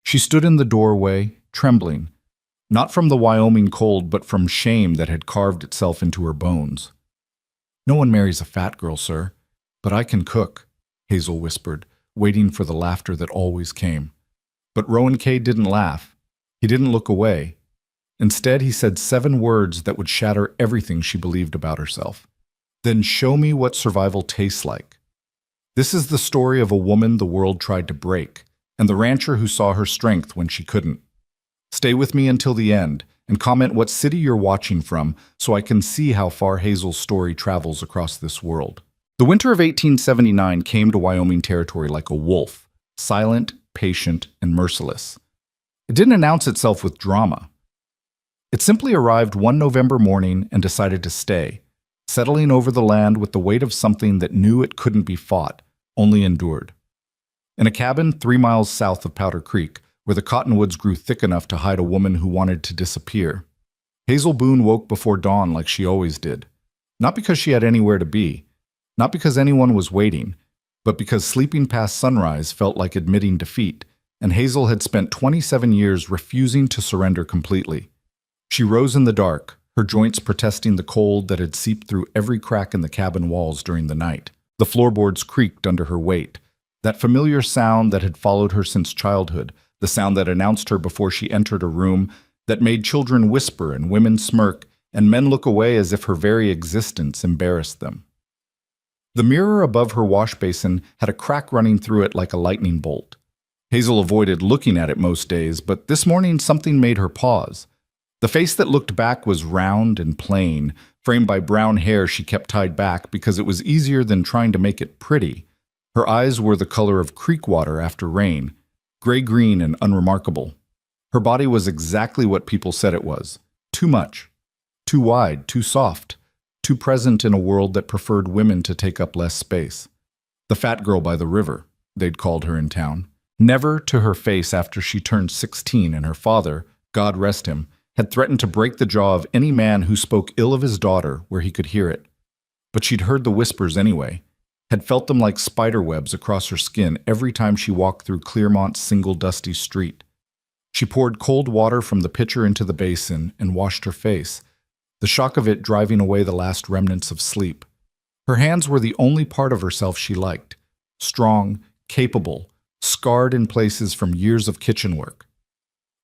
She stood in the doorway, trembling, not from the Wyoming cold, but from shame that had carved itself into her bones. "No one marries a fat girl, sir, but I can cook," Hazel whispered, waiting for the laughter that always came. But Rowan K. didn't laugh. He didn't look away. Instead, he said 7 words that would shatter everything she believed about herself. "Then show me what survival tastes like." This is the story of a woman the world tried to break, and the rancher who saw her strength when she couldn't. Stay with me until the end, and comment what city you're watching from so I can see how far Hazel's story travels across this world. The winter of 1879 came to Wyoming territory like a wolf, silent, patient, and merciless. It didn't announce itself with drama. It simply arrived one November morning and decided to stay, settling over the land with the weight of something that knew it couldn't be fought, only endured. In a cabin 3 miles south of Powder Creek, where the cottonwoods grew thick enough to hide a woman who wanted to disappear, Hazel Boone woke before dawn like she always did. Not because she had anywhere to be, not because anyone was waiting, but because sleeping past sunrise felt like admitting defeat, and Hazel had spent 27 years refusing to surrender completely. She rose in the dark, her joints protesting the cold that had seeped through every crack in the cabin walls during the night. The floorboards creaked under her weight, that familiar sound that had followed her since childhood, the sound that announced her before she entered a room, that made children whisper and women smirk, and men look away as if her very existence embarrassed them. The mirror above her wash basin had a crack running through it like a lightning bolt. Hazel avoided looking at it most days, but this morning something made her pause. The face that looked back was round and plain, framed by brown hair she kept tied back because it was easier than trying to make it pretty. Her eyes were the color of creek water after rain, gray-green and unremarkable. Her body was exactly what people said it was. Too much. Too wide, too soft, too present in a world that preferred women to take up less space. The fat girl by the river, they'd called her in town. Never to her face after she turned 16 and her father, God rest him, had threatened to break the jaw of any man who spoke ill of his daughter where he could hear it. But she'd heard the whispers anyway, had felt them like spider webs across her skin every time she walked through Clearmont's single dusty street. She poured cold water from the pitcher into the basin and washed her face, the shock of it driving away the last remnants of sleep. Her hands were the only part of herself she liked, strong, capable, scarred in places from years of kitchen work.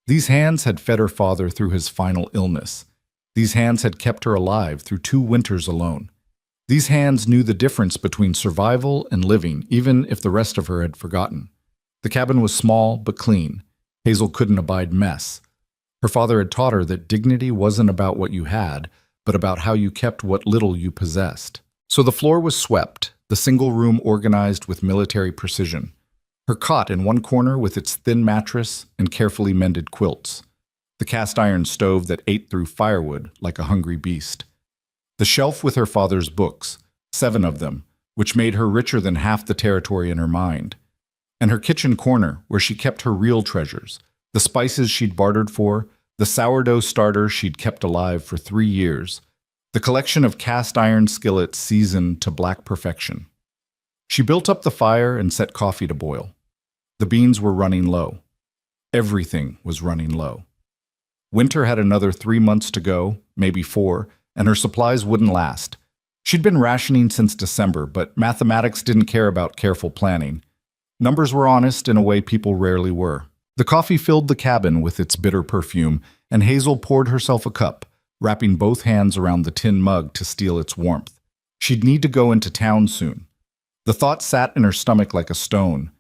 These hands had fed her father through his final illness. These hands had kept her alive through 2 winters alone. These hands knew the difference between survival and living, even if the rest of her had forgotten. The cabin was small but clean. Hazel couldn't abide mess. Her father had taught her that dignity wasn't about what you had, but about how you kept what little you possessed. So the floor was swept, the single room organized with military precision. Her cot in one corner with its thin mattress and carefully mended quilts. The cast-iron stove that ate through firewood like a hungry beast. The shelf with her father's books, 7 of them, which made her richer than half the territory in her mind. And her kitchen corner where she kept her real treasures, the spices she'd bartered for, the sourdough starter she'd kept alive for 3 years, the collection of cast-iron skillets seasoned to black perfection. She built up the fire and set coffee to boil. The beans were running low. Everything was running low. Winter had another 3 months to go, maybe 4, and her supplies wouldn't last. She'd been rationing since December, but mathematics didn't care about careful planning. Numbers were honest in a way people rarely were. The coffee filled the cabin with its bitter perfume, and Hazel poured herself a cup, wrapping both hands around the tin mug to steal its warmth. She'd need to go into town soon. The thought sat in her stomach like a stone.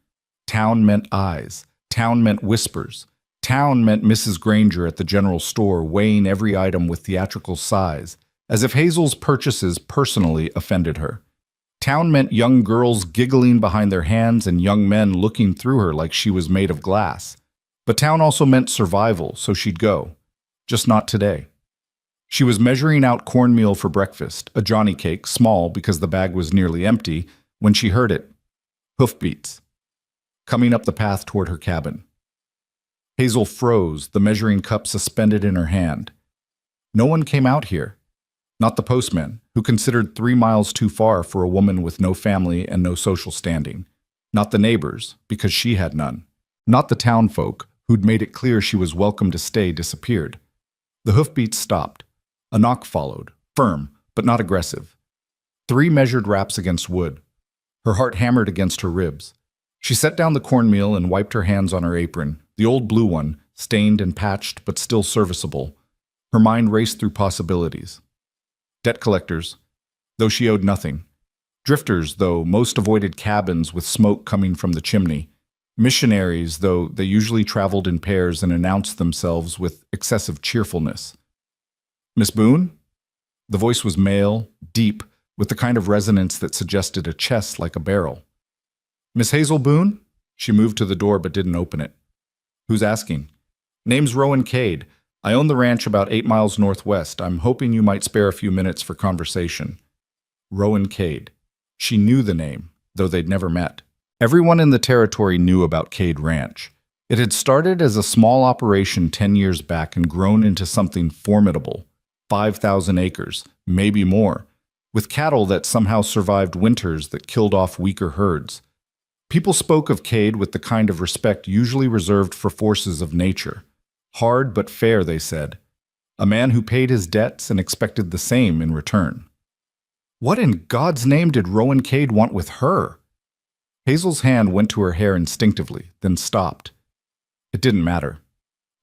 Town meant eyes. Town meant whispers. Town meant Mrs. Granger at the general store weighing every item with theatrical size, as if Hazel's purchases personally offended her. Town meant young girls giggling behind their hands and young men looking through her like she was made of glass. But town also meant survival, so she'd go. Just not today. She was measuring out cornmeal for breakfast, a Johnny cake, small because the bag was nearly empty, when she heard it. Hoofbeats. Coming up the path toward her cabin. Hazel froze, the measuring cup suspended in her hand. No one came out here. Not the postman, who considered 3 miles too far for a woman with no family and no social standing. Not the neighbors, because she had none. Not the townfolk, who'd made it clear she was welcome to stay, disappeared. The hoofbeats stopped. A knock followed, firm, but not aggressive. 3 measured raps against wood. Her heart hammered against her ribs. She set down the cornmeal and wiped her hands on her apron, the old blue one, stained and patched but still serviceable. Her mind raced through possibilities. Debt collectors, though she owed nothing. Drifters, though most avoided cabins with smoke coming from the chimney. Missionaries, though they usually traveled in pairs and announced themselves with excessive cheerfulness. Miss Boone? The voice was male, deep, with the kind of resonance that suggested a chest like a barrel. Miss Hazel Boone? She moved to the door but didn't open it. Who's asking? Name's Rowan Cade. I own the ranch about 8 miles northwest. I'm hoping you might spare a few minutes for conversation. Rowan Cade. She knew the name, though they'd never met. Everyone in the territory knew about Cade Ranch. It had started as a small operation 10 years back and grown into something formidable. 5,000 acres, maybe more, with cattle that somehow survived winters that killed off weaker herds. People spoke of Cade with the kind of respect usually reserved for forces of nature. Hard but fair, they said. A man who paid his debts and expected the same in return. What in God's name did Rowan Cade want with her? Hazel's hand went to her hair instinctively, then stopped. It didn't matter.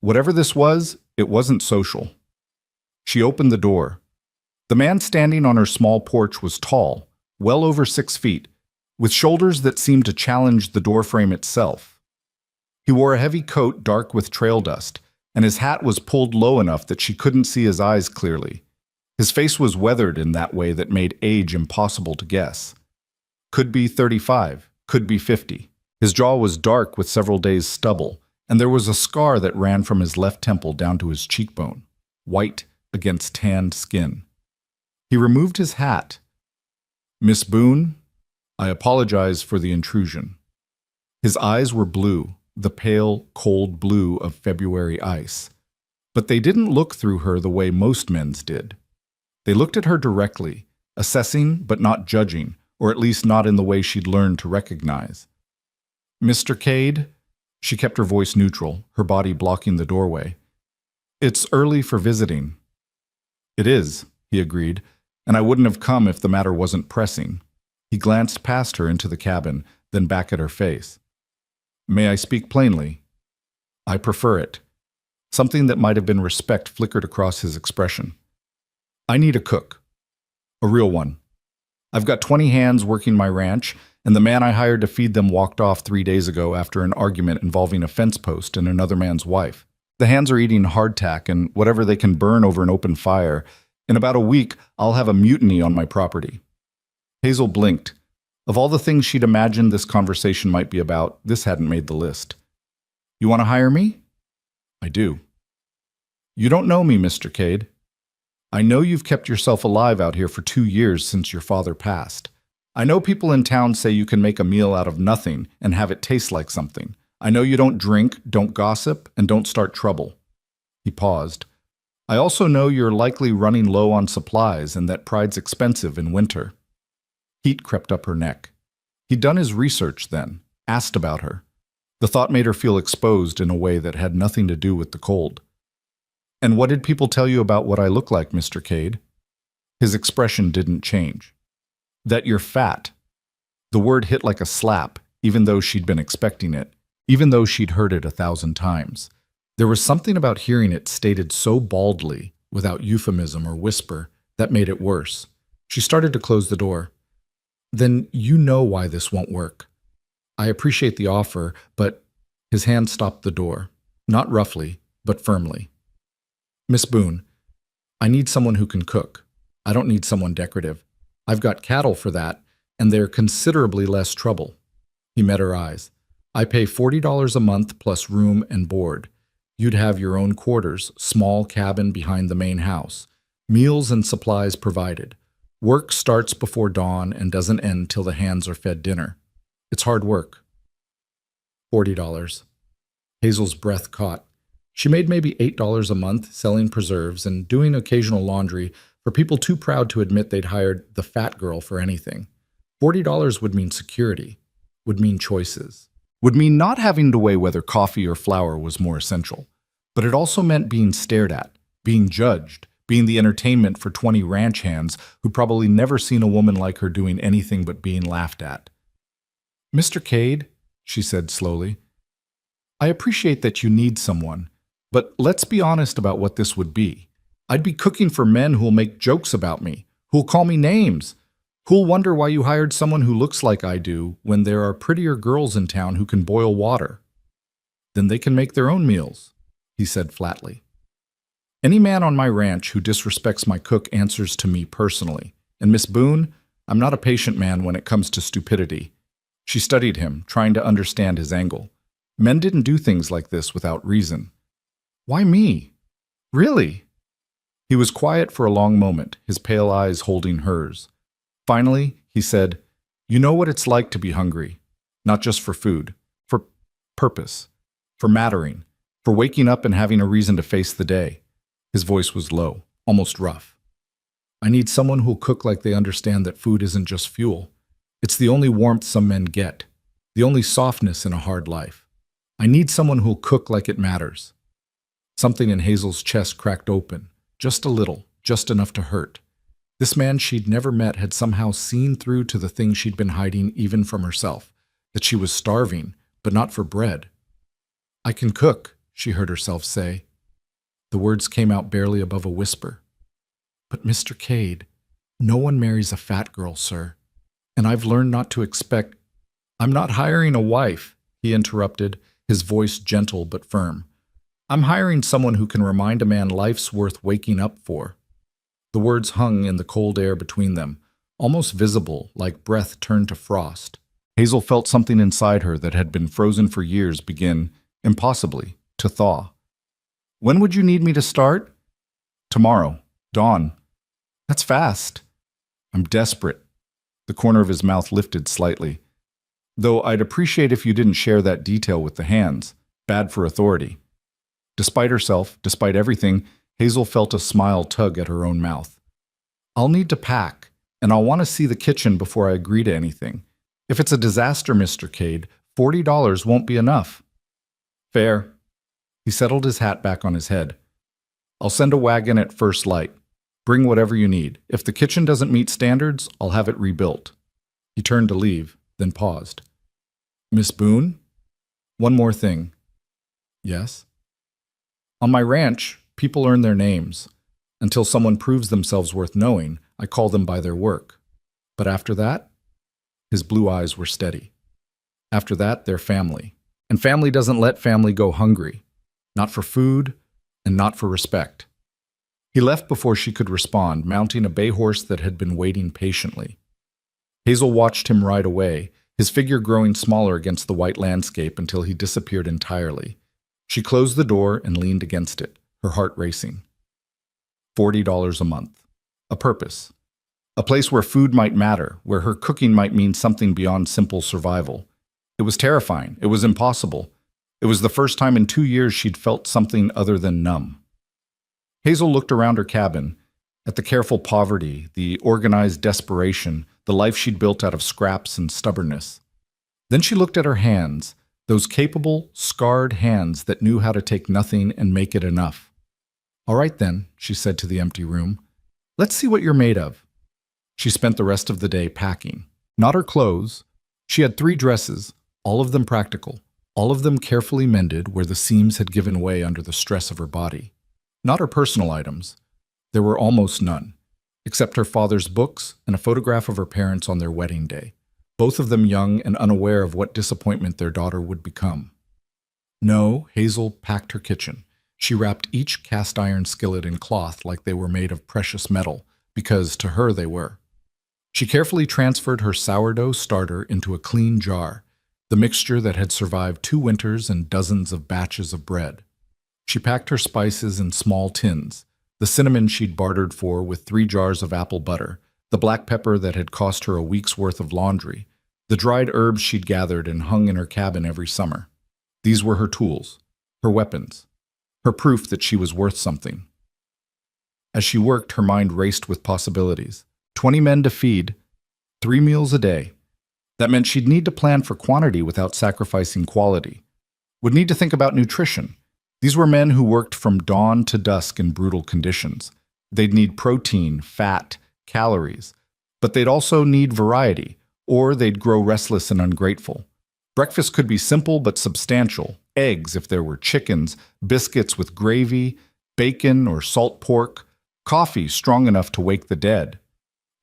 Whatever this was, it wasn't social. She opened the door. The man standing on her small porch was tall, well over 6 feet, with shoulders that seemed to challenge the doorframe itself. He wore a heavy coat dark with trail dust, and his hat was pulled low enough that she couldn't see his eyes clearly. His face was weathered in that way that made age impossible to guess. Could be 35, could be 50. His jaw was dark with several days' stubble, and there was a scar that ran from his left temple down to his cheekbone, white against tanned skin. He removed his hat. Miss Boone, I apologize for the intrusion. His eyes were blue, the pale, cold blue of February ice. But they didn't look through her the way most men's did. They looked at her directly, assessing but not judging, or at least not in the way she'd learned to recognize. Mr. Cade? She kept her voice neutral, her body blocking the doorway. It's early for visiting. It is, he agreed, and I wouldn't have come if the matter wasn't pressing. He glanced past her into the cabin, then back at her face. May I speak plainly? I prefer it. Something that might have been respect flickered across his expression. I need a cook. A real one. I've got 20 hands working my ranch, and the man I hired to feed them walked off 3 days ago after an argument involving a fence post and another man's wife. The hands are eating hardtack and whatever they can burn over an open fire. In about a week, I'll have a mutiny on my property. Hazel blinked. Of all the things she'd imagined this conversation might be about, this hadn't made the list. You want to hire me? I do. You don't know me, Mr. Cade. I know you've kept yourself alive out here for 2 years since your father passed. I know people in town say you can make a meal out of nothing and have it taste like something. I know you don't drink, don't gossip, and don't start trouble. He paused. I also know you're likely running low on supplies and that pride's expensive in winter. Heat crept up her neck. He'd done his research then, asked about her. The thought made her feel exposed in a way that had nothing to do with the cold. And what did people tell you about what I look like, Mr. Cade? His expression didn't change. That you're fat. The word hit like a slap, even though she'd been expecting it, even though she'd heard it 1,000 times. There was something about hearing it stated so baldly, without euphemism or whisper, that made it worse. She started to close the door. Then you know why this won't work. I appreciate the offer, but his hand stopped the door, not roughly, but firmly. Miss Boone, I need someone who can cook. I don't need someone decorative. I've got cattle for that, and they're considerably less trouble. He met her eyes. I pay $40 a month plus room and board. You'd have your own quarters, small cabin behind the main house. Meals and supplies provided. Work starts before dawn and doesn't end till the hands are fed dinner. It's hard work. $40. Hazel's breath caught. She made maybe $8 a month selling preserves and doing occasional laundry for people too proud to admit they'd hired the fat girl for anything. $40 would mean security, would mean choices. would mean not having to weigh whether coffee or flour was more essential. But it also meant being stared at, being judged, being the entertainment for 20 ranch hands who'd probably never seen a woman like her doing anything but being laughed at. "Mr. Cade," she said slowly, "I appreciate that you need someone, but let's be honest about what this would be. I'd be cooking for men who'll make jokes about me, who'll call me names, who'll wonder why you hired someone who looks like I do when there are prettier girls in town who can boil water." "Then they can make their own meals," he said flatly. "Any man on my ranch who disrespects my cook answers to me personally. And Miss Boone, I'm not a patient man when it comes to stupidity." She studied him, trying to understand his angle. Men didn't do things like this without reason. "Why me? Really?" He was quiet for a long moment, his pale eyes holding hers. Finally, he said, "You know what it's like to be hungry. Not just for food, for purpose, for mattering, for waking up and having a reason to face the day." His voice was low, almost rough. "I need someone who'll cook like they understand that food isn't just fuel. It's the only warmth some men get, the only softness in a hard life. I need someone who'll cook like it matters." Something in Hazel's chest cracked open, just a little, just enough to hurt. This man she'd never met had somehow seen through to the thing she'd been hiding even from herself, that she was starving, but not for bread. "I can cook," she heard herself say. The words came out barely above a whisper. "But Mr. Cade, no one marries a fat girl, sir. And I've learned not to expect—" "I'm not hiring a wife," he interrupted, his voice gentle but firm. "I'm hiring someone who can remind a man life's worth waking up for." The words hung in the cold air between them, almost visible, like breath turned to frost. Hazel felt something inside her that had been frozen for years begin, impossibly, to thaw. "When would you need me to start?" "Tomorrow. Dawn." "That's fast." "I'm desperate." The corner of his mouth lifted slightly. "Though I'd appreciate if you didn't share that detail with the hands. Bad for authority." Despite herself, despite everything, Hazel felt a smile tug at her own mouth. "I'll need to pack, and I'll want to see the kitchen before I agree to anything. If it's a disaster, Mr. Cade, $40 won't be enough." "Fair." He settled his hat back on his head. "I'll send a wagon at first light. Bring whatever you need. If the kitchen doesn't meet standards, I'll have it rebuilt." He turned to leave, then paused. "Miss Boone? One more thing." "Yes?" "On my ranch, people earn their names. Until someone proves themselves worth knowing, I call them by their work. But after that?" His blue eyes were steady. "After that, they're family. And family doesn't let family go hungry. Not for food, and not for respect." He left before she could respond, mounting a bay horse that had been waiting patiently. Hazel watched him ride away, his figure growing smaller against the white landscape until he disappeared entirely. She closed the door and leaned against it, her heart racing. $40 a month. A purpose. A place where food might matter, where her cooking might mean something beyond simple survival. It was terrifying. It was impossible. It was the first time in 2 years she'd felt something other than numb. Hazel looked around her cabin, at the careful poverty, the organized desperation, the life she'd built out of scraps and stubbornness. Then she looked at her hands, those capable, scarred hands that knew how to take nothing and make it enough. "All right then," she said to the empty room. "Let's see what you're made of." She spent the rest of the day packing. Not her clothes. She had 3 dresses, all of them practical, all of them carefully mended where the seams had given way under the stress of her body. Not her personal items. There were almost none, except her father's books and a photograph of her parents on their wedding day, both of them young and unaware of what disappointment their daughter would become. No, Hazel packed her kitchen. She wrapped each cast iron skillet in cloth like they were made of precious metal, because to her they were. She carefully transferred her sourdough starter into a clean jar, the mixture that had survived 2 winters and dozens of batches of bread. She packed her spices in small tins, the cinnamon she'd bartered for with 3 jars of apple butter, the black pepper that had cost her a week's worth of laundry, the dried herbs she'd gathered and hung in her cabin every summer. These were her tools, her weapons, her proof that she was worth something. As she worked, her mind raced with possibilities. 20 men to feed, 3 meals a day. That meant she'd need to plan for quantity without sacrificing quality. Would need to think about nutrition. These were men who worked from dawn to dusk in brutal conditions. They'd need protein, fat, calories, but they'd also need variety, or they'd grow restless and ungrateful. Breakfast could be simple but substantial: eggs if there were chickens, biscuits with gravy, bacon or salt pork, coffee strong enough to wake the dead.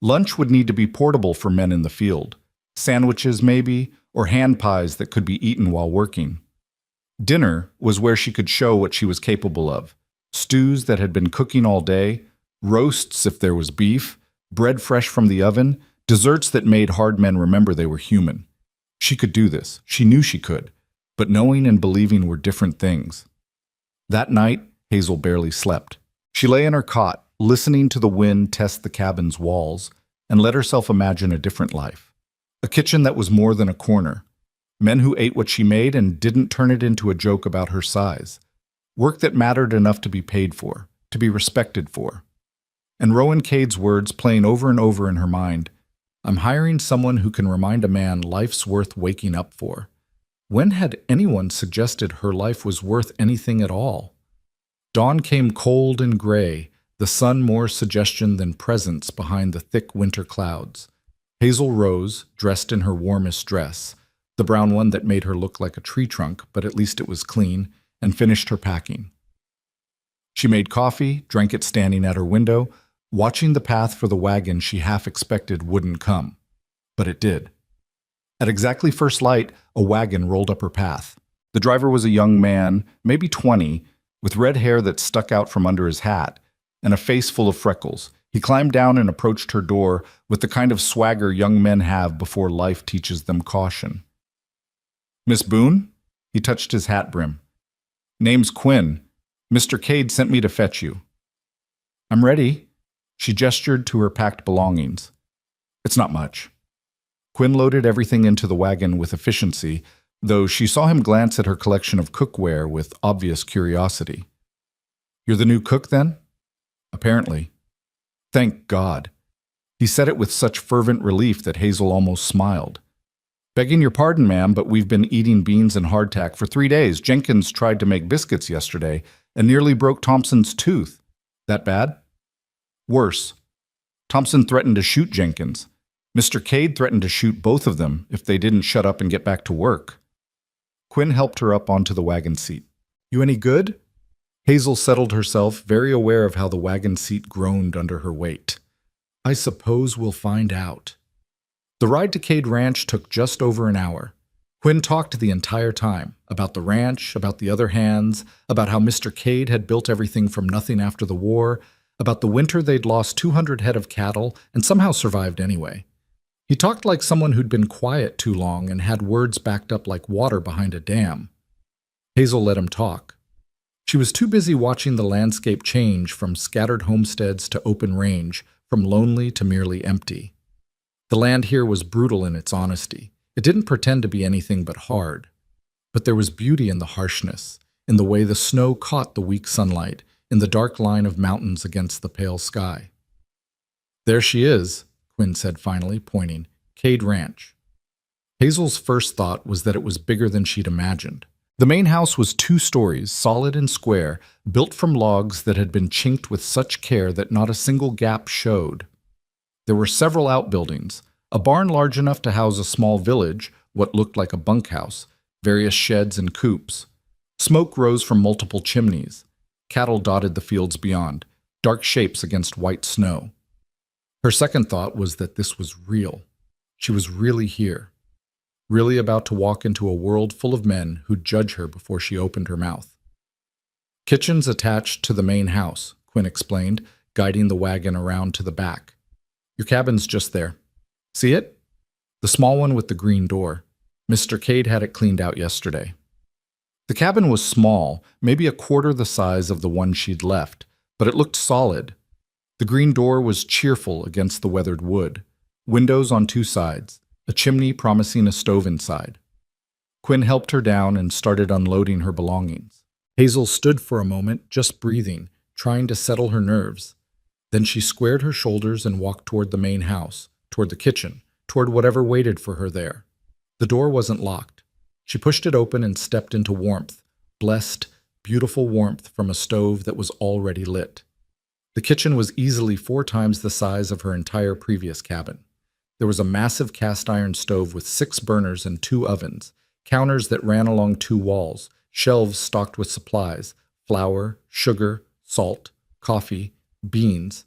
Lunch would need to be portable for men in the field: sandwiches maybe, or hand pies that could be eaten while working. Dinner was where she could show what she was capable of: stews that had been cooking all day, roasts if there was beef, bread fresh from the oven, desserts that made hard men remember they were human. She could do this. She knew she could. But knowing and believing were different things. That night, Hazel barely slept. She lay in her cot, listening to the wind test the cabin's walls, and let herself imagine a different life. A kitchen that was more than a corner. Men who ate what she made and didn't turn it into a joke about her size. Work that mattered enough to be paid for, to be respected for. And Rowan Cade's words playing over and over in her mind: "I'm hiring someone who can remind a man life's worth waking up for." When had anyone suggested her life was worth anything at all? Dawn came cold and gray, the sun more suggestion than presence behind the thick winter clouds. Hazel rose, dressed in her warmest dress, the brown one that made her look like a tree trunk, but at least it was clean, and finished her packing. She made coffee, drank it standing at her window, watching the path for the wagon she half expected wouldn't come. But it did. At exactly first light, a wagon rolled up her path. The driver was a young man, maybe 20, with red hair that stuck out from under his hat, and a face full of freckles. He climbed down and approached her door with the kind of swagger young men have before life teaches them caution. "Miss Boone?" He touched his hat brim. "Name's Quinn. Mr. Cade sent me to fetch you." "I'm ready." She gestured to her packed belongings. "It's not much." Quinn loaded everything into the wagon with efficiency, though she saw him glance at her collection of cookware with obvious curiosity. "You're the new cook, then?" "Apparently." "Thank God." He said it with such fervent relief that Hazel almost smiled. "Begging your pardon, ma'am, but we've been eating beans and hardtack for 3 days. Jenkins tried to make biscuits yesterday and nearly broke Thompson's tooth." "That bad?" "Worse. Thompson threatened to shoot Jenkins. Mr. Cade threatened to shoot both of them if they didn't shut up and get back to work." Quinn helped her up onto the wagon seat. "You any good?" Hazel settled herself, very aware of how the wagon seat groaned under her weight. "I suppose we'll find out." The ride to Cade Ranch took just over an hour. Quinn talked the entire time, about the ranch, about the other hands, about how Mr. Cade had built everything from nothing after the war, about the winter they'd lost 200 head of cattle and somehow survived anyway. He talked like someone who'd been quiet too long and had words backed up like water behind a dam. Hazel let him talk. She was too busy watching the landscape change from scattered homesteads to open range, from lonely to merely empty. The land here was brutal in its honesty. It didn't pretend to be anything but hard. But there was beauty in the harshness, in the way the snow caught the weak sunlight, in the dark line of mountains against the pale sky. "There she is," Quinn said finally, pointing. "Cade Ranch." Hazel's first thought was that it was bigger than she'd imagined. The main house was 2 stories, solid and square, built from logs that had been chinked with such care that not a single gap showed. There were several outbuildings, a barn large enough to house a small village, what looked like a bunkhouse, various sheds and coops. Smoke rose from multiple chimneys. Cattle dotted the fields beyond, dark shapes against white snow. Her second thought was that this was real. She was really here. Really about to walk into a world full of men who'd judge her before she opened her mouth. "Kitchen's attached to the main house," Quinn explained, guiding the wagon around to the back. "Your cabin's just there. See it? The small one with the green door. Mr. Cade had it cleaned out yesterday." The cabin was small, maybe a quarter the size of the one she'd left, but it looked solid. The green door was cheerful against the weathered wood. Windows on 2 sides, a chimney promising a stove inside. Quinn helped her down and started unloading her belongings. Hazel stood for a moment, just breathing, trying to settle her nerves. Then she squared her shoulders and walked toward the main house, toward the kitchen, toward whatever waited for her there. The door wasn't locked. She pushed it open and stepped into warmth, blessed, beautiful warmth from a stove that was already lit. The kitchen was easily 4 times the size of her entire previous cabin. There was a massive cast iron stove with 6 burners and 2 ovens, counters that ran along 2 walls, shelves stocked with supplies, flour, sugar, salt, coffee, beans,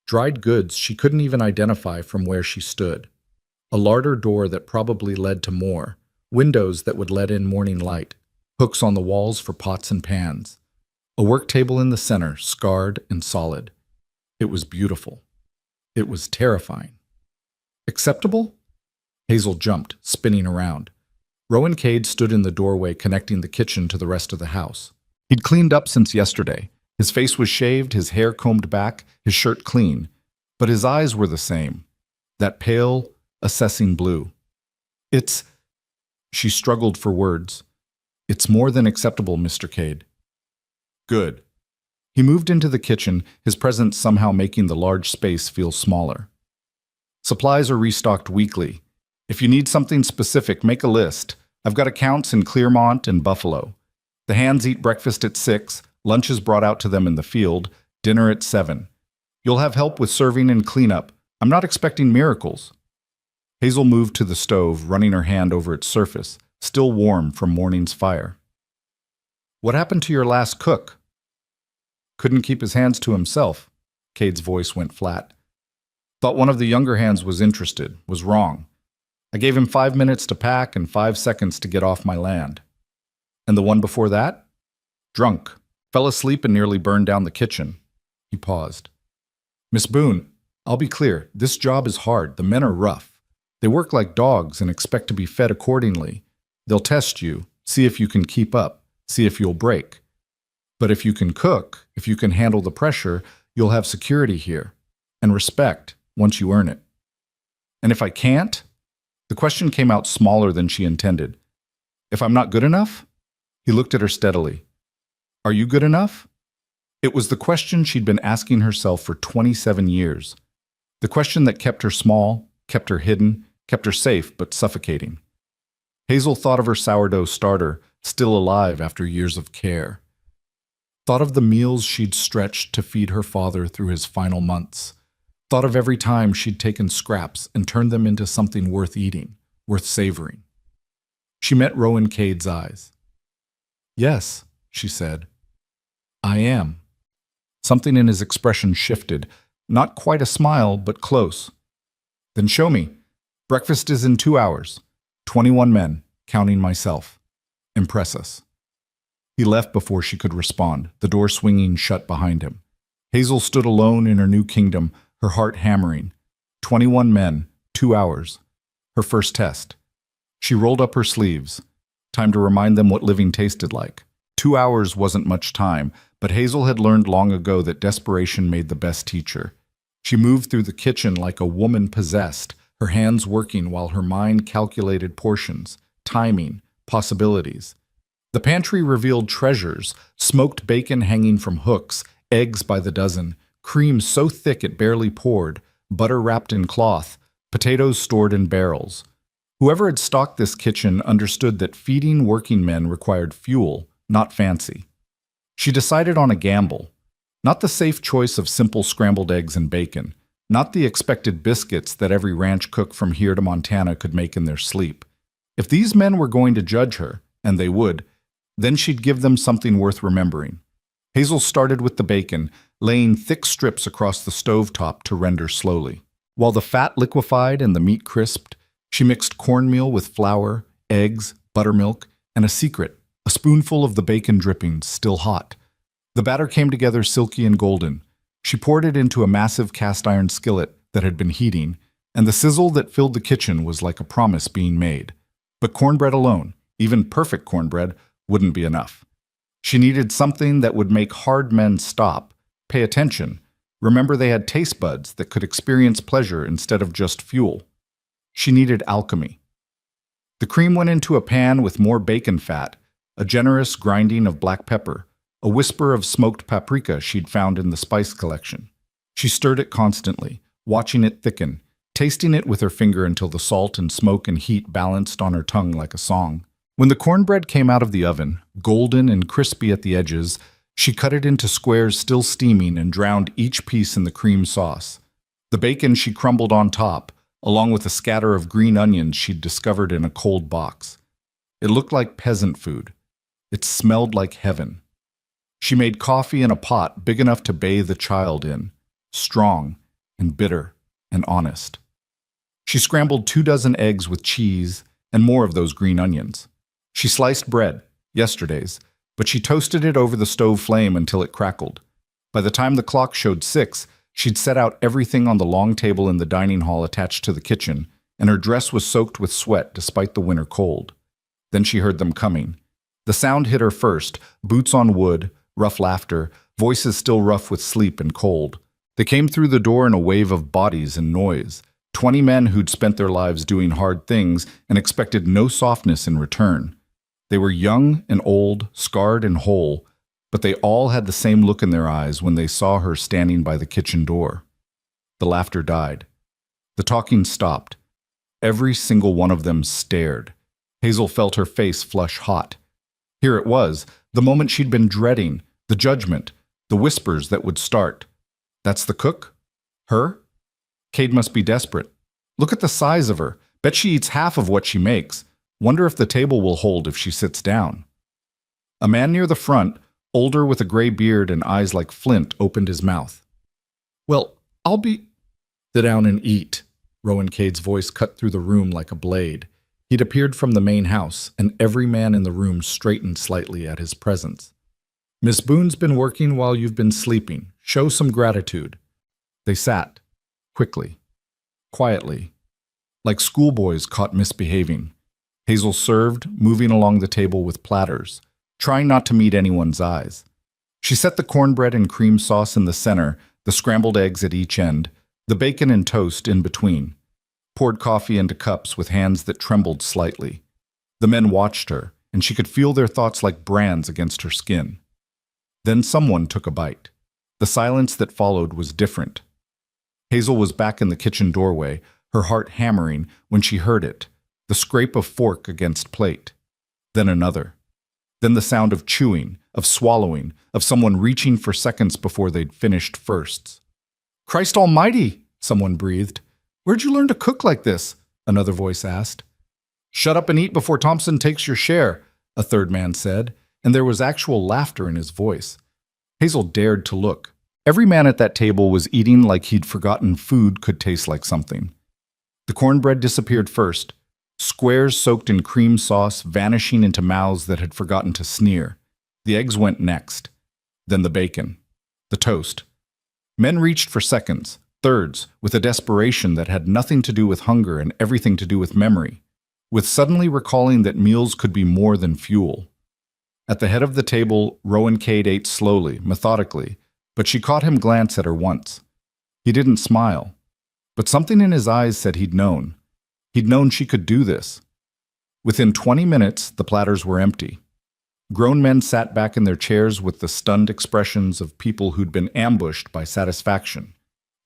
dried goods she couldn't even identify from where she stood. A larder door that probably led to more, windows that would let in morning light, hooks on the walls for pots and pans, a work table in the center, scarred and solid. It was beautiful. It was terrifying. Acceptable? Hazel jumped, spinning around. Rowan Cade stood in the doorway connecting the kitchen to the rest of the house. He'd cleaned up since yesterday. His face was shaved, his hair combed back, his shirt clean. But his eyes were the same. That pale, assessing blue. She struggled for words. It's more than acceptable, Mr. Cade. Good. He moved into the kitchen, his presence somehow making the large space feel smaller. Supplies are restocked weekly. If you need something specific, make a list. I've got accounts in Clearmont and Buffalo. The hands eat breakfast at 6, lunch is brought out to them in the field, dinner at 7. You'll have help with serving and cleanup. I'm not expecting miracles. Hazel moved to the stove, running her hand over its surface, still warm from morning's fire. What happened to your last cook? Couldn't keep his hands to himself. Cade's voice went flat. Thought one of the younger hands was interested, was wrong. I gave him 5 minutes to pack and 5 seconds to get off my land. And the one before that? Drunk. Fell asleep and nearly burned down the kitchen. He paused. Miss Boone, I'll be clear. This job is hard. The men are rough. They work like dogs and expect to be fed accordingly. They'll test you, see if you can keep up, see if you'll break. But if you can cook, if you can handle the pressure, you'll have security here. And respect, once you earn it. And if I can't? The question came out smaller than she intended. If I'm not good enough? He looked at her steadily. Are you good enough? It was the question she'd been asking herself for 27 years. The question that kept her small, kept her hidden, kept her safe but suffocating. Hazel thought of her sourdough starter, still alive after years of care. Thought of the meals she'd stretched to feed her father through his final months. Thought of every time she'd taken scraps and turned them into something worth eating, worth savoring. She met Rowan Cade's eyes. Yes, she said. I am. Something in his expression shifted. Not quite a smile, but close. Then show me. Breakfast is in 2 hours. 21 men, counting myself. Impress us. He left before she could respond, the door swinging shut behind him. Hazel stood alone in her new kingdom, her heart hammering. 21 men, 2 hours. Her first test. She rolled up her sleeves. Time to remind them what living tasted like. 2 hours wasn't much time, but Hazel had learned long ago that desperation made the best teacher. She moved through the kitchen like a woman possessed, her hands working while her mind calculated portions, timing, possibilities. The pantry revealed treasures, smoked bacon hanging from hooks, eggs by the dozen, cream so thick it barely poured, butter wrapped in cloth, potatoes stored in barrels. Whoever had stocked this kitchen understood that feeding working men required fuel, not fancy. She decided on a gamble. Not the safe choice of simple scrambled eggs and bacon, not the expected biscuits that every ranch cook from here to Montana could make in their sleep. If these men were going to judge her, and they would, then she'd give them something worth remembering. Hazel started with the bacon, laying thick strips across the stovetop to render slowly. While the fat liquefied and the meat crisped, she mixed cornmeal with flour, eggs, buttermilk, and a secret, a spoonful of the bacon drippings, still hot. The batter came together silky and golden. She poured it into a massive cast iron skillet that had been heating, and the sizzle that filled the kitchen was like a promise being made. But cornbread alone, even perfect cornbread, wouldn't be enough. She needed something that would make hard men stop, pay attention, remember they had taste buds that could experience pleasure instead of just fuel. She needed alchemy. The cream went into a pan with more bacon fat, a generous grinding of black pepper, a whisper of smoked paprika she'd found in the spice collection. She stirred it constantly, watching it thicken, tasting it with her finger until the salt and smoke and heat balanced on her tongue like a song. When the cornbread came out of the oven, golden and crispy at the edges, she cut it into squares still steaming and drowned each piece in the cream sauce. The bacon she crumbled on top, along with a scatter of green onions she'd discovered in a cold box. It looked like peasant food. It smelled like heaven. She made coffee in a pot big enough to bathe a child in, strong and bitter and honest. She scrambled 24 eggs with cheese and more of those green onions. She sliced bread, yesterday's, but she toasted it over the stove flame until it crackled. By the time the clock showed 6, she'd set out everything on the long table in the dining hall attached to the kitchen, and her dress was soaked with sweat despite the winter cold. Then she heard them coming. The sound hit her first, boots on wood, rough laughter, voices still rough with sleep and cold. They came through the door in a wave of bodies and noise. 20 men who'd spent their lives doing hard things and expected no softness in return. They were young and old, scarred and whole, but they all had the same look in their eyes when they saw her standing by the kitchen door. The laughter died. The talking stopped. Every single one of them stared. Hazel felt her face flush hot. Here it was, the moment she'd been dreading, the judgment, the whispers that would start. That's the cook? Her? Cade must be desperate. Look at the size of her. Bet she eats half of what she makes. Wonder if the table will hold if she sits down. A man near the front, older with a gray beard and eyes like flint, opened his mouth. Well, I'll be... Sit down and eat. Rowan Cade's voice cut through the room like a blade. He'd appeared from the main house, and every man in the room straightened slightly at his presence. Miss Boone's been working while you've been sleeping. Show some gratitude. They sat, quickly, quietly, like schoolboys caught misbehaving. Hazel served, moving along the table with platters, trying not to meet anyone's eyes. She set the cornbread and cream sauce in the center, the scrambled eggs at each end, the bacon and toast in between. Poured coffee into cups with hands that trembled slightly. The men watched her, and she could feel their thoughts like brands against her skin. Then someone took a bite. The silence that followed was different. Hazel was back in the kitchen doorway, her heart hammering when she heard it, the scrape of fork against plate. Then another. Then the sound of chewing, of swallowing, of someone reaching for seconds before they'd finished firsts. Christ almighty, someone breathed. Where'd you learn to cook like this? Another voice asked. Shut up and eat before Thompson takes your share, a third man said, and there was actual laughter in his voice. Hazel dared to look. Every man at that table was eating like he'd forgotten food could taste like something. The cornbread disappeared first, squares soaked in cream sauce vanishing into mouths that had forgotten to sneer. The eggs went next. Then the bacon. The toast. Men reached for seconds, thirds, with a desperation that had nothing to do with hunger and everything to do with memory, with suddenly recalling that meals could be more than fuel. At the head of the table, Rowan Cade ate slowly, methodically, but she caught him glance at her once. He didn't smile, but something in his eyes said he'd known. He'd known she could do this. Within 20 minutes, the platters were empty. Grown men sat back in their chairs with the stunned expressions of people who'd been ambushed by satisfaction.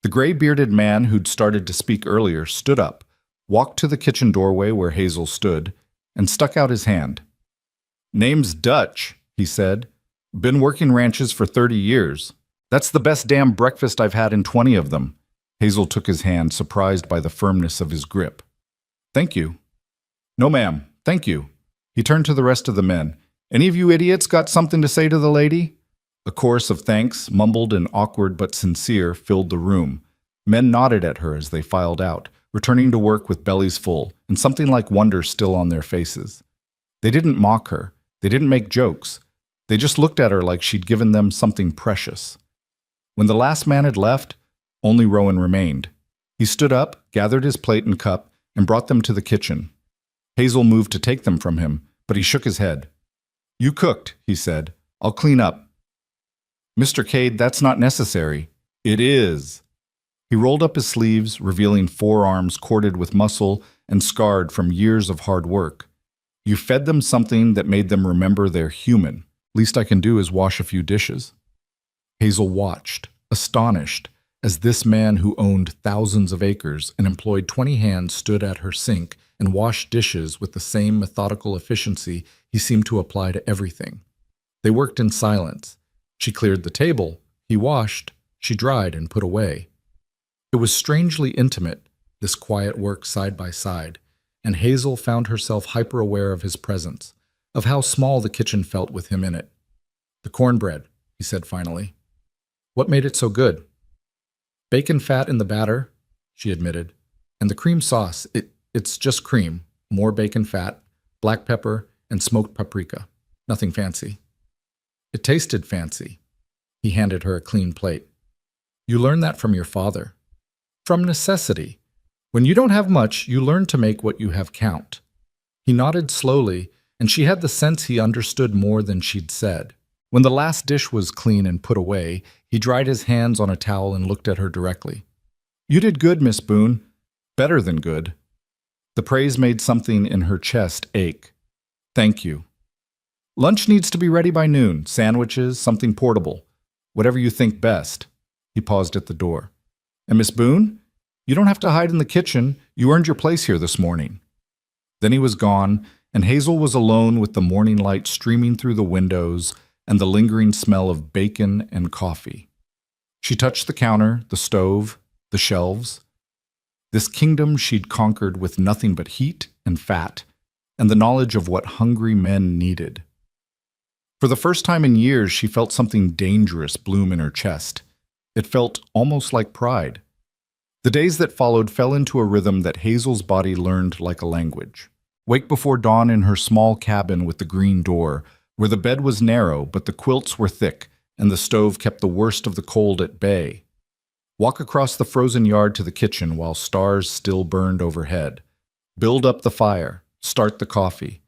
The gray-bearded man who'd started to speak earlier stood up, walked to the kitchen doorway where Hazel stood, and stuck out his hand. Name's Dutch, he said. Been working ranches for 30 years. That's the best damn breakfast I've had in 20 of them. Hazel took his hand, surprised by the firmness of his grip. Thank you. No, ma'am. Thank you. He turned to the rest of the men. Any of you idiots got something to say to the lady? A chorus of thanks, mumbled and awkward but sincere, filled the room. Men nodded at her as they filed out, returning to work with bellies full and something like wonder still on their faces. They didn't mock her. They didn't make jokes. They just looked at her like she'd given them something precious. When the last man had left, only Rowan remained. He stood up, gathered his plate and cup, and brought them to the kitchen. Hazel moved to take them from him, but he shook his head. You cooked, he said. I'll clean up. Mr. Cade, that's not necessary. It is. He rolled up his sleeves, revealing forearms corded with muscle and scarred from years of hard work. You fed them something that made them remember they're human. Least I can do is wash a few dishes. Hazel watched, astonished, as this man who owned thousands of acres and employed 20 hands stood at her sink and washed dishes with the same methodical efficiency he seemed to apply to everything. They worked in silence. She cleared the table, he washed, she dried and put away. It was strangely intimate, this quiet work side by side, and Hazel found herself hyper-aware of his presence, of how small the kitchen felt with him in it. "The cornbread," he said finally. "What made it so good?" "Bacon fat in the batter," she admitted. "And the cream sauce, it's just cream, more bacon fat, black pepper, and smoked paprika. Nothing fancy." "It tasted fancy." He handed her a clean plate. "You learned that from your father." "From necessity. When you don't have much, you learn to make what you have count." He nodded slowly, and she had the sense he understood more than she'd said. When the last dish was clean and put away, he dried his hands on a towel and looked at her directly. "You did good, Miss Boone. Better than good." The praise made something in her chest ache. "Thank you." "Lunch needs to be ready by noon. Sandwiches, something portable. Whatever you think best." He paused at the door. "And Miss Boone, you don't have to hide in the kitchen. You earned your place here this morning." Then he was gone, and Hazel was alone with the morning light streaming through the windows and the lingering smell of bacon and coffee. She touched the counter, the stove, the shelves. This kingdom she'd conquered with nothing but heat and fat, and the knowledge of what hungry men needed. For the first time in years, she felt something dangerous bloom in her chest. It felt almost like pride. The days that followed fell into a rhythm that Hazel's body learned like a language. Wake before dawn in her small cabin with the green door, where the bed was narrow but the quilts were thick and the stove kept the worst of the cold at bay. Walk across the frozen yard to the kitchen while stars still burned overhead. Build up the fire, start the coffee.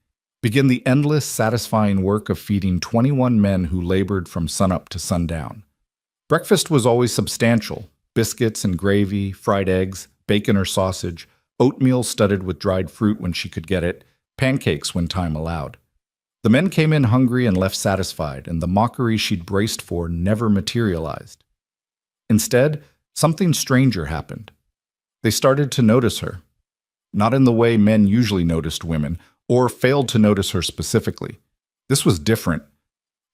Begin the endless, satisfying work of feeding 21 men who labored from sunup to sundown. Breakfast was always substantial: biscuits and gravy, fried eggs, bacon or sausage, oatmeal studded with dried fruit when she could get it, pancakes when time allowed. The men came in hungry and left satisfied, and the mockery she'd braced for never materialized. Instead, something stranger happened. They started to notice her. Not in the way men usually noticed women, or failed to notice her specifically. This was different.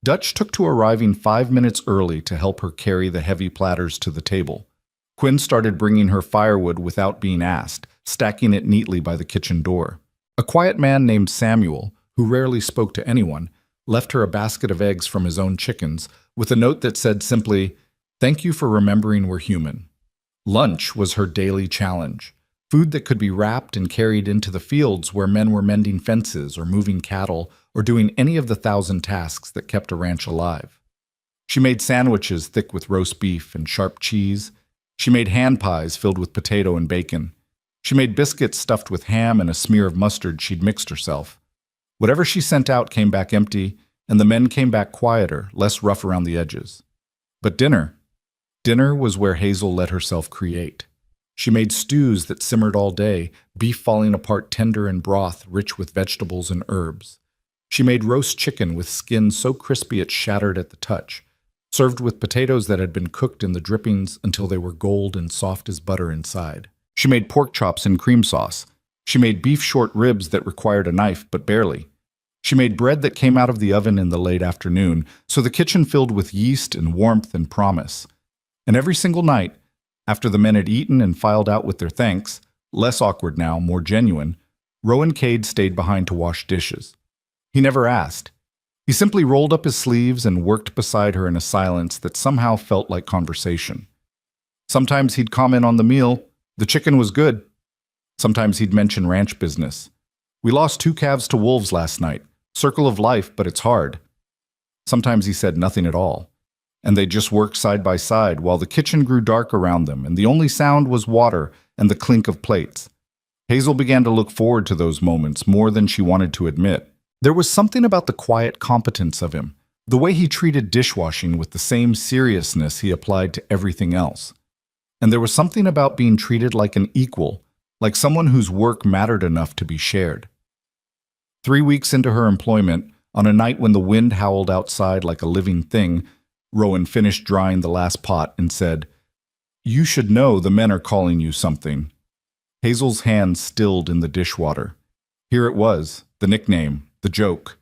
Dutch took to arriving 5 minutes early to help her carry the heavy platters to the table. Quinn started bringing her firewood without being asked, stacking it neatly by the kitchen door. A quiet man named Samuel, who rarely spoke to anyone, left her a basket of eggs from his own chickens, with a note that said simply, "Thank you for remembering we're human." Lunch was her daily challenge. Food that could be wrapped and carried into the fields where men were mending fences or moving cattle or doing any of the 1,000 tasks that kept a ranch alive. She made sandwiches thick with roast beef and sharp cheese. She made hand pies filled with potato and bacon. She made biscuits stuffed with ham and a smear of mustard she'd mixed herself. Whatever she sent out came back empty, and the men came back quieter, less rough around the edges. But dinner was where Hazel let herself create. She made stews that simmered all day, beef falling apart tender in broth rich with vegetables and herbs. She made roast chicken with skin so crispy it shattered at the touch, served with potatoes that had been cooked in the drippings until they were gold and soft as butter inside. She made pork chops in cream sauce. She made beef short ribs that required a knife, but barely. She made bread that came out of the oven in the late afternoon, so the kitchen filled with yeast and warmth and promise. And every single night, after the men had eaten and filed out with their thanks, less awkward now, more genuine, Rowan Cade stayed behind to wash dishes. He never asked. He simply rolled up his sleeves and worked beside her in a silence that somehow felt like conversation. Sometimes he'd comment on the meal. The chicken was good. Sometimes he'd mention ranch business. We lost 2 calves to wolves last night. Circle of life, but it's hard. Sometimes he said nothing at all, and they just worked side by side while the kitchen grew dark around them, and the only sound was water and the clink of plates. Hazel began to look forward to those moments more than she wanted to admit. There was something about the quiet competence of him, the way he treated dishwashing with the same seriousness he applied to everything else. And there was something about being treated like an equal, like someone whose work mattered enough to be shared. 3 weeks into her employment, on a night when the wind howled outside like a living thing, Rowan finished drying the last pot and said, You should know the men are calling you something. Hazel's hand stilled in the dishwater. Here it was, the nickname, the joke,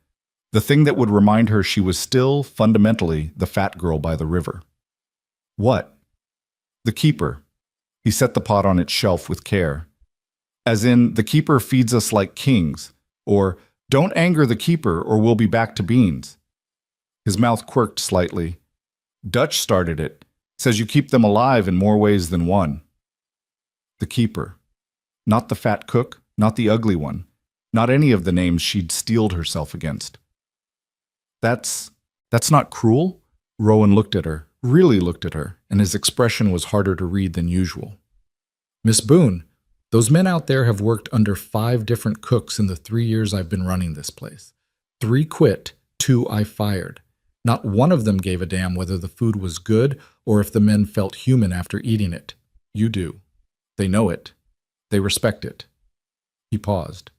the thing that would remind her she was still, fundamentally, the fat girl by the river. What? The keeper. He set the pot on its shelf with care. As in, the keeper feeds us like kings, or don't anger the keeper or we'll be back to beans. His mouth quirked slightly. Dutch started it. Says you keep them alive in more ways than one. The keeper. Not the fat cook, not the ugly one, not any of the names she'd steeled herself against. That's not cruel? Rowan looked at her, really looked at her, and his expression was harder to read than usual. Miss Boone, those men out there have worked under 5 different cooks in the 3 years I've been running this place. 3 quit, 2 I fired. Not one of them gave a damn whether the food was good or if the men felt human after eating it. You do. They know it. They respect it. He paused.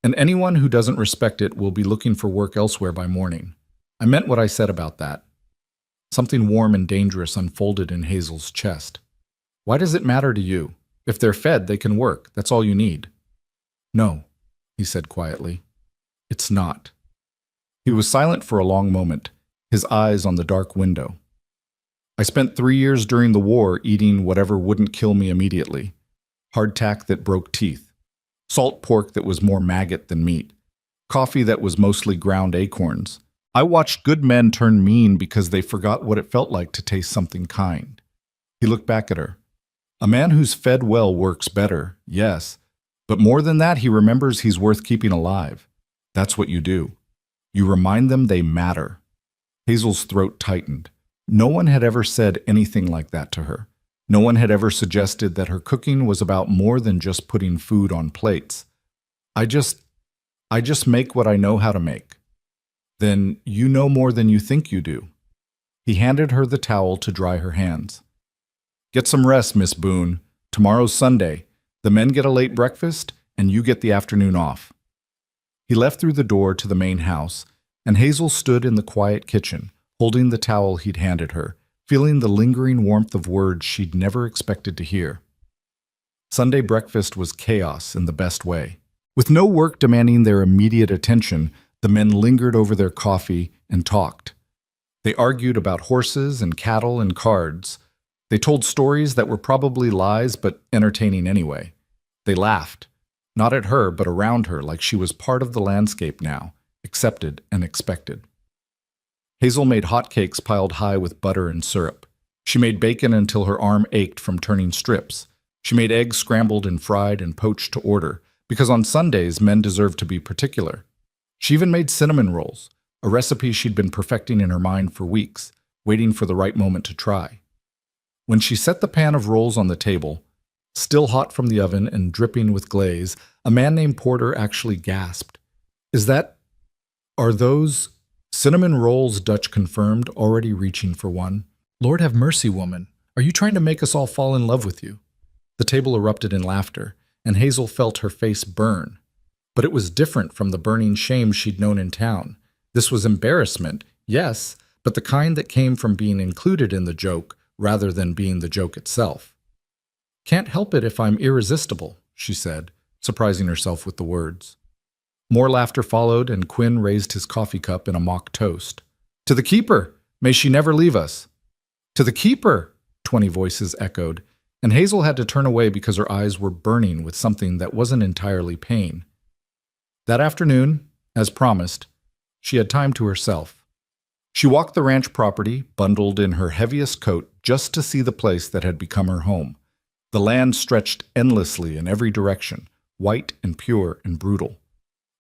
And anyone who doesn't respect it will be looking for work elsewhere by morning. I meant what I said about that. Something warm and dangerous unfolded in Hazel's chest. Why does it matter to you? If they're fed, they can work. That's all you need. No, he said quietly. It's not. He was silent for a long moment, his eyes on the dark window. I spent 3 years during the war eating whatever wouldn't kill me immediately. Hardtack that broke teeth. Salt pork that was more maggot than meat. Coffee that was mostly ground acorns. I watched good men turn mean because they forgot what it felt like to taste something kind. He looked back at her. A man who's fed well works better, yes. But more than that, he remembers he's worth keeping alive. That's what you do. You remind them they matter. Hazel's throat tightened. No one had ever said anything like that to her. No one had ever suggested that her cooking was about more than just putting food on plates. I just make what I know how to make. Then you know more than you think you do. He handed her the towel to dry her hands. Get some rest, Miss Boone. Tomorrow's Sunday. The men get a late breakfast, and you get the afternoon off. He left through the door to the main house, and Hazel stood in the quiet kitchen, holding the towel he'd handed her, feeling the lingering warmth of words she'd never expected to hear. Sunday breakfast was chaos in the best way. With no work demanding their immediate attention, the men lingered over their coffee and talked. They argued about horses and cattle and cards. They told stories that were probably lies but entertaining anyway. They laughed. Not at her, but around her, like she was part of the landscape now, accepted and expected. Hazel made hotcakes piled high with butter and syrup. She made bacon until her arm ached from turning strips. She made eggs scrambled and fried and poached to order, because on Sundays men deserved to be particular. She even made cinnamon rolls, a recipe she'd been perfecting in her mind for weeks, waiting for the right moment to try. When she set the pan of rolls on the table, still hot from the oven and dripping with glaze, a man named Porter actually gasped. Are those cinnamon rolls? Dutch confirmed, already reaching for one. Lord have mercy, woman. Are you trying to make us all fall in love with you? The table erupted in laughter, and Hazel felt her face burn. But it was different from the burning shame she'd known in town. This was embarrassment, yes, but the kind that came from being included in the joke rather than being the joke itself. Can't help it if I'm irresistible, she said, surprising herself with the words. More laughter followed, and Quinn raised his coffee cup in a mock toast. To the keeper! May she never leave us! To the keeper! 20 voices echoed, and Hazel had to turn away because her eyes were burning with something that wasn't entirely pain. That afternoon, as promised, she had time to herself. She walked the ranch property, bundled in her heaviest coat, just to see the place that had become her home. The land stretched endlessly in every direction, white and pure and brutal.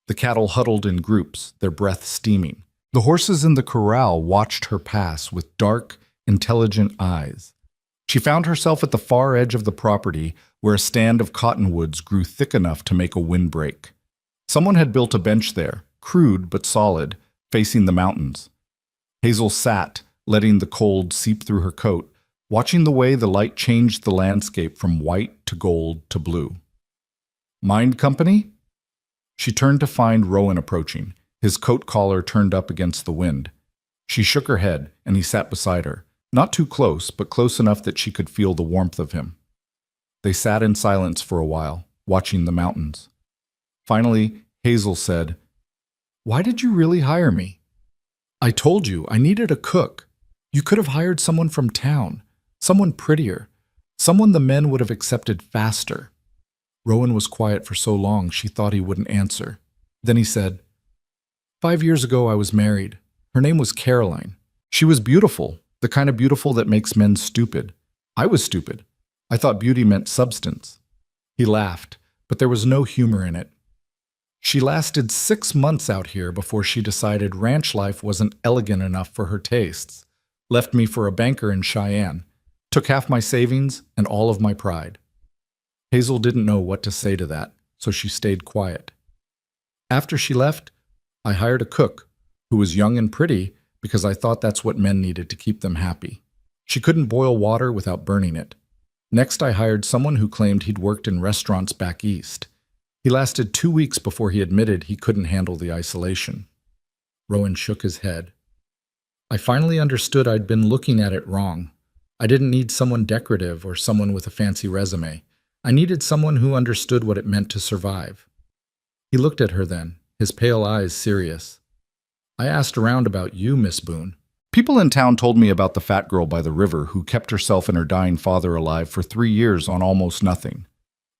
The cattle huddled in groups, their breath steaming. The horses in the corral watched her pass with dark, intelligent eyes. She found herself at the far edge of the property where a stand of cottonwoods grew thick enough to make a windbreak. Someone had built a bench there, crude but solid, facing the mountains. Hazel sat, letting the cold seep through her coat, watching the way the light changed the landscape from white to gold to blue. Mind company? She turned to find Rowan approaching, his coat collar turned up against the wind. She shook her head, and he sat beside her, Not too close, but close enough that she could feel the warmth of him. They sat in silence for a while, watching the mountains. Finally, Hazel said, "Why did you really hire me?" "I told you I needed a cook. You could have hired someone from town, someone prettier, someone the men would have accepted faster." Rowan was quiet for so long she thought he wouldn't answer. Then he said, "5 years ago I was married. Her name was Caroline. She was beautiful, the kind of beautiful that makes men stupid. I was stupid. I thought beauty meant substance." He laughed, but there was no humor in it. "She lasted 6 months out here before she decided ranch life wasn't elegant enough for her tastes, left me for a banker in Cheyenne, took half my savings and all of my pride." Hazel didn't know what to say to that, so she stayed quiet. "After she left, I hired a cook who was young and pretty because I thought that's what men needed to keep them happy. She couldn't boil water without burning it. Next, I hired someone who claimed he'd worked in restaurants back east. He lasted 2 weeks before he admitted he couldn't handle the isolation." Rowan shook his head. "I finally understood I'd been looking at it wrong. I didn't need someone decorative or someone with a fancy resume. I needed someone who understood what it meant to survive." He looked at her then, his pale eyes serious. "I asked around about you, Miss Boone. People in town told me about the fat girl by the river who kept herself and her dying father alive for 3 years on almost nothing.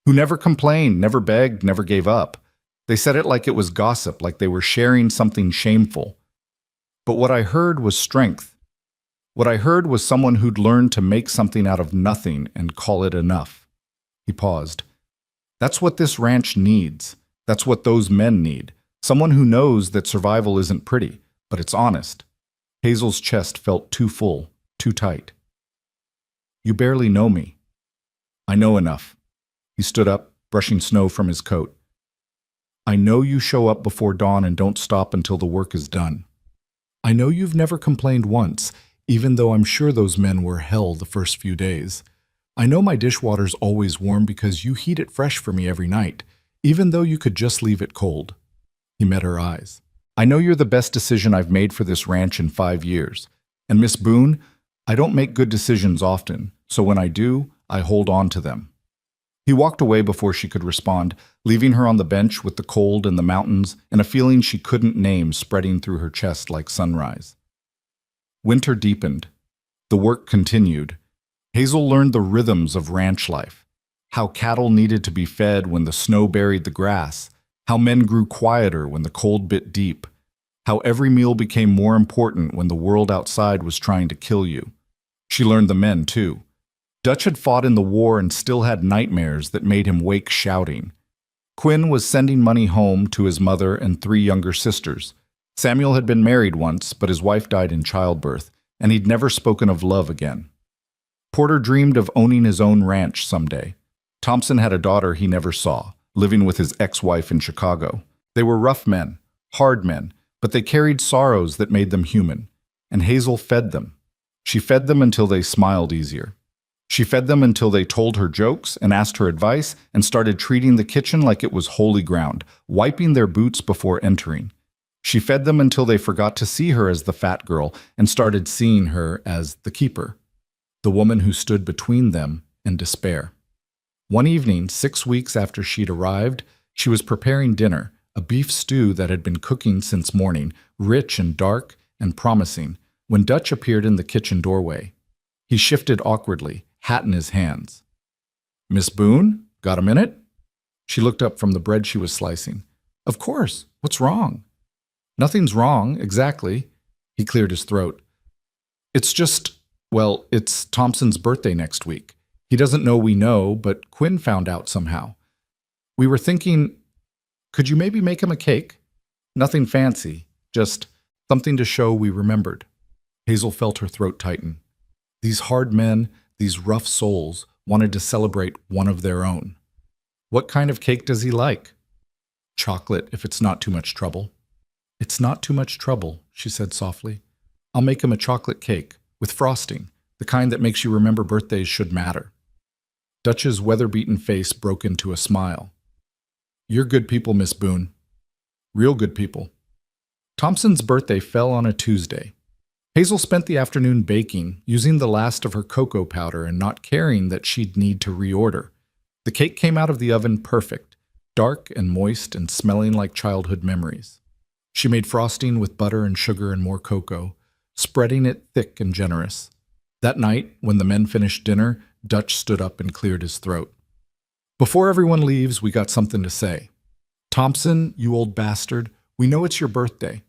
Who never complained, never begged, never gave up. They said it like it was gossip, like they were sharing something shameful. But what I heard was strength. What I heard was someone who'd learned to make something out of nothing and call it enough." He paused. "That's what this ranch needs. That's what those men need. Someone who knows that survival isn't pretty, but it's honest." Hazel's chest felt too full, too tight. "You barely know me." "I know enough." He stood up, brushing snow from his coat. "I know you show up before dawn and don't stop until the work is done. I know you've never complained once, even though I'm sure those men were hell the first few days. I know my dishwater's always warm because you heat it fresh for me every night, even though you could just leave it cold." He met her eyes. "I know you're the best decision I've made for this ranch in 5 years. And Miss Boone, I don't make good decisions often, so when I do, I hold on to them." He walked away before she could respond, leaving her on the bench with the cold and the mountains and a feeling she couldn't name spreading through her chest like sunrise. Winter deepened. The work continued. Hazel learned the rhythms of ranch life, how cattle needed to be fed when the snow buried the grass, how men grew quieter when the cold bit deep, how every meal became more important when the world outside was trying to kill you. She learned the men, too. Dutch had fought in the war and still had nightmares that made him wake shouting. Quinn was sending money home to his mother and 3 younger sisters. Samuel had been married once, but his wife died in childbirth, and he'd never spoken of love again. Porter dreamed of owning his own ranch someday. Thompson had a daughter he never saw, living with his ex-wife in Chicago. They were rough men, hard men, but they carried sorrows that made them human. And Hazel fed them. She fed them until they smiled easier. She fed them until they told her jokes and asked her advice and started treating the kitchen like it was holy ground, wiping their boots before entering. She fed them until they forgot to see her as the fat girl and started seeing her as the keeper, the woman who stood between them and despair. One evening, 6 weeks after she'd arrived, she was preparing dinner, a beef stew that had been cooking since morning, rich and dark and promising, when Dutch appeared in the kitchen doorway. He shifted awkwardly, hat in his hands. "Miss Boone, got a minute?" She looked up from the bread she was slicing. "Of course. What's wrong?" "Nothing's wrong, exactly." He cleared his throat. "It's just, well, it's Thompson's birthday next week. He doesn't know we know, but Quinn found out somehow. We were thinking, could you maybe make him a cake? Nothing fancy, just something to show we remembered." Hazel felt her throat tighten. These hard men, these rough souls, wanted to celebrate one of their own. "What kind of cake does he like?" "Chocolate, if it's not too much trouble." "It's not too much trouble," she said softly. "I'll make him a chocolate cake, with frosting, the kind that makes you remember birthdays should matter." Dutch's weather-beaten face broke into a smile. "You're good people, Miss Boone. Real good people." Thompson's birthday fell on a Tuesday. Hazel spent the afternoon baking, using the last of her cocoa powder and not caring that she'd need to reorder. The cake came out of the oven perfect, dark and moist and smelling like childhood memories. She made frosting with butter and sugar and more cocoa, spreading it thick and generous. That night, when the men finished dinner, Dutch stood up and cleared his throat. "Before everyone leaves, we got something to say. Thompson, you old bastard, we know it's your birthday."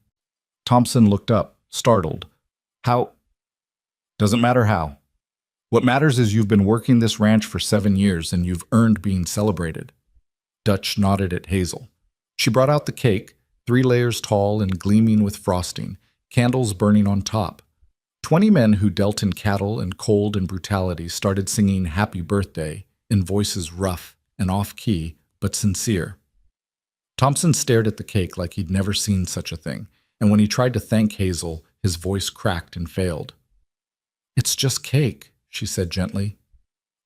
Thompson looked up, startled. "How?" "Doesn't matter how. What matters is you've been working this ranch for 7 years and you've earned being celebrated." Dutch nodded at Hazel. She brought out the cake, 3 layers tall and gleaming with frosting, candles burning on top. 20 men who dealt in cattle and cold and brutality started singing "Happy Birthday" in voices rough and off-key, but sincere. Thompson stared at the cake like he'd never seen such a thing, and when he tried to thank Hazel, his voice cracked and failed. "It's just cake," she said gently.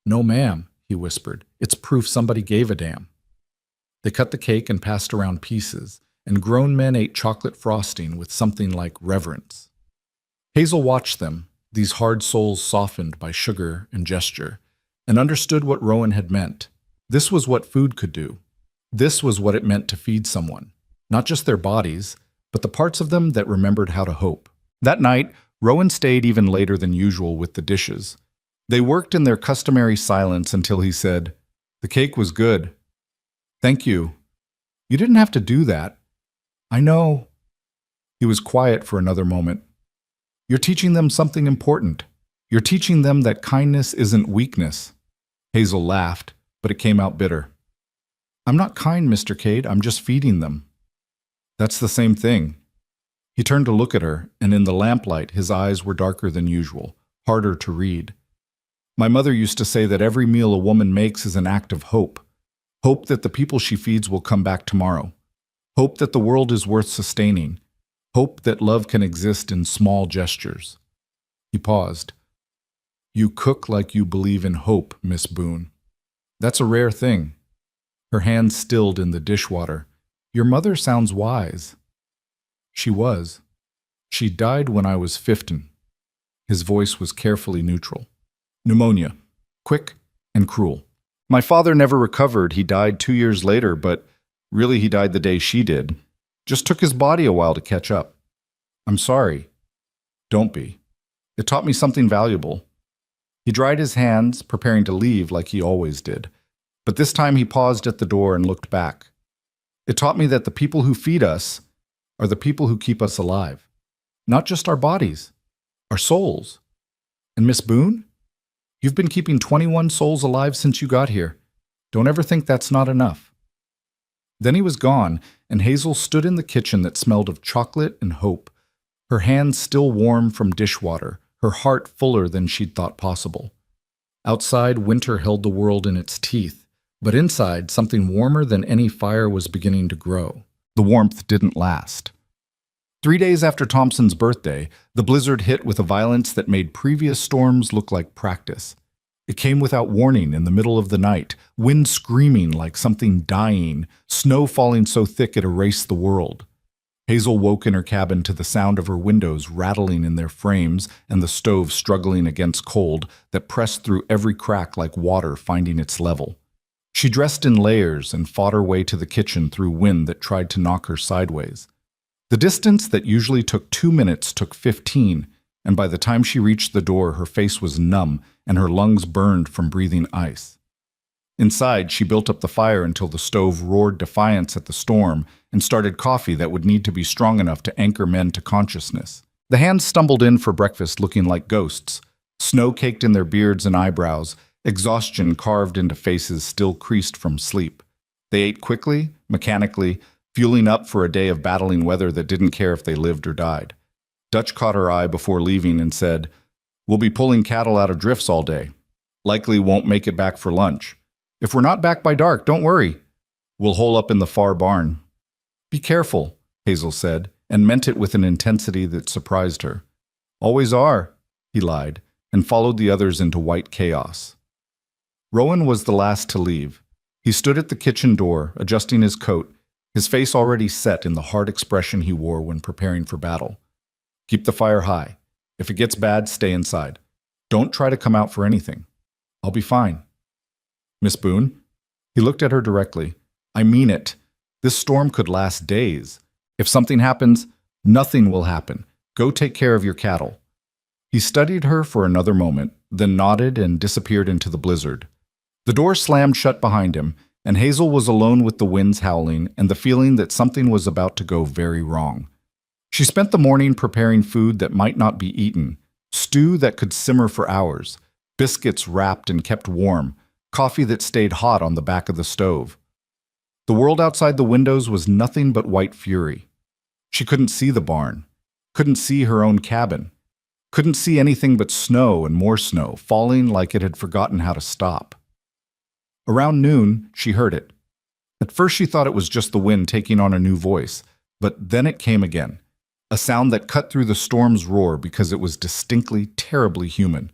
"No, ma'am," he whispered. "It's proof somebody gave a damn." They cut the cake and passed around pieces, and grown men ate chocolate frosting with something like reverence. Hazel watched them, these hard souls softened by sugar and gesture, and understood what Rowan had meant. This was what food could do. This was what it meant to feed someone, not just their bodies, but the parts of them that remembered how to hope. That night, Rowan stayed even later than usual with the dishes. They worked in their customary silence until he said, "The cake was good." "Thank you. You didn't have to do that." "I know." He was quiet for another moment. "You're teaching them something important. You're teaching them that kindness isn't weakness." Hazel laughed, but it came out bitter. "I'm not kind, Mr. Cade. I'm just feeding them." "That's the same thing." He turned to look at her, and in the lamplight his eyes were darker than usual, harder to read. "My mother used to say that every meal a woman makes is an act of hope. Hope that the people she feeds will come back tomorrow. Hope that the world is worth sustaining. Hope that love can exist in small gestures." He paused. "You cook like you believe in hope, Miss Boone. That's a rare thing." Her hand stilled in the dishwater. "Your mother sounds wise." "She was. She died when I was 15. His voice was carefully neutral. "Pneumonia. Quick and cruel. My father never recovered. He died 2 years later, but really he died the day she did. Just took his body a while to catch up. I'm sorry." "Don't be. It taught me something valuable." He dried his hands, preparing to leave like he always did. But this time he paused at the door and looked back. "It taught me that the people who feed us are the people who keep us alive. Not just our bodies, our souls. And Miss Boone, you've been keeping 21 souls alive since you got here. Don't ever think that's not enough." Then he was gone, and Hazel stood in the kitchen that smelled of chocolate and hope, her hands still warm from dishwater, her heart fuller than she'd thought possible. Outside, winter held the world in its teeth, but inside, something warmer than any fire was beginning to grow. The warmth didn't last. 3 days after Thompson's birthday, the blizzard hit with a violence that made previous storms look like practice. It came without warning in the middle of the night, wind screaming like something dying, snow falling so thick it erased the world. Hazel woke in her cabin to the sound of her windows rattling in their frames and the stove struggling against cold that pressed through every crack like water finding its level. She dressed in layers and fought her way to the kitchen through wind that tried to knock her sideways. The distance that usually took 2 minutes took 15, and by the time she reached the door, her face was numb and her lungs burned from breathing ice. Inside, she built up the fire until the stove roared defiance at the storm and started coffee that would need to be strong enough to anchor men to consciousness. The hands stumbled in for breakfast looking like ghosts, snow caked in their beards and eyebrows, exhaustion carved into faces still creased from sleep. They ate quickly, mechanically, fueling up for a day of battling weather that didn't care if they lived or died. Dutch caught her eye before leaving and said, "We'll be pulling cattle out of drifts all day. Likely won't make it back for lunch. If we're not back by dark, don't worry. We'll hole up in the far barn." "Be careful," Hazel said, and meant it with an intensity that surprised her. "Always are," he lied, and followed the others into white chaos. Rowan was the last to leave. He stood at the kitchen door, adjusting his coat, his face already set in the hard expression he wore when preparing for battle. "Keep the fire high. If it gets bad, stay inside. Don't try to come out for anything. I'll be fine. Miss Boone? He looked at her directly. I mean it. This storm could last days. If something happens, nothing will happen. Go take care of your cattle. He studied her for another moment, then nodded and disappeared into the blizzard. The door slammed shut behind him, and Hazel was alone with the winds howling and the feeling that something was about to go very wrong. She spent the morning preparing food that might not be eaten, stew that could simmer for hours, biscuits wrapped and kept warm, coffee that stayed hot on the back of the stove. The world outside the windows was nothing but white fury. She couldn't see the barn, couldn't see her own cabin, couldn't see anything but snow and more snow, falling like it had forgotten how to stop. Around noon, she heard it. At first she thought it was just the wind taking on a new voice, but then it came again, a sound that cut through the storm's roar because it was distinctly, terribly human.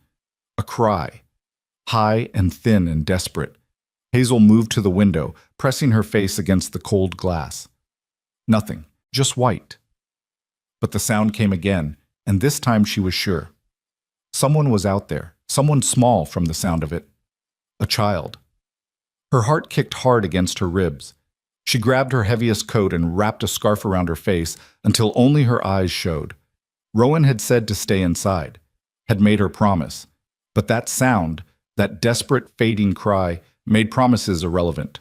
A cry, high and thin and desperate. Hazel moved to the window, pressing her face against the cold glass. Nothing, just white. But the sound came again, and this time she was sure. Someone was out there, someone small from the sound of it. A child. Her heart kicked hard against her ribs. She grabbed her heaviest coat and wrapped a scarf around her face until only her eyes showed. Rowan had said to stay inside, had made her promise. But that sound, that desperate, fading cry, made promises irrelevant.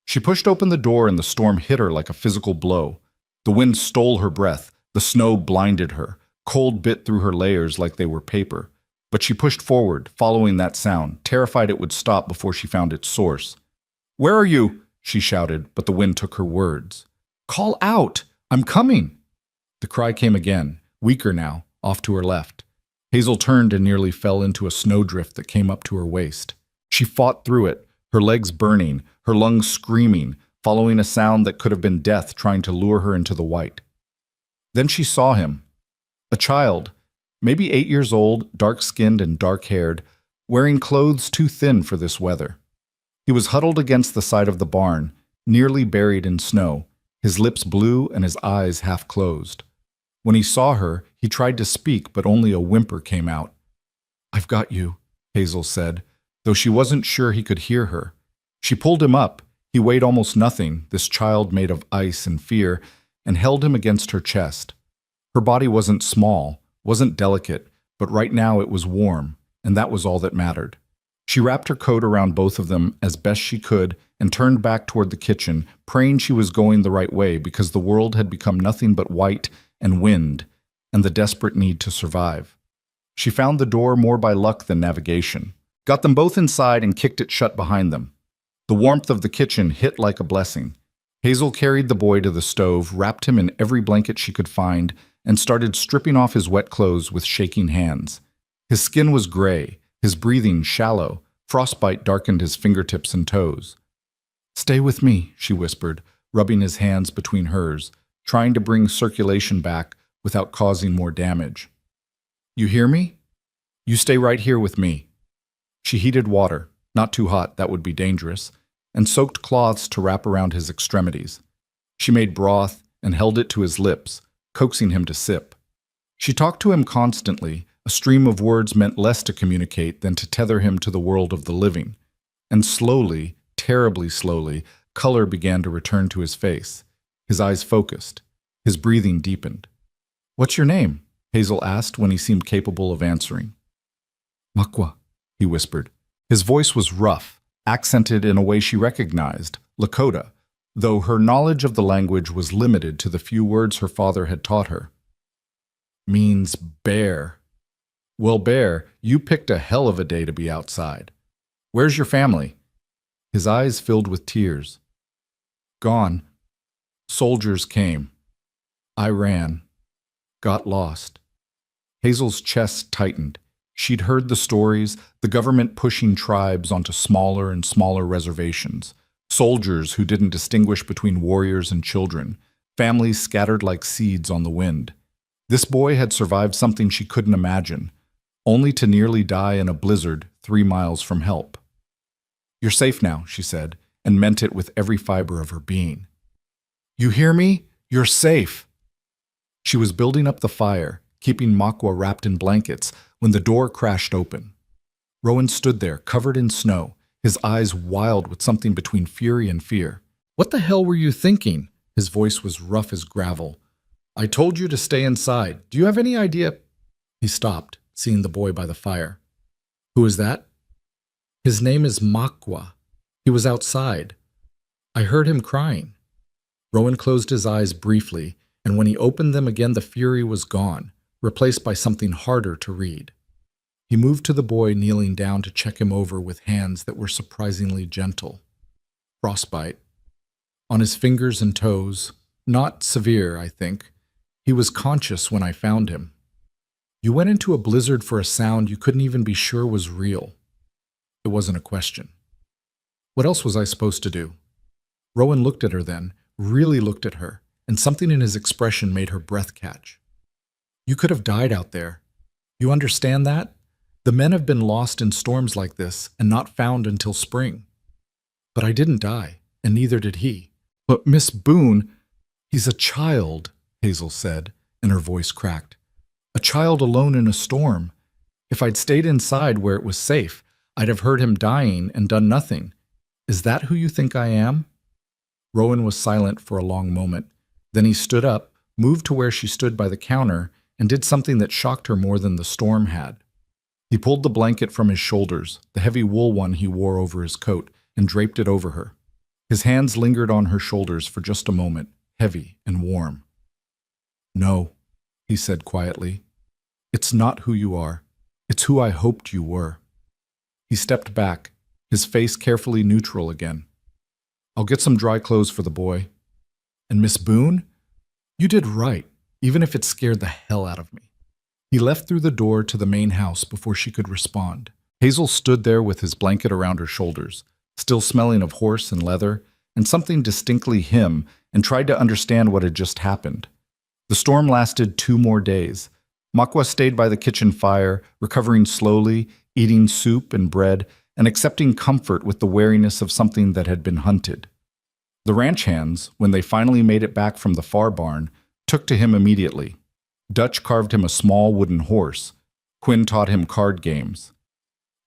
She pushed open the door and the storm hit her like a physical blow. The wind stole her breath, the snow blinded her, cold bit through her layers like they were paper. But she pushed forward, following that sound, terrified it would stop before she found its source. "Where are you?" she shouted, but the wind took her words. "Call out! I'm coming!" The cry came again, weaker now, off to her left. Hazel turned and nearly fell into a snowdrift that came up to her waist. She fought through it, her legs burning, her lungs screaming, following a sound that could have been death trying to lure her into the white. Then she saw him. A child, maybe 8 years old, dark-skinned and dark-haired, wearing clothes too thin for this weather. He was huddled against the side of the barn, nearly buried in snow, his lips blue and his eyes half closed. When he saw her, he tried to speak, but only a whimper came out. "I've got you," Hazel said, though she wasn't sure he could hear her. She pulled him up. He weighed almost nothing, this child made of ice and fear, and held him against her chest. Her body wasn't small, wasn't delicate, but right now it was warm, and that was all that mattered. She wrapped her coat around both of them as best she could and turned back toward the kitchen, praying she was going the right way because the world had become nothing but white and wind and the desperate need to survive. She found the door more by luck than navigation, got them both inside and kicked it shut behind them. The warmth of the kitchen hit like a blessing. Hazel carried the boy to the stove, wrapped him in every blanket she could find, and started stripping off his wet clothes with shaking hands. His skin was gray, his breathing shallow. Frostbite darkened his fingertips and toes. "Stay with me," she whispered, rubbing his hands between hers, trying to bring circulation back without causing more damage. "You hear me? You stay right here with me." She heated water, not too hot, that would be dangerous, and soaked cloths to wrap around his extremities. She made broth and held it to his lips, coaxing him to sip. She talked to him constantly. A stream of words meant less to communicate than to tether him to the world of the living. And slowly, terribly slowly, color began to return to his face. His eyes focused. His breathing deepened. "What's your name?" Hazel asked when he seemed capable of answering. "Makwa," he whispered. His voice was rough, accented in a way she recognized, Lakota, though her knowledge of the language was limited to the few words her father had taught her. "Means bear." "Well, Bear, you picked a hell of a day to be outside. Where's your family?" His eyes filled with tears. "Gone. Soldiers came. I ran. Got lost." Hazel's chest tightened. She'd heard the stories, the government pushing tribes onto smaller and smaller reservations, soldiers who didn't distinguish between warriors and children, families scattered like seeds on the wind. This boy had survived something she couldn't imagine, only to nearly die in a blizzard 3 miles from help. "You're safe now," she said, and meant it with every fiber of her being. "You hear me? You're safe." She was building up the fire, keeping Makwa wrapped in blankets, when the door crashed open. Rowan stood there, covered in snow, his eyes wild with something between fury and fear. "What the hell were you thinking?" His voice was rough as gravel. "I told you to stay inside. Do you have any idea?" He stopped, seeing the boy by the fire. "Who is that?" "His name is Makwa. He was outside. I heard him crying." Rowan closed his eyes briefly, and when he opened them again the fury was gone, replaced by something harder to read. He moved to the boy, kneeling down to check him over with hands that were surprisingly gentle. Frostbite. On his fingers and toes. Not severe, I think. He was conscious when I found him. You went into a blizzard for a sound you couldn't even be sure was real. It wasn't a question. What else was I supposed to do? Rowan looked at her then, really looked at her, and something in his expression made her breath catch. You could have died out there. You understand that? The men have been lost in storms like this and not found until spring. But I didn't die, and neither did he. But Miss Boone, he's a child, Hazel said, and her voice cracked. A child alone in a storm. If I'd stayed inside where it was safe, I'd have heard him dying and done nothing. Is that who you think I am? Rowan was silent for a long moment. Then he stood up, moved to where she stood by the counter, and did something that shocked her more than the storm had. He pulled the blanket from his shoulders, the heavy wool one he wore over his coat, and draped it over her. His hands lingered on her shoulders for just a moment, heavy and warm. "No," he said quietly. "It's not who you are. It's who I hoped you were." He stepped back, his face carefully neutral again. "I'll get some dry clothes for the boy. And Miss Boone? You did right, even if it scared the hell out of me." He left through the door to the main house before she could respond. Hazel stood there with his blanket around her shoulders, still smelling of horse and leather, and something distinctly him, and tried to understand what had just happened. The storm lasted 2 more days. Makwa stayed by the kitchen fire, recovering slowly, eating soup and bread, and accepting comfort with the wariness of something that had been hunted. The ranch hands, when they finally made it back from the far barn, took to him immediately. Dutch carved him a small wooden horse. Quinn taught him card games.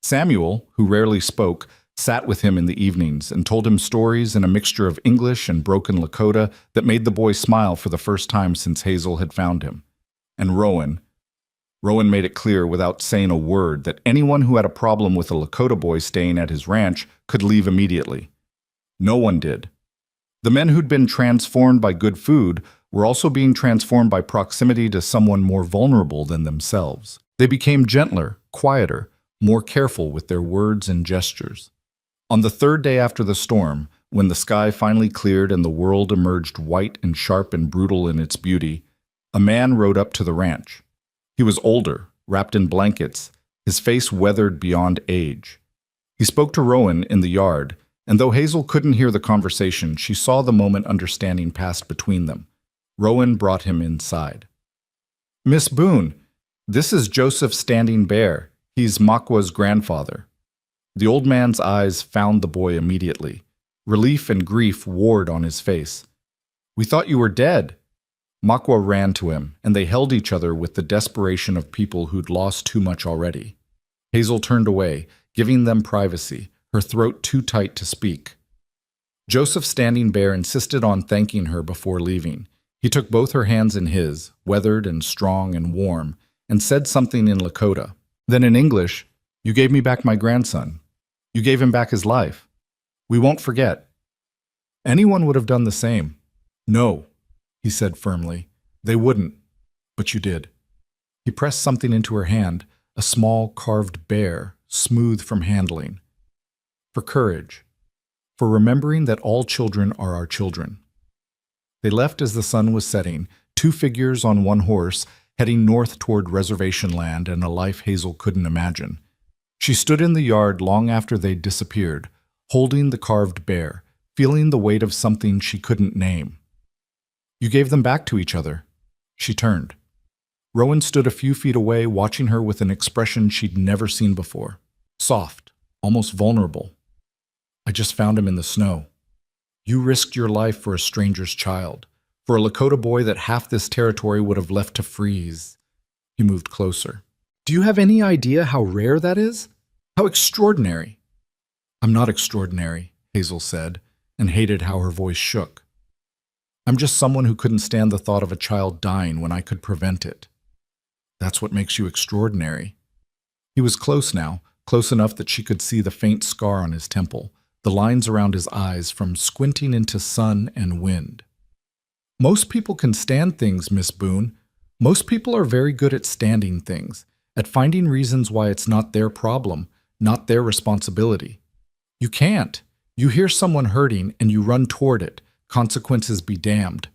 Samuel, who rarely spoke, sat with him in the evenings and told him stories in a mixture of English and broken Lakota that made the boy smile for the first time since Hazel had found him. And Rowan made it clear without saying a word that anyone who had a problem with a Lakota boy staying at his ranch could leave immediately. No one did. The men who'd been transformed by good food were also being transformed by proximity to someone more vulnerable than themselves. They became gentler, quieter, more careful with their words and gestures. On the 3rd day after the storm, when the sky finally cleared and the world emerged white and sharp and brutal in its beauty, a man rode up to the ranch. He was older, wrapped in blankets, his face weathered beyond age. He spoke to Rowan in the yard, and though Hazel couldn't hear the conversation, she saw the moment understanding passed between them. Rowan brought him inside. "Miss Boone, this is Joseph Standing Bear. He's Makwa's grandfather." The old man's eyes found the boy immediately. Relief and grief warred on his face. "We thought you were dead." Makwa ran to him, and they held each other with the desperation of people who'd lost too much already. Hazel turned away, giving them privacy, her throat too tight to speak. Joseph Standing Bear insisted on thanking her before leaving. He took both her hands in his, weathered and strong and warm, and said something in Lakota. Then in English, "You gave me back my grandson. You gave him back his life. We won't forget." Anyone would have done the same. "No," he said firmly. "They wouldn't. But you did." He pressed something into her hand, a small carved bear, smooth from handling. "For courage. For remembering that all children are our children." They left as the sun was setting, 2 figures on 1 horse, heading north toward reservation land and a life Hazel couldn't imagine. She stood in the yard long after they'd disappeared, holding the carved bear, feeling the weight of something she couldn't name. "You gave them back to each other." She turned. Rowan stood a few feet away, watching her with an expression she'd never seen before. Soft, almost vulnerable. "I just found him in the snow. You risked your life for a stranger's child, for a Lakota boy that half this territory would have left to freeze. He moved closer. Do you have any idea how rare that is? How extraordinary? I'm not extraordinary, Hazel said, and hated how her voice shook. I'm just someone who couldn't stand the thought of a child dying when I could prevent it. That's what makes you extraordinary. He was close now, close enough that she could see the faint scar on his temple, the lines around his eyes from squinting into sun and wind. Most people can stand things, Miss Boone. Most people are very good at standing things, at finding reasons why it's not their problem, not their responsibility. You can't. You hear someone hurting and you run toward it, consequences be damned.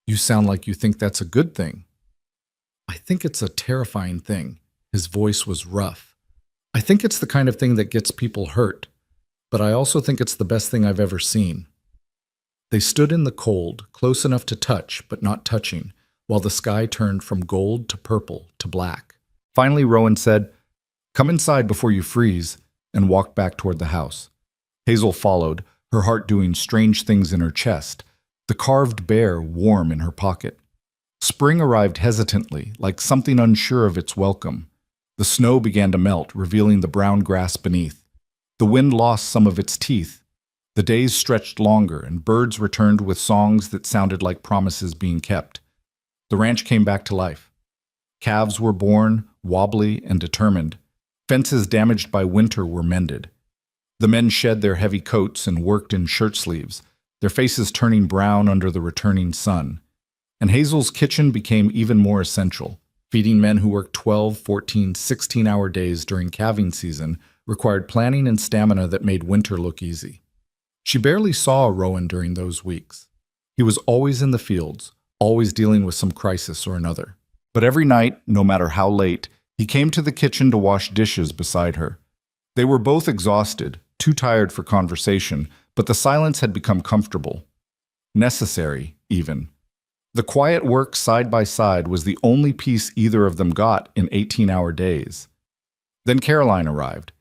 You sound like you think that's a good thing. I think it's a terrifying thing. His voice was rough. I think it's the kind of thing that gets people hurt, but I also think it's the best thing I've ever seen. They stood in the cold, close enough to touch, but not touching, while the sky turned from gold to purple to black. Finally, Rowan said, "Come inside before you freeze," and walked back toward the house. Hazel followed, her heart doing strange things in her chest, the carved bear warm in her pocket. Spring arrived hesitantly, like something unsure of its welcome. The snow began to melt, revealing the brown grass beneath. The wind lost some of its teeth. The days stretched longer, and birds returned with songs that sounded like promises being kept. The ranch came back to life. Calves were born, wobbly and determined. Fences damaged by winter were mended. The men shed their heavy coats and worked in shirt sleeves, their faces turning brown under the returning sun. And Hazel's kitchen became even more essential. Feeding men who worked 12, 14, 16-hour days during calving season required planning and stamina that made winter look easy. She barely saw Rowan during those weeks. He was always in the fields, always dealing with some crisis or another. But every night, no matter how late, he came to the kitchen to wash dishes beside her. They were both exhausted, too tired for conversation, but the silence had become comfortable. Necessary, even. The quiet work side by side was the only peace either of them got in 18-hour days. Then Caroline arrived.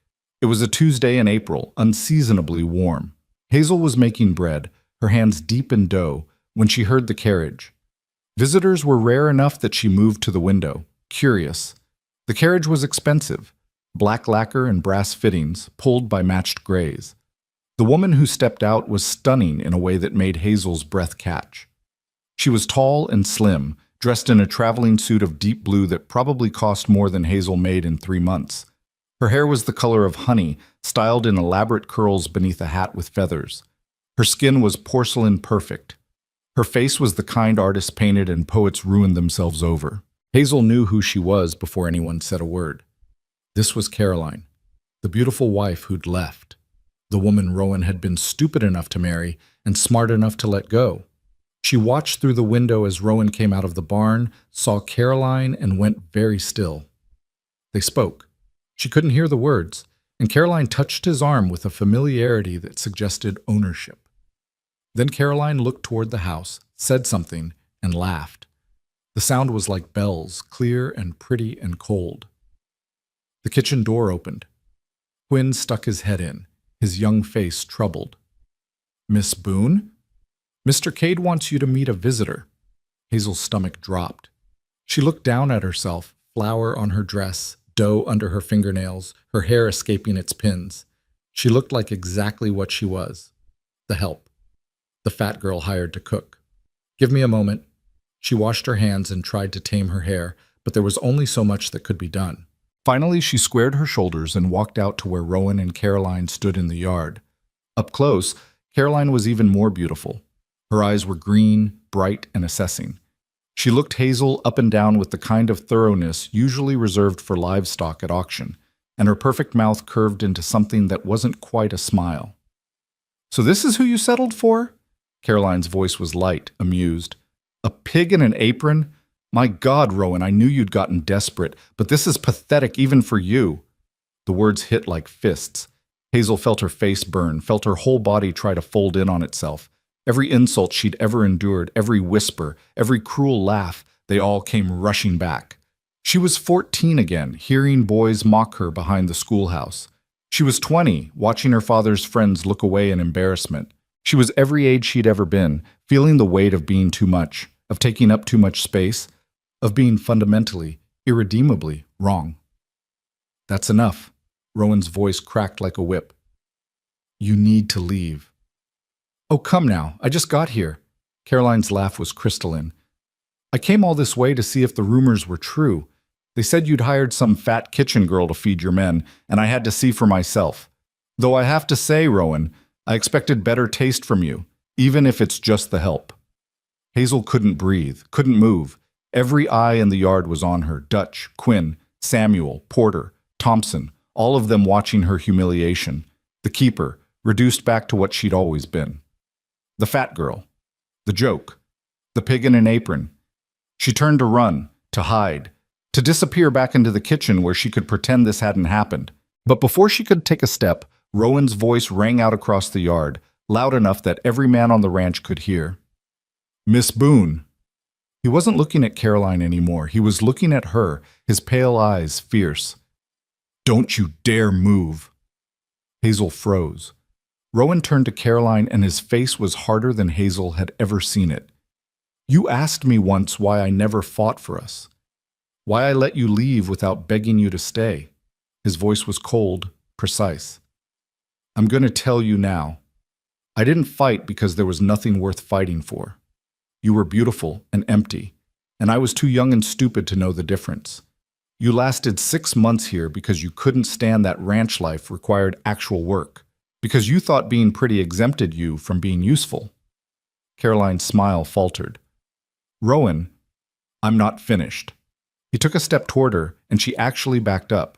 It was a Tuesday in April, unseasonably warm. Hazel was making bread, her hands deep in dough, when she heard the carriage. Visitors were rare enough that she moved to the window, curious. The carriage was expensive, black lacquer and brass fittings, pulled by matched grays. The woman who stepped out was stunning in a way that made Hazel's breath catch. She was tall and slim, dressed in a traveling suit of deep blue that probably cost more than Hazel made in 3 months. Her hair was the color of honey, styled in elaborate curls beneath a hat with feathers. Her skin was porcelain perfect. Her face was the kind artists painted and poets ruined themselves over. Hazel knew who she was before anyone said a word. This was Caroline, the beautiful wife who'd left, the woman Rowan had been stupid enough to marry and smart enough to let go. She watched through the window as Rowan came out of the barn, saw Caroline, and went very still. They spoke. She couldn't hear the words, and Caroline touched his arm with a familiarity that suggested ownership. Then Caroline looked toward the house, said something, and laughed. The sound was like bells, clear and pretty and cold. The kitchen door opened. Quinn stuck his head in, his young face troubled. "Miss Boone? Mr. Cade wants you to meet a visitor." Hazel's stomach dropped. She looked down at herself, flour on her dress, dough under her fingernails, her hair escaping its pins. She looked like exactly what she was. The help. The fat girl hired to cook. "Give me a moment." She washed her hands and tried to tame her hair, but there was only so much that could be done. Finally, she squared her shoulders and walked out to where Rowan and Caroline stood in the yard. Up close, Caroline was even more beautiful. Her eyes were green, bright, and assessing. She looked Hazel up and down with the kind of thoroughness usually reserved for livestock at auction, and her perfect mouth curved into something that wasn't quite a smile. "So this is who you settled for?" Caroline's voice was light, amused. "A pig in an apron? My God, Rowan, I knew you'd gotten desperate, but this is pathetic even for you." The words hit like fists. Hazel felt her face burn, felt her whole body try to fold in on itself. Every insult she'd ever endured, every whisper, every cruel laugh, they all came rushing back. She was 14 again, hearing boys mock her behind the schoolhouse. She was 20, watching her father's friends look away in embarrassment. She was every age she'd ever been, feeling the weight of being too much, of taking up too much space, of being fundamentally, irredeemably wrong. That's enough. Rowan's voice cracked like a whip. You need to leave. Oh, come now. I just got here. Caroline's laugh was crystalline. I came all this way to see if the rumors were true. They said you'd hired some fat kitchen girl to feed your men, and I had to see for myself. Though I have to say, Rowan, I expected better taste from you, even if it's just the help. Hazel couldn't breathe, couldn't move. Every eye in the yard was on her. Dutch, Quinn, Samuel, Porter, Thompson, all of them watching her humiliation. The keeper, reduced back to what she'd always been. The fat girl. The joke. The pig in an apron. She turned to run, to hide, to disappear back into the kitchen where she could pretend this hadn't happened. But before she could take a step, Rowan's voice rang out across the yard, loud enough that every man on the ranch could hear. Miss Boone. He wasn't looking at Caroline anymore. He was looking at her, his pale eyes fierce. Don't you dare move. Hazel froze. Rowan turned to Caroline and his face was harder than Hazel had ever seen it. You asked me once why I never fought for us. Why I let you leave without begging you to stay. His voice was cold, precise. I'm going to tell you now. I didn't fight because there was nothing worth fighting for. You were beautiful and empty, and I was too young and stupid to know the difference. You lasted 6 months here because you couldn't stand that ranch life required actual work, because you thought being pretty exempted you from being useful. Caroline's smile faltered. Rowan, I'm not finished. He took a step toward her, and she actually backed up.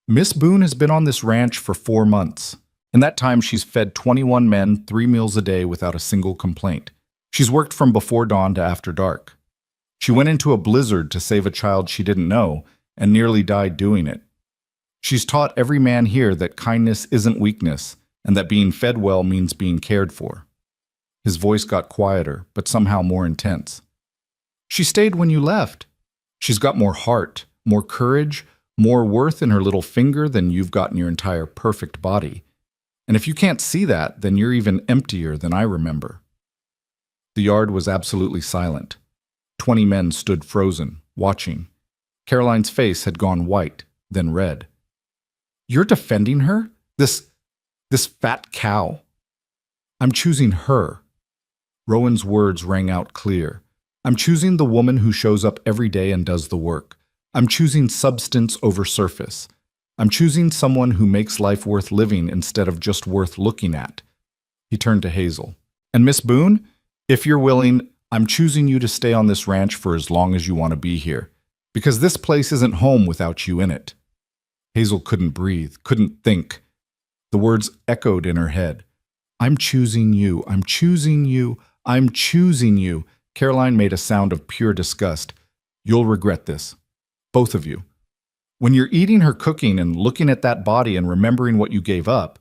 Miss Boone has been on this ranch for 4 months. In that time, she's fed 21 men 3 meals a day without a single complaint. She's worked from before dawn to after dark. She went into a blizzard to save a child she didn't know and nearly died doing it. She's taught every man here that kindness isn't weakness and that being fed well means being cared for. His voice got quieter, but somehow more intense. She stayed when you left. She's got more heart, more courage, more worth in her little finger than you've got in your entire perfect body. And if you can't see that, then you're even emptier than I remember. The yard was absolutely silent. 20 men stood frozen, watching. Caroline's face had gone white, then red. You're defending her? This fat cow? I'm choosing her. Rowan's words rang out clear. I'm choosing the woman who shows up every day and does the work. I'm choosing substance over surface. I'm choosing someone who makes life worth living instead of just worth looking at. He turned to Hazel. And Miss Boone, if you're willing, I'm choosing you to stay on this ranch for as long as you want to be here, because this place isn't home without you in it. Hazel couldn't breathe, couldn't think. The words echoed in her head. I'm choosing you, I'm choosing you, I'm choosing you. Caroline made a sound of pure disgust. You'll regret this. Both of you. When you're eating her cooking and looking at that body and remembering what you gave up,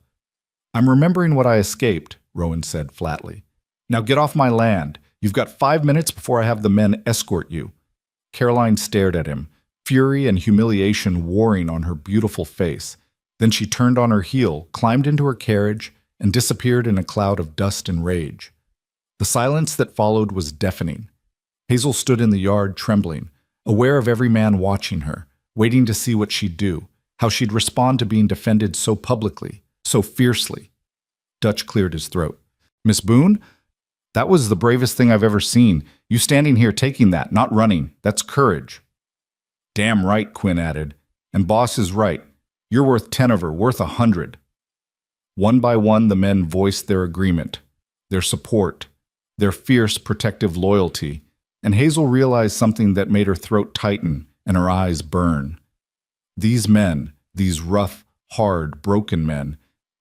I'm remembering what I escaped, Rowan said flatly. Now get off my land. You've got 5 minutes before I have the men escort you. Caroline stared at him, fury and humiliation warring on her beautiful face. Then she turned on her heel, climbed into her carriage, and disappeared in a cloud of dust and rage. The silence that followed was deafening. Hazel stood in the yard trembling, aware of every man watching her, waiting to see what she'd do, how she'd respond to being defended so publicly, so fiercely. Dutch cleared his throat. Miss Boone? That was the bravest thing I've ever seen. You standing here taking that, not running. That's courage. Damn right, Quinn added. And boss is right. You're worth 10 of her, worth 100. One by one, the men voiced their agreement, their support, their fierce protective loyalty, and Hazel realized something that made her throat tighten and her eyes burn. These men, these rough, hard, broken men,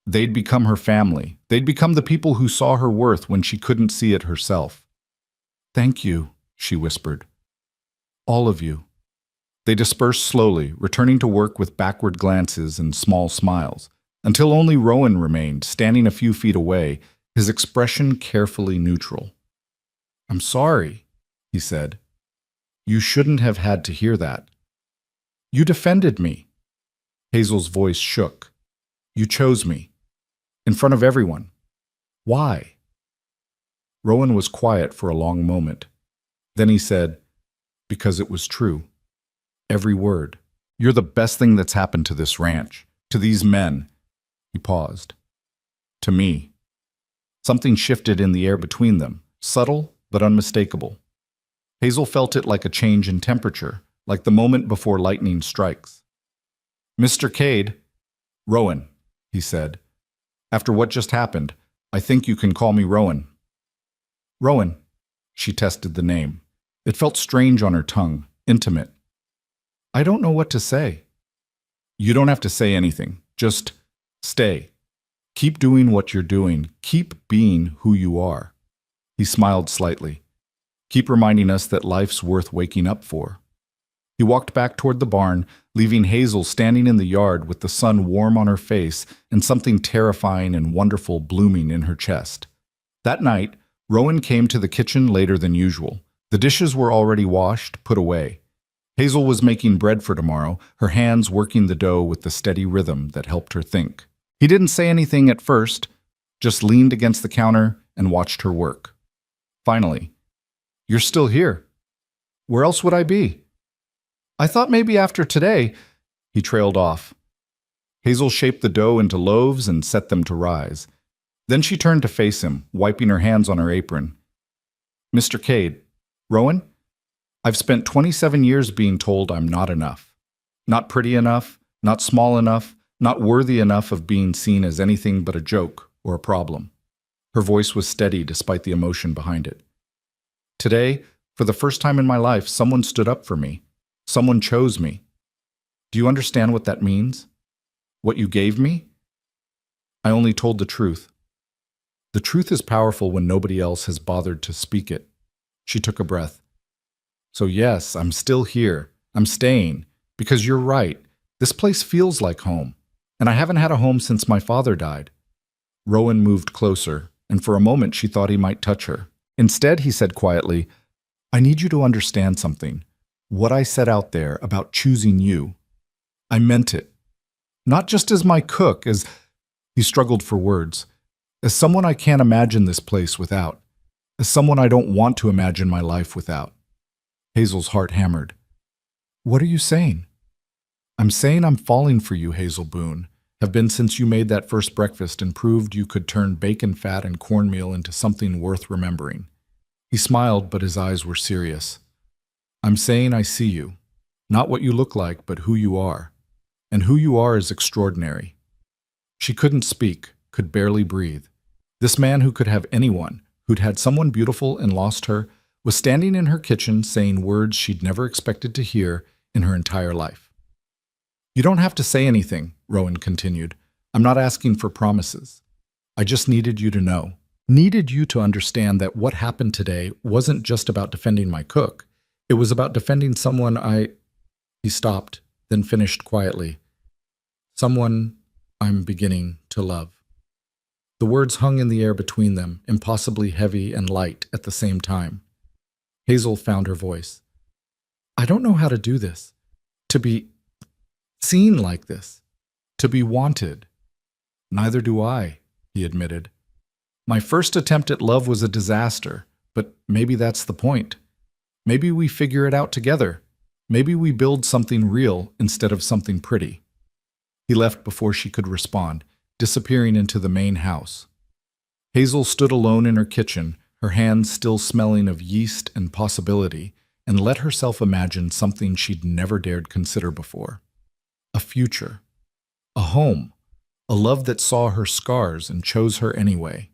they'd become her family. They'd become the people who saw her worth when she couldn't see it herself. Thank you, she whispered. All of you. They dispersed slowly, returning to work with backward glances and small smiles, until only Rowan remained, standing a few feet away, his expression carefully neutral. I'm sorry, he said. You shouldn't have had to hear that. You defended me. Hazel's voice shook. You chose me. In front of everyone. Why? Rowan was quiet for a long moment. Then he said, because it was true. every word. You're the best thing that's happened to this ranch, to these men. He paused. To me. Something shifted in the air between them, subtle but unmistakable. Hazel felt it like a change in temperature, like the moment before lightning strikes. Mr. Cade, Rowan, he said. After what just happened, I think you can call me Rowan. Rowan. She tested the name. It felt strange on her tongue, intimate. I don't know what to say. You don't have to say anything. Just stay. Keep doing what you're doing. Keep being who you are. He smiled slightly. Keep reminding us that life's worth waking up for. He walked back toward the barn, leaving Hazel standing in the yard with the sun warm on her face and something terrifying and wonderful blooming in her chest. That night, Rowan came to the kitchen later than usual. The dishes were already washed, put away. Hazel was making bread for tomorrow, her hands working the dough with the steady rhythm that helped her think. He didn't say anything at first, just leaned against the counter and watched her work. Finally, "You're still here. Where else would I be?" "I thought maybe after today," he trailed off. Hazel shaped the dough into loaves and set them to rise. Then she turned to face him, wiping her hands on her apron. "Mr. Cade, Rowan, I've spent 27 years being told I'm not enough. Not pretty enough, not small enough, not worthy enough of being seen as anything but a joke or a problem." Her voice was steady despite the emotion behind it. "Today, for the first time in my life, someone stood up for me. Someone chose me. Do you understand what that means? What you gave me? I only told the truth. The truth is powerful when nobody else has bothered to speak it." She took a breath. "So yes, I'm still here. I'm staying. Because you're right. This place feels like home. And I haven't had a home since my father died." Rowan moved closer, and for a moment she thought he might touch her. Instead, he said quietly, "I need you to understand something. What I said out there about choosing you, I meant it. Not just as my cook, as—" He struggled for words. "As someone I can't imagine this place without. As someone I don't want to imagine my life without." Hazel's heart hammered. "What are you saying?" "I'm saying I'm falling for you, Hazel Boone. Have been since you made that first breakfast and proved you could turn bacon fat and cornmeal into something worth remembering." He smiled, but his eyes were serious. "I'm saying I see you. Not what you look like, but who you are. And who you are is extraordinary." She couldn't speak, could barely breathe. This man who could have anyone, who'd had someone beautiful and lost her, was standing in her kitchen saying words she'd never expected to hear in her entire life. "You don't have to say anything," Rowan continued. "I'm not asking for promises. I just needed you to know. Needed you to understand that what happened today wasn't just about defending my cook. It was about defending someone I—" He stopped, then finished quietly. "Someone I'm beginning to love." The words hung in the air between them, impossibly heavy and light at the same time. Hazel found her voice. "I don't know how to do this. To be seen like this. To be wanted." "Neither do I," he admitted. "My first attempt at love was a disaster, but maybe that's the point. Maybe we figure it out together. Maybe we build something real instead of something pretty." He left before she could respond, disappearing into the main house. Hazel stood alone in her kitchen, her hands still smelling of yeast and possibility, and let herself imagine something she'd never dared consider before. A future. A home. A love that saw her scars and chose her anyway.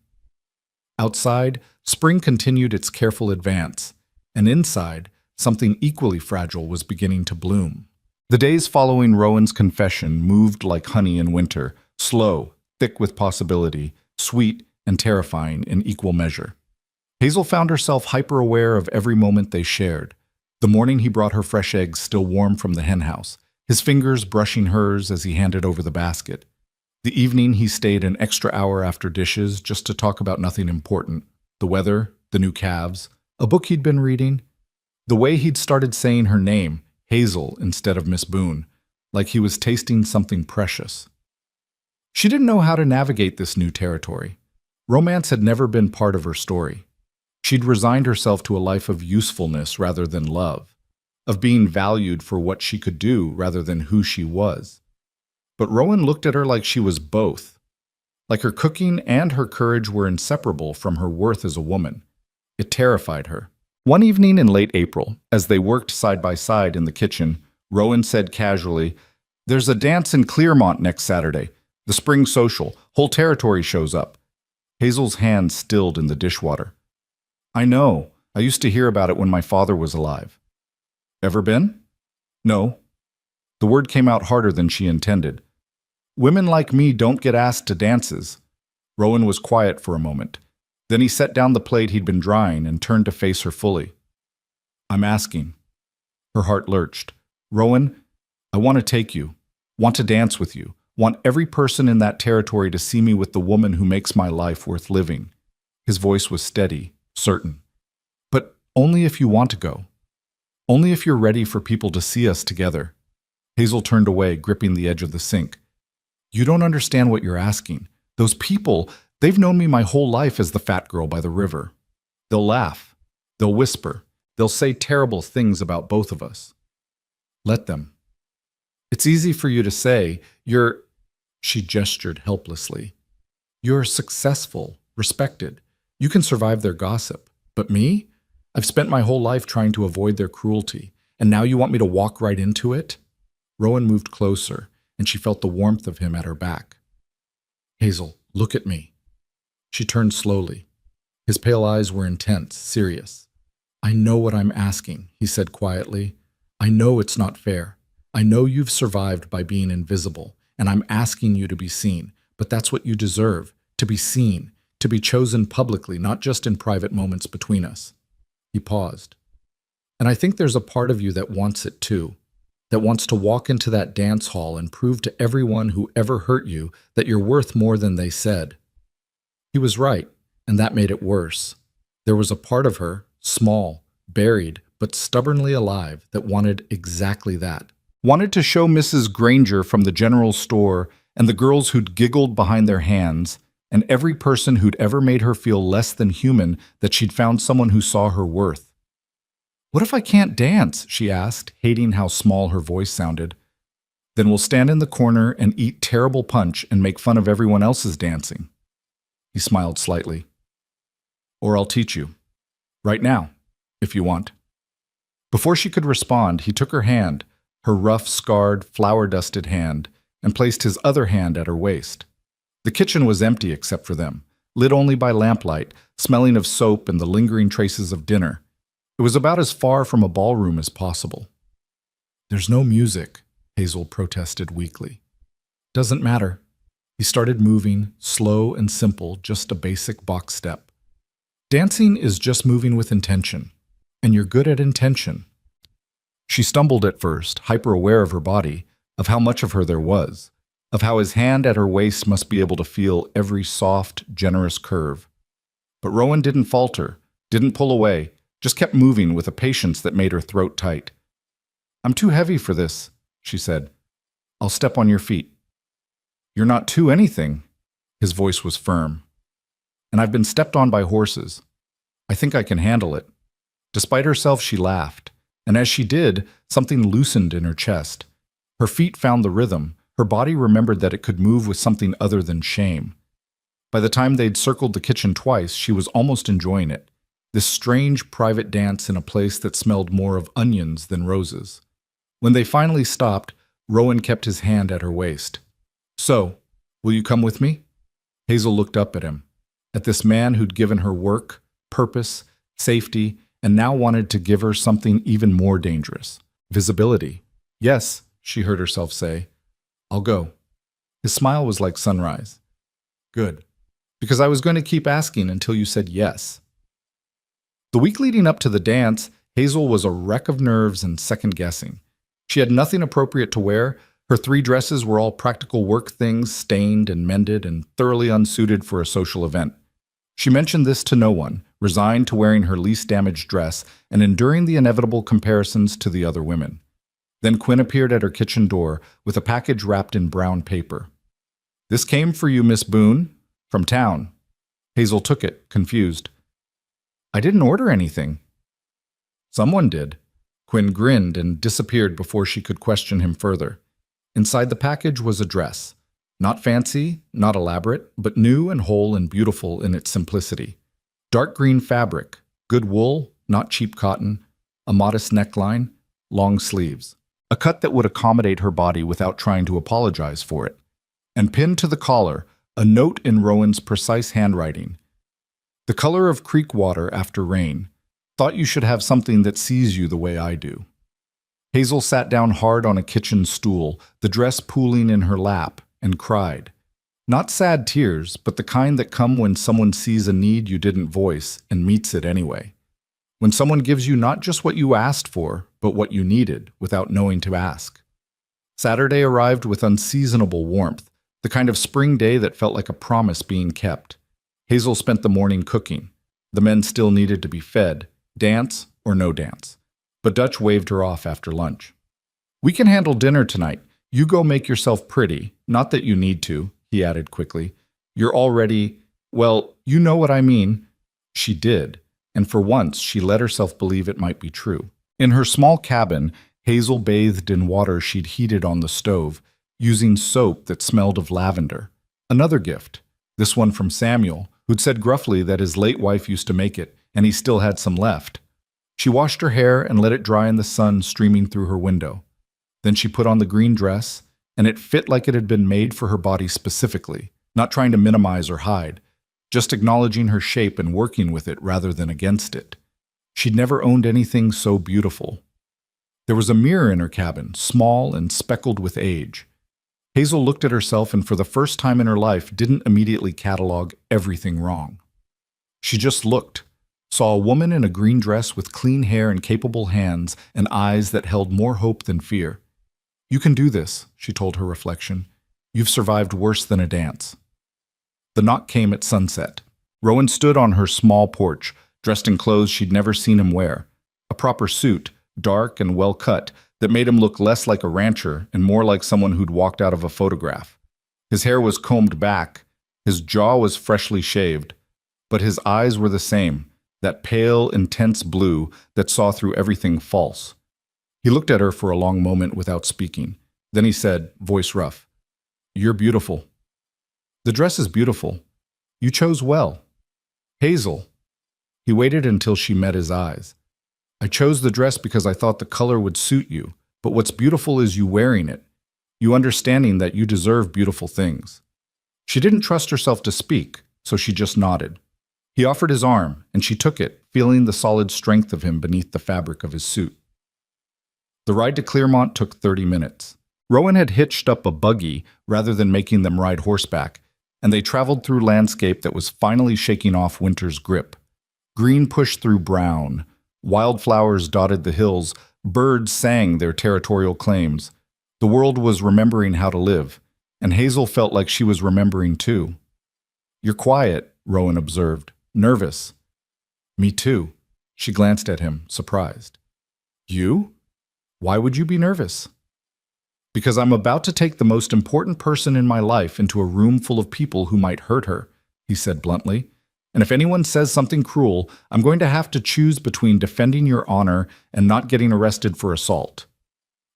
Outside, spring continued its careful advance, and inside, something equally fragile was beginning to bloom. The days following Rowan's confession moved like honey in winter, slow, thick with possibility, sweet and terrifying in equal measure. Hazel found herself hyper-aware of every moment they shared. The morning he brought her fresh eggs still warm from the henhouse, his fingers brushing hers as he handed over the basket. The evening he stayed an extra hour after dishes just to talk about nothing important. The weather, the new calves, a book he'd been reading. The way he'd started saying her name, Hazel instead of Miss Boone, like he was tasting something precious. She didn't know how to navigate this new territory. Romance had never been part of her story. She'd resigned herself to a life of usefulness rather than love. of being valued for what she could do rather than who she was. But Rowan looked at her like she was both, like her cooking and her courage were inseparable from her worth as a woman. It terrified her. One evening in late April, as they worked side by side in the kitchen, Rowan said casually, "There's a dance in Clearmont next Saturday. The spring social. Whole territory shows up." Hazel's hand stilled in the dishwater. "I know. I used to hear about it when my father was alive." "Ever been?" "No." The word came out harder than she intended. "Women like me don't get asked to dances." Rowan was quiet for a moment. Then he set down the plate he'd been drying and turned to face her fully. "I'm asking." Her heart lurched. "Rowan, I want to take you, want to dance with you, want every person in that territory to see me with the woman who makes my life worth living." His voice was steady, certain. "But only if you want to go. Only if you're ready for people to see us together." Hazel turned away, gripping the edge of the sink. "You don't understand what you're asking. Those people, they've known me my whole life as the fat girl by the river. They'll laugh. They'll whisper. They'll say terrible things about both of us. Let them. It's easy for you to say, you're," she gestured helplessly, "you're successful, respected. You can survive their gossip. But me? I've spent my whole life trying to avoid their cruelty, and now you want me to walk right into it?" Rowan moved closer, and she felt the warmth of him at her back. "Hazel, look at me." She turned slowly. His pale eyes were intense, serious. "I know what I'm asking," he said quietly. "I know it's not fair. I know you've survived by being invisible, and I'm asking you to be seen. But that's what you deserve, to be seen, to be chosen publicly, not just in private moments between us." He paused. "And I think there's a part of you that wants it too, that wants to walk into that dance hall and prove to everyone who ever hurt you that you're worth more than they said." He was right, and that made it worse. There was a part of her, small, buried, but stubbornly alive, that wanted exactly that. Wanted to show Mrs. Granger from the general store and the girls who'd giggled behind their hands and every person who'd ever made her feel less than human that she'd found someone who saw her worth. "What if I can't dance?" she asked, hating how small her voice sounded. "Then we'll stand in the corner and eat terrible punch and make fun of everyone else's dancing." He smiled slightly. "Or I'll teach you. Right now, if you want." Before she could respond, he took her hand, her rough, scarred, flour-dusted hand, and placed his other hand at her waist. The kitchen was empty except for them, lit only by lamplight, smelling of soap and the lingering traces of dinner. It was about as far from a ballroom as possible. "There's no music," Hazel protested weakly. "Doesn't matter." He started moving, slow and simple, just a basic box step. "Dancing is just moving with intention, and you're good at intention." She stumbled at first, hyper-aware of her body, of how much of her there was, of how his hand at her waist must be able to feel every soft, generous curve. But Rowan didn't falter, didn't pull away, just kept moving with a patience that made her throat tight. "I'm too heavy for this," she said. "I'll step on your feet." "You're not too anything." His voice was firm. "And I've been stepped on by horses. I think I can handle it." Despite herself, she laughed, and as she did, something loosened in her chest. Her feet found the rhythm. Her body remembered that it could move with something other than shame. By the time they'd circled the kitchen twice, she was almost enjoying it. This strange private dance in a place that smelled more of onions than roses. When they finally stopped, Rowan kept his hand at her waist. "So, will you come with me?" Hazel looked up at him, at this man who'd given her work, purpose, safety, and now wanted to give her something even more dangerous, visibility. "Yes," she heard herself say. "I'll go." His smile was like sunrise. "Good, because I was going to keep asking until you said yes." The week leading up to the dance, Hazel was a wreck of nerves and second-guessing. She had nothing appropriate to wear. Her 3 dresses were all practical work things, stained and mended and thoroughly unsuited for a social event. She mentioned this to no one, resigned to wearing her least damaged dress and enduring the inevitable comparisons to the other women. Then Quinn appeared at her kitchen door with a package wrapped in brown paper. "This came for you, Miss Boone, from town." Hazel took it, confused. "I didn't order anything." "Someone did." Quinn grinned and disappeared before she could question him further. Inside the package was a dress. Not fancy, not elaborate, but new and whole and beautiful in its simplicity. Dark green fabric, good wool, not cheap cotton, a modest neckline, long sleeves. A cut that would accommodate her body without trying to apologize for it. And pinned to the collar, a note in Rowan's precise handwriting. The color of creek water after rain. Thought you should have something that sees you the way I do. Hazel sat down hard on a kitchen stool, the dress pooling in her lap, and cried. Not sad tears, but the kind that come when someone sees a need you didn't voice and meets it anyway. When someone gives you not just what you asked for, but what you needed without knowing to ask. Saturday arrived with unseasonable warmth, the kind of spring day that felt like a promise being kept. Hazel spent the morning cooking. The men still needed to be fed, dance or no dance. But Dutch waved her off after lunch. We can handle dinner tonight. You go make yourself pretty. Not that you need to, he added quickly. You're already, well, you know what I mean. She did, and for once she let herself believe it might be true. In her small cabin, Hazel bathed in water she'd heated on the stove, using soap that smelled of lavender. Another gift, this one from Samuel, who'd said gruffly that his late wife used to make it, and he still had some left. She washed her hair and let it dry in the sun streaming through her window. Then she put on the green dress, and it fit like it had been made for her body specifically, not trying to minimize or hide, just acknowledging her shape and working with it rather than against it. She'd never owned anything so beautiful. There was a mirror in her cabin, small and speckled with age. Hazel looked at herself and for the first time in her life didn't immediately catalog everything wrong. She just looked, saw a woman in a green dress with clean hair and capable hands and eyes that held more hope than fear. You can do this, she told her reflection. You've survived worse than a dance. The knock came at sunset. Rowan stood on her small porch, dressed in clothes she'd never seen him wear. A proper suit, dark and well cut, that made him look less like a rancher and more like someone who'd walked out of a photograph. His hair was combed back, his jaw was freshly shaved, but his eyes were the same, that pale, intense blue that saw through everything false. He looked at her for a long moment without speaking. Then he said, voice rough, "You're beautiful. The dress is beautiful. You chose well. Hazel." He waited until she met his eyes. "I chose the dress because I thought the color would suit you, but what's beautiful is you wearing it, you understanding that you deserve beautiful things." She didn't trust herself to speak, so she just nodded. He offered his arm, and she took it, feeling the solid strength of him beneath the fabric of his suit. The ride to Clearmont took 30 minutes. Rowan had hitched up a buggy rather than making them ride horseback, and they traveled through landscape that was finally shaking off winter's grip. Green pushed through brown. Wildflowers dotted the hills. Birds sang their territorial claims. The world was remembering how to live, and Hazel felt like she was remembering too. "You're quiet," Rowan observed. "Nervous." "Me too." She glanced at him, surprised. "You? Why would you be nervous?" "Because I'm about to take the most important person in my life into a room full of people who might hurt her," he said bluntly. "And if anyone says something cruel, I'm going to have to choose between defending your honor and not getting arrested for assault."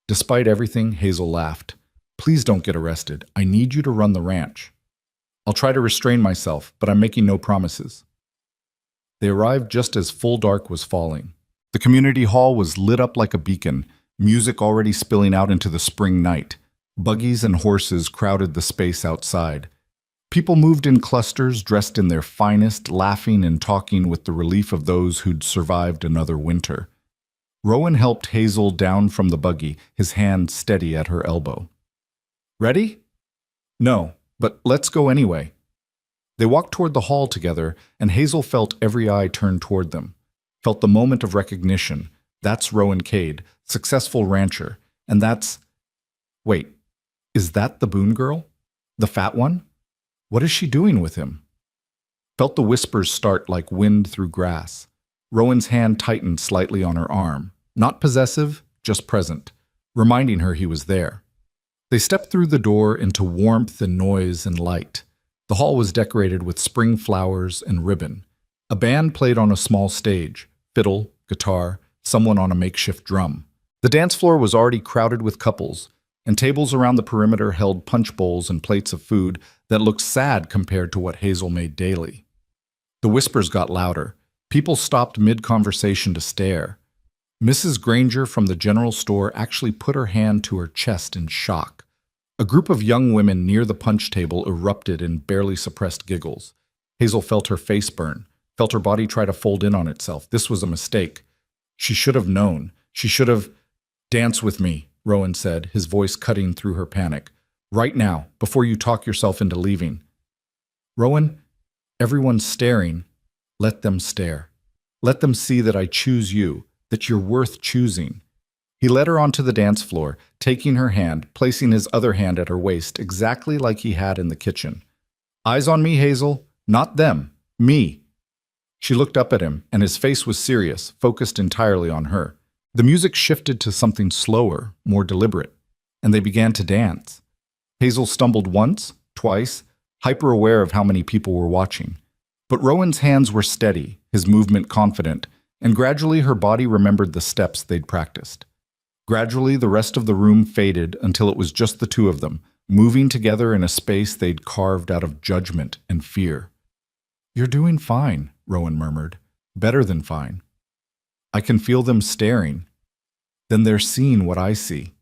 Despite everything, Hazel laughed. "Please don't get arrested. I need you to run the ranch." "I'll try to restrain myself, but I'm making no promises." They arrived just as full dark was falling. The community hall was lit up like a beacon, music already spilling out into the spring night. Buggies and horses crowded the space outside. People moved in clusters, dressed in their finest, laughing and talking with the relief of those who'd survived another winter. Rowan helped Hazel down from the buggy, his hand steady at her elbow. "Ready?" "No, but let's go anyway." They walked toward the hall together, and Hazel felt every eye turn toward them. Felt the moment of recognition. That's Rowan Cade, successful rancher, and that's... Wait, is that the Boone girl? The fat one? What is she doing with him? Felt the whispers start like wind through grass. Rowan's hand tightened slightly on her arm. Not possessive, just present, reminding her he was there. They stepped through the door into warmth and noise and light. The hall was decorated with spring flowers and ribbon. A band played on a small stage, fiddle, guitar, someone on a makeshift drum. The dance floor was already crowded with couples, and tables around the perimeter held punch bowls and plates of food that looked sad compared to what Hazel made daily. The whispers got louder. People stopped mid-conversation to stare. Mrs. Granger from the general store actually put her hand to her chest in shock. A group of young women near the punch table erupted in barely suppressed giggles. Hazel felt her face burn, felt her body try to fold in on itself. This was a mistake. She should have known. She should have... "Dance with me," Rowan said, his voice cutting through her panic. "Right now, before you talk yourself into leaving." "Rowan, everyone's staring. Let them stare. Let them see that I choose you, that you're worth choosing." He led her onto the dance floor, taking her hand, placing his other hand at her waist, exactly like he had in the kitchen. "Eyes on me, Hazel. Not them. Me." She looked up at him, and his face was serious, focused entirely on her. The music shifted to something slower, more deliberate, and they began to dance. Hazel stumbled once, twice, hyper-aware of how many people were watching. But Rowan's hands were steady, his movement confident, and gradually her body remembered the steps they'd practiced. Gradually, the rest of the room faded until it was just the two of them, moving together in a space they'd carved out of judgment and fear. "You're doing fine," Rowan murmured. "Better than fine. I can feel them staring. Then they're seeing what I see.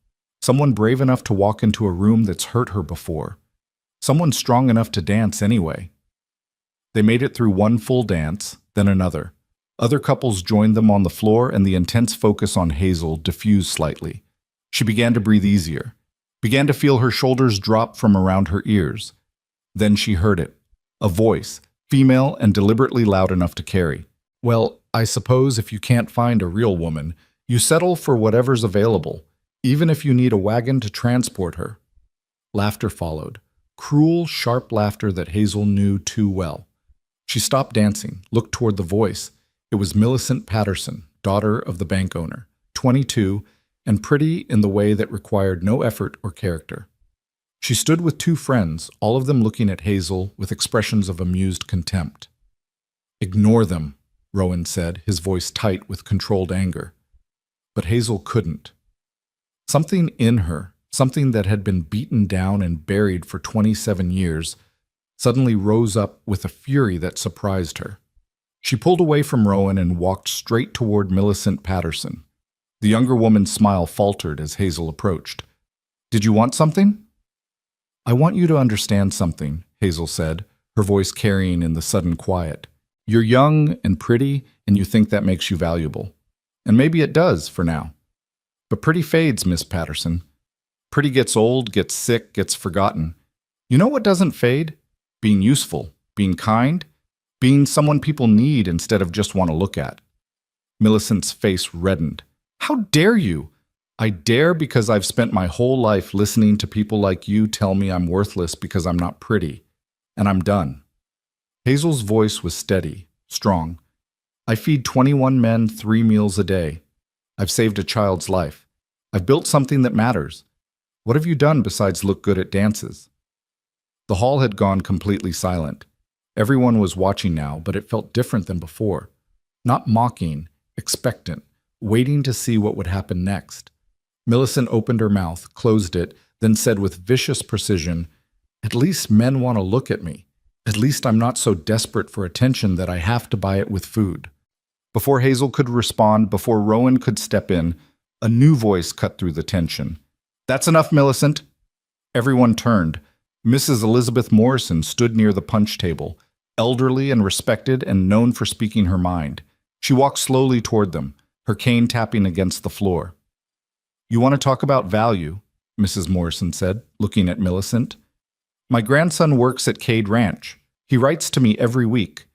Someone brave enough to walk into a room that's hurt her before. Someone strong enough to dance anyway." They made it through one full dance, then another. Other couples joined them on the floor, and the intense focus on Hazel diffused slightly. She began to breathe easier, began to feel her shoulders drop from around her ears. Then she heard it. A voice, female and deliberately loud enough to carry. "Well, I suppose if you can't find a real woman, you settle for whatever's available, even if you need a wagon to transport her." Laughter followed. Cruel, sharp laughter that Hazel knew too well. She stopped dancing, looked toward the voice. It was Millicent Patterson, daughter of the bank owner, 22, and pretty in the way that required no effort or character. She stood with two friends, all of them looking at Hazel with expressions of amused contempt. "Ignore them," Rowan said, his voice tight with controlled anger. But Hazel couldn't. Something in her, something that had been beaten down and buried for 27 years, suddenly rose up with a fury that surprised her. She pulled away from Rowan and walked straight toward Millicent Patterson. The younger woman's smile faltered as Hazel approached. "Did you want something?" "I want you to understand something," Hazel said, her voice carrying in the sudden quiet. "You're young and pretty, and you think that makes you valuable. And maybe it does, for now. But pretty fades, Miss Patterson. Pretty gets old, gets sick, gets forgotten. You know what doesn't fade? Being useful, being kind, being someone people need instead of just want to look at." Millicent's face reddened. "How dare you? I dare because I've spent my whole life listening to people like you tell me I'm worthless because I'm not pretty. And I'm done." Hazel's voice was steady, strong. "I feed 21 men 3 meals a day. I've saved a child's life. I've built something that matters. What have you done besides look good at dances?" The hall had gone completely silent. Everyone was watching now, but it felt different than before. Not mocking, expectant, waiting to see what would happen next. Millicent opened her mouth, closed it, then said with vicious precision, "At least men want to look at me. At least I'm not so desperate for attention that I have to buy it with food." Before Hazel could respond, before Rowan could step in, a new voice cut through the tension. "That's enough, Millicent." Everyone turned. Mrs. Elizabeth Morrison stood near the punch table, elderly and respected and known for speaking her mind. She walked slowly toward them, her cane tapping against the floor. "You want to talk about value?" Mrs. Morrison said, looking at Millicent. "My grandson works at Cade Ranch. He writes to me every week.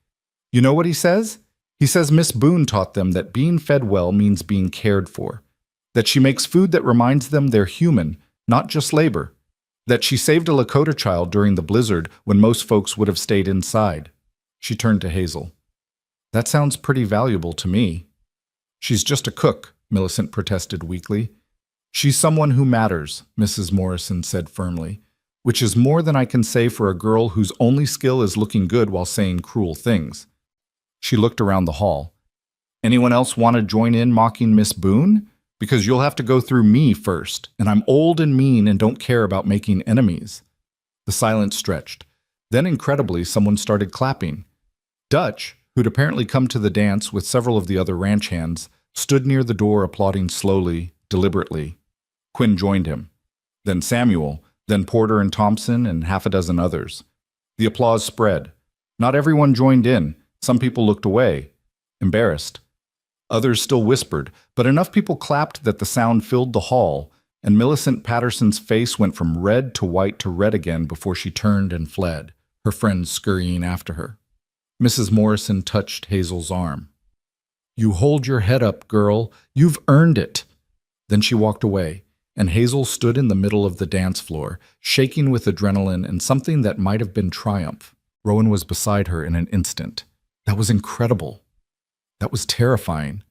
You know what he says? He says Miss Boone taught them that being fed well means being cared for, that she makes food that reminds them they're human, not just labor, that she saved a Lakota child during the blizzard when most folks would have stayed inside." She turned to Hazel. "That sounds pretty valuable to me." "She's just a cook," Millicent protested weakly. "She's someone who matters," Mrs. Morrison said firmly, "which is more than I can say for a girl whose only skill is looking good while saying cruel things." She looked around the hall. Anyone else want to join in mocking Miss Boone? Because you'll have to go through me first, and I'm old and mean and don't care about making enemies." The silence stretched. Then, incredibly, someone started clapping. Dutch, who'd apparently come to the dance with several of the other ranch hands, stood near the door applauding slowly, deliberately. Quinn joined him. Then Samuel, then Porter and Thompson, and half a dozen others. The applause spread. Not everyone joined in. Some people looked away, embarrassed. Others still whispered, but enough people clapped that the sound filled the hall, and Millicent Patterson's face went from red to white to red again before she turned and fled, her friends scurrying after her. Mrs. Morrison touched Hazel's arm. "You hold your head up, girl. You've earned it." Then she walked away, and Hazel stood in the middle of the dance floor, shaking with adrenaline and something that might have been triumph. Rowan was beside her in an instant. That was incredible. That was terrifying.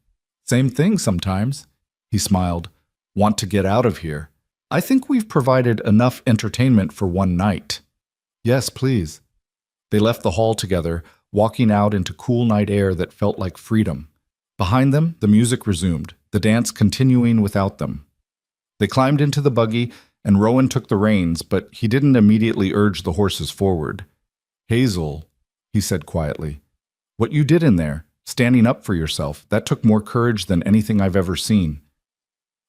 "Same thing sometimes," he smiled. "Want to get out of here? I think we've provided enough entertainment for one night." "Yes, please." They left the hall together, walking out into cool night air that felt like freedom. Behind them, the music resumed, the dance continuing without them. They climbed into the buggy, and Rowan took the reins, but he didn't immediately urge the horses forward. "Hazel," he said quietly, "what you did in there, standing up for yourself, that took more courage than anything I've ever seen.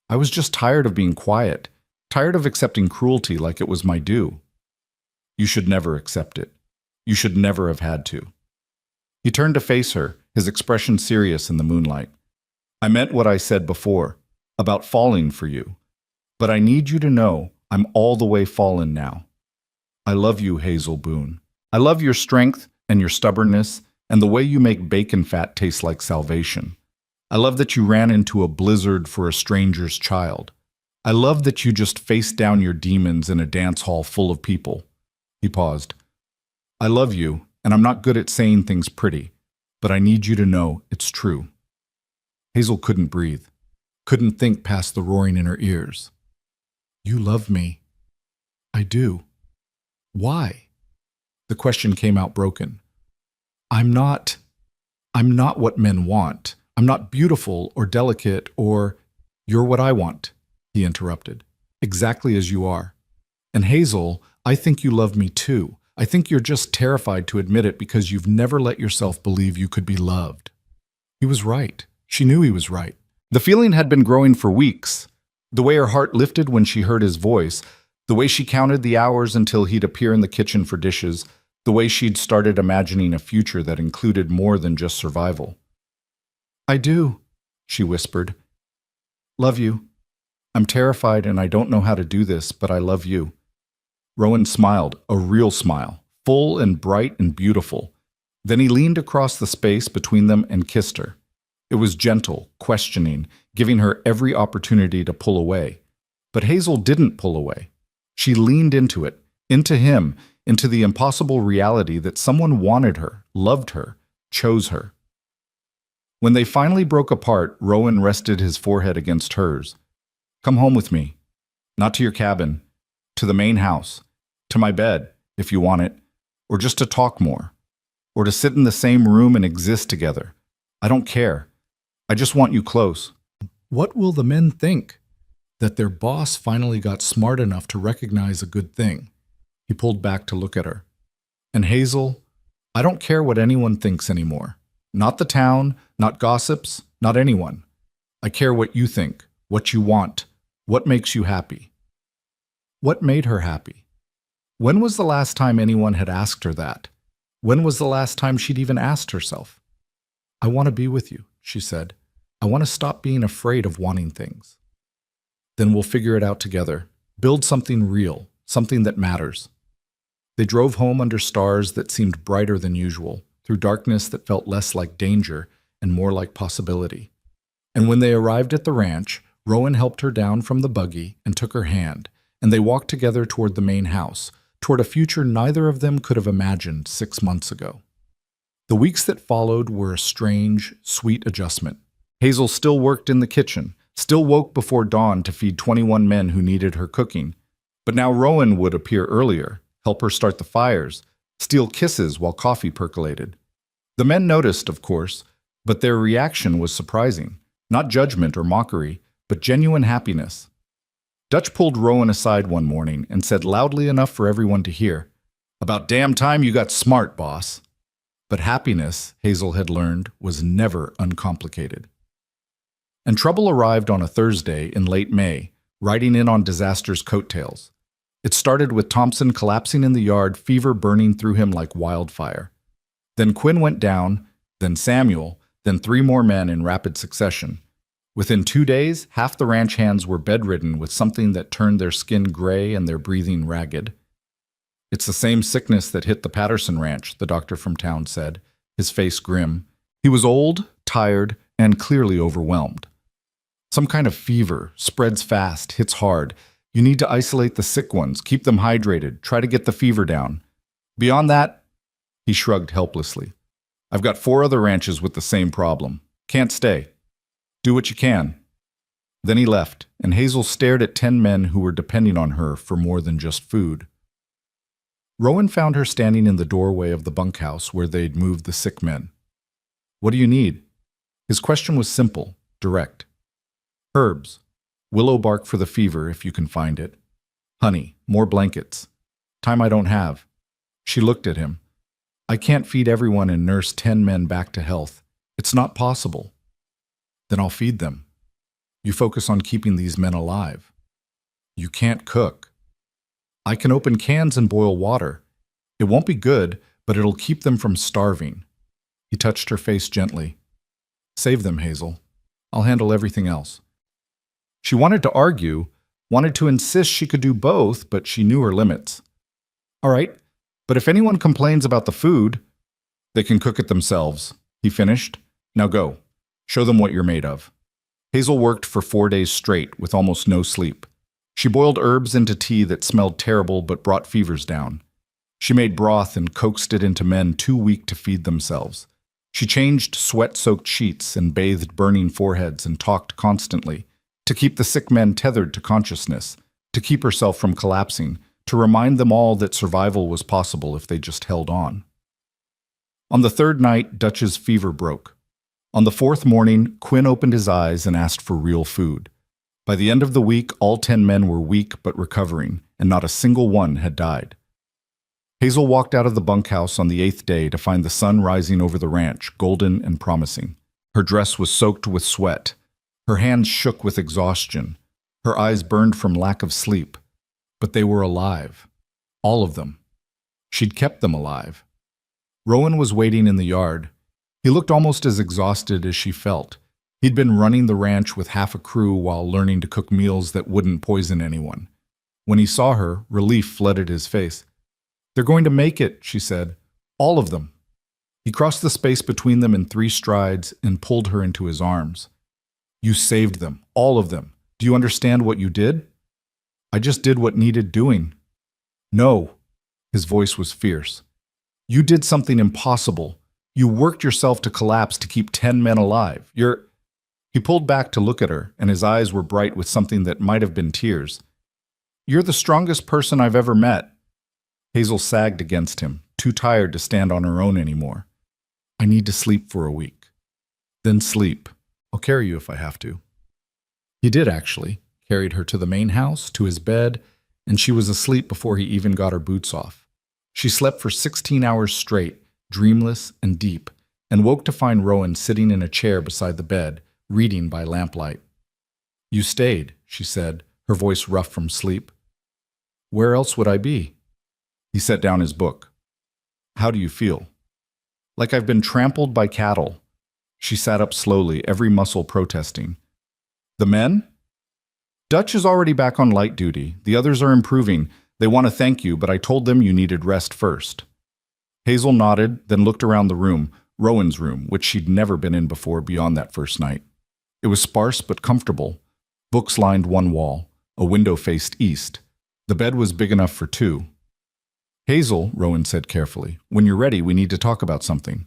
I was just tired of being quiet, tired of accepting cruelty like it was my due." "You should never accept it. You should never have had to." He turned to face her, his expression serious in the moonlight. "I meant what I said before, about falling for you. But I need you to know I'm all the way fallen now. I love you, Hazel Boone. I love your strength and your stubbornness and the way you make bacon fat taste like salvation. I love that you ran into a blizzard for a stranger's child. I love that you just faced down your demons in a dance hall full of people." He paused. "I love you, and I'm not good at saying things pretty, but I need you to know it's true." Hazel couldn't breathe, couldn't think past the roaring in her ears. "You love me." "I do." "Why?" The question came out broken. I'm not what men want. I'm not beautiful or delicate or—" "You're what I want," he interrupted. "Exactly as you are. And Hazel, I think you love me too. I think you're just terrified to admit it because you've never let yourself believe you could be loved." He was right. She knew he was right. The feeling had been growing for weeks. The way her heart lifted when she heard his voice, the way she counted the hours until he'd appear in the kitchen for dishes, the way she'd started imagining a future that included more than just survival. "I do," she whispered. "Love you. I'm terrified and I don't know how to do this, but I love you." Rowan smiled, a real smile, full and bright and beautiful. Then he leaned across the space between them and kissed her. It was gentle, questioning, giving her every opportunity to pull away. But Hazel didn't pull away. She leaned into it, into him, into the impossible reality that someone wanted her, loved her, chose her. When they finally broke apart, Rowan rested his forehead against hers. "Come home with me. Not to your cabin. To the main house. To my bed, if you want it. Or just to talk more. Or to sit in the same room and exist together. I don't care. I just want you close." What will the men think? That their boss finally got smart enough to recognize a good thing. He pulled back to look at her. "And Hazel, I don't care what anyone thinks anymore. Not the town, not gossips, not anyone. I care what you think, what you want, what makes you happy." What made her happy? When was the last time anyone had asked her that? When was the last time she'd even asked herself? "I want to be with you," she said. "I want to stop being afraid of wanting things. Then we'll figure it out together. Build something real, something that matters." They drove home under stars that seemed brighter than usual, through darkness that felt less like danger and more like possibility. And when they arrived at the ranch, Rowan helped her down from the buggy and took her hand, and they walked together toward the main house, toward a future neither of them could have imagined 6 months ago. The weeks that followed were a strange, sweet adjustment. Hazel still worked in the kitchen, still woke before dawn to feed 21 men who needed her cooking. But now Rowan would appear earlier, help her start the fires, steal kisses while coffee percolated. The men noticed, of course, But their reaction was surprising. Not judgment or mockery, but genuine happiness. Dutch pulled Rowan aside one morning and said loudly enough for everyone to hear, "About damn time you got smart, boss." But happiness, Hazel had learned, was never uncomplicated. And trouble arrived on a Thursday in late May, riding in on disaster's coattails. It started with Thompson collapsing in the yard, fever burning through him like wildfire. Then Quinn went down, then Samuel, then 3 more men in rapid succession. Within 2 days, half the ranch hands were bedridden with something that turned their skin gray and their breathing ragged. "It's the same sickness that hit the Patterson ranch," the doctor from town said, his face grim. He was old, tired, and clearly overwhelmed. "Some kind of fever, spreads fast, hits hard. You need to isolate the sick ones, keep them hydrated, try to get the fever down. Beyond that," he shrugged helplessly, "I've got 4 other ranches with the same problem. Can't stay. Do what you can." Then he left, and Hazel stared at 10 men who were depending on her for more than just food. Rowan found her standing in the doorway of the bunkhouse where they'd moved the sick men. "What do you need?" His question was simple, direct. "Herbs. Willow bark for the fever, if you can find it. Honey, more blankets. Time I don't have." She looked at him. "I can't feed everyone and nurse 10 men back to health. It's not possible." "Then I'll feed them. You focus on keeping these men alive." "You can't cook." "I can open cans and boil water. It won't be good, but it'll keep them from starving." He touched her face gently. "Save them, Hazel. I'll handle everything else." She wanted to argue, wanted to insist she could do both, but she knew her limits. "All right, but if anyone complains about the food, they can cook it themselves," he finished. "Now go. Show them what you're made of." Hazel worked for 4 days straight with almost no sleep. She boiled herbs into tea that smelled terrible but brought fevers down. She made broth and coaxed it into men too weak to feed themselves. She changed sweat-soaked sheets and bathed burning foreheads and talked constantly, to keep the sick men tethered to consciousness, to keep herself from collapsing, to remind them all that survival was possible if they just held on. On the 3rd night, Dutch's fever broke. On the 4th morning, Quinn opened his eyes and asked for real food. By the end of the week, all 10 men were weak but recovering, and not a single one had died. Hazel walked out of the bunkhouse on the 8th day to find the sun rising over the ranch, golden and promising. Her dress was soaked with sweat. Her hands shook with exhaustion. Her eyes burned from lack of sleep. But they were alive. All of them. She'd kept them alive. Rowan was waiting in the yard. He looked almost as exhausted as she felt. He'd been running the ranch with half a crew while learning to cook meals that wouldn't poison anyone. When he saw her, relief flooded his face. "They're going to make it," she said. "All of them." He crossed the space between them in 3 strides and pulled her into his arms. "You saved them, all of them. Do you understand what you did?" "I just did what needed doing." "No." His voice was fierce. "You did something impossible. You worked yourself to collapse to keep 10 men alive. He pulled back to look at her, and his eyes were bright with something that might have been tears. "You're the strongest person I've ever met." Hazel sagged against him, too tired to stand on her own anymore. "I need to sleep for a week." "Then sleep. I'll carry you if I have to." He did, actually. Carried her to the main house, to his bed, and she was asleep before he even got her boots off. She slept for 16 hours straight, dreamless and deep, and woke to find Rowan sitting in a chair beside the bed, reading by lamplight. "You stayed," she said, her voice rough from sleep. "Where else would I be?" He set down his book. "How do you feel?" "Like I've been trampled by cattle." She sat up slowly, every muscle protesting. "The men?" "Dutch is already back on light duty. The others are improving. They want to thank you, but I told them you needed rest first." Hazel nodded, then looked around the room, Rowan's room, which she'd never been in before beyond that first night. It was sparse but comfortable. Books lined one wall. A window faced east. The bed was big enough for 2. "Hazel," Rowan said carefully, "when you're ready, we need to talk about something."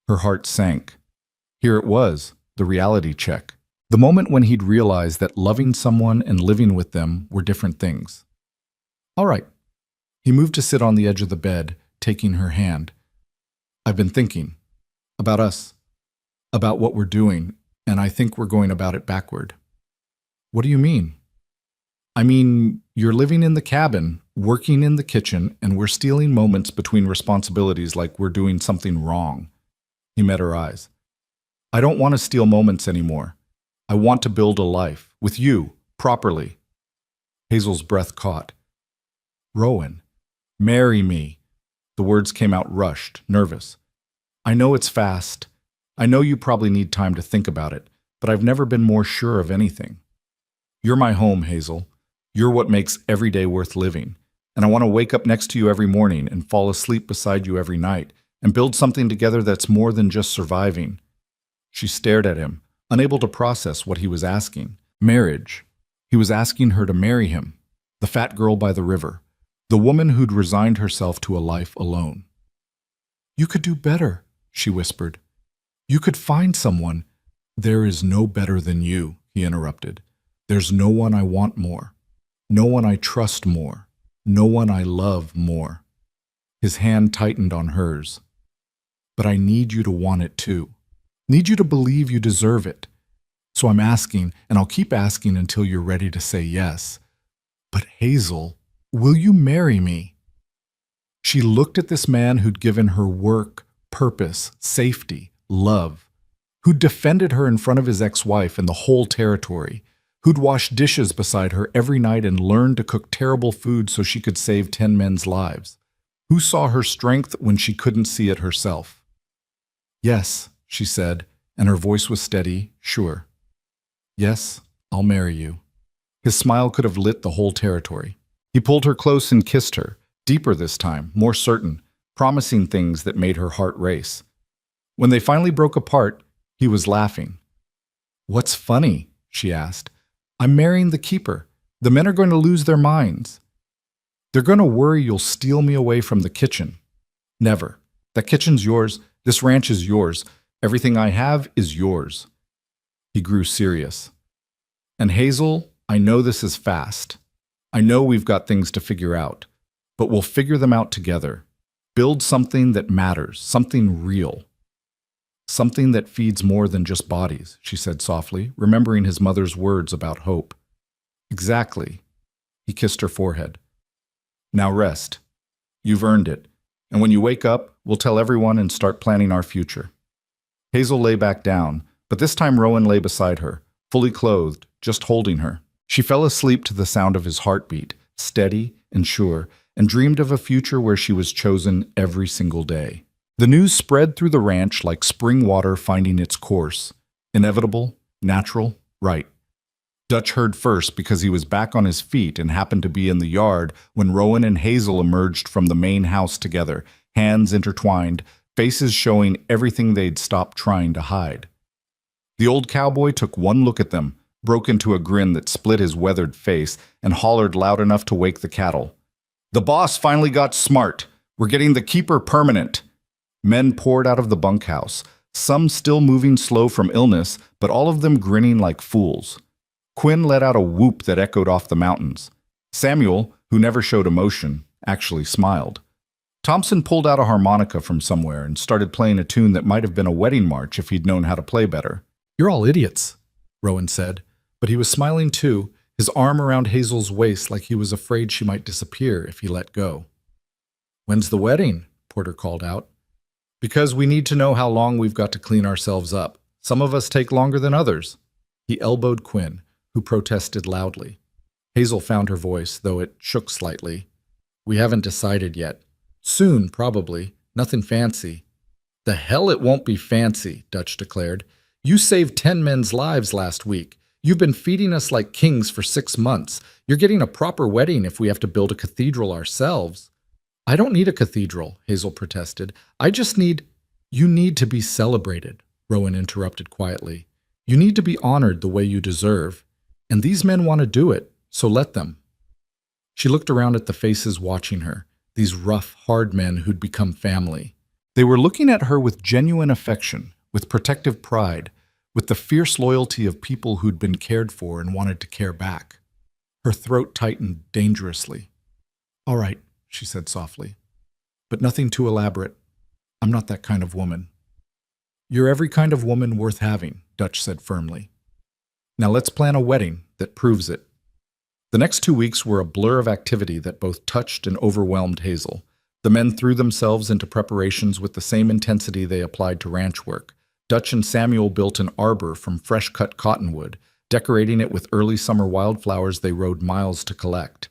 Her heart sank. Here it was, the reality check. The moment when he'd realized that loving someone and living with them were different things. "All right." He moved to sit on the edge of the bed, taking her hand. "I've been thinking. About us. about what we're doing, and I think we're going about it backward. What do you mean? I mean, you're living in the cabin, working in the kitchen, and we're stealing moments between responsibilities like we're doing something wrong. He met her eyes. I don't want to steal moments anymore. I want to build a life, with you, properly. Hazel's breath caught. Rowan, marry me. The words came out rushed, nervous. I know it's fast. I know you probably need time to think about it, but I've never been more sure of anything. You're my home, Hazel. You're what makes every day worth living. And I want to wake up next to you every morning and fall asleep beside you every night and build something together that's more than just surviving. She stared at him, unable to process what he was asking. Marriage. He was asking her to marry him. The fat girl by the river. The woman who'd resigned herself to a life alone. You could do better, she whispered. You could find someone. There is no better than you, he interrupted. There's no one I want more. No one I trust more. No one I love more. His hand tightened on hers. But I need you to want it too. Need you to believe you deserve it. So I'm asking, and I'll keep asking until you're ready to say yes. But Hazel, will you marry me? She looked at this man who'd given her work, purpose, safety, love, who'd defended her in front of his ex-wife and the whole territory, who'd washed dishes beside her every night and learned to cook terrible food so she could save 10 men's lives, who saw her strength when she couldn't see it herself. Yes, she said, and her voice was steady, sure. Yes, I'll marry you. His smile could have lit the whole territory. He pulled her close and kissed her, deeper this time, more certain, promising things that made her heart race. When they finally broke apart, he was laughing. What's funny? She asked. I'm marrying the keeper. The men are going to lose their minds. They're going to worry you'll steal me away from the kitchen. Never. That kitchen's yours. This ranch is yours. Everything I have is yours. He grew serious. And Hazel, I know this is fast. I know we've got things to figure out, but we'll figure them out together. Build something that matters, something real. Something that feeds more than just bodies, she said softly, remembering his mother's words about hope. Exactly. He kissed her forehead. Now rest. You've earned it. And when you wake up, we'll tell everyone and start planning our future. Hazel lay back down, but this time Rowan lay beside her, fully clothed, just holding her. She fell asleep to the sound of his heartbeat, steady and sure, and dreamed of a future where she was chosen every single day. The news spread through the ranch like spring water finding its course. Inevitable, natural, right. Dutch heard first because he was back on his feet and happened to be in the yard when Rowan and Hazel emerged from the main house together, hands intertwined, faces showing everything they'd stopped trying to hide. The old cowboy took one look at them, broke into a grin that split his weathered face, and hollered loud enough to wake the cattle. The boss finally got smart. We're getting the keeper permanent. Men poured out of the bunkhouse, some still moving slow from illness, but all of them grinning like fools. Quinn let out a whoop that echoed off the mountains. Samuel, who never showed emotion, actually smiled. Thompson pulled out a harmonica from somewhere and started playing a tune that might have been a wedding march if he'd known how to play better. You're all idiots, Rowan said, but he was smiling too, his arm around Hazel's waist like he was afraid she might disappear if he let go. When's the wedding? Porter called out. Because we need to know how long we've got to clean ourselves up. Some of us take longer than others. He elbowed Quinn, who protested loudly. Hazel found her voice, though it shook slightly. We haven't decided yet. Soon, probably. Nothing fancy. The hell it won't be fancy, Dutch declared. You saved 10 men's lives last week. You've been feeding us like kings for 6 months. You're getting a proper wedding if we have to build a cathedral ourselves. I don't need a cathedral, Hazel protested. I just need— You need to be celebrated, Rowan interrupted quietly. You need to be honored the way you deserve. And these men want to do it, so let them. She looked around at the faces watching her, these rough, hard men who'd become family. They were looking at her with genuine affection, with protective pride, with the fierce loyalty of people who'd been cared for and wanted to care back. Her throat tightened dangerously. All right, she said softly, but nothing too elaborate. I'm not that kind of woman. You're every kind of woman worth having, Dutch said firmly. Now let's plan a wedding that proves it. The next 2 weeks were a blur of activity that both touched and overwhelmed Hazel. The men threw themselves into preparations with the same intensity they applied to ranch work. Dutch and Samuel built an arbor from fresh-cut cottonwood, decorating it with early summer wildflowers they rode miles to collect.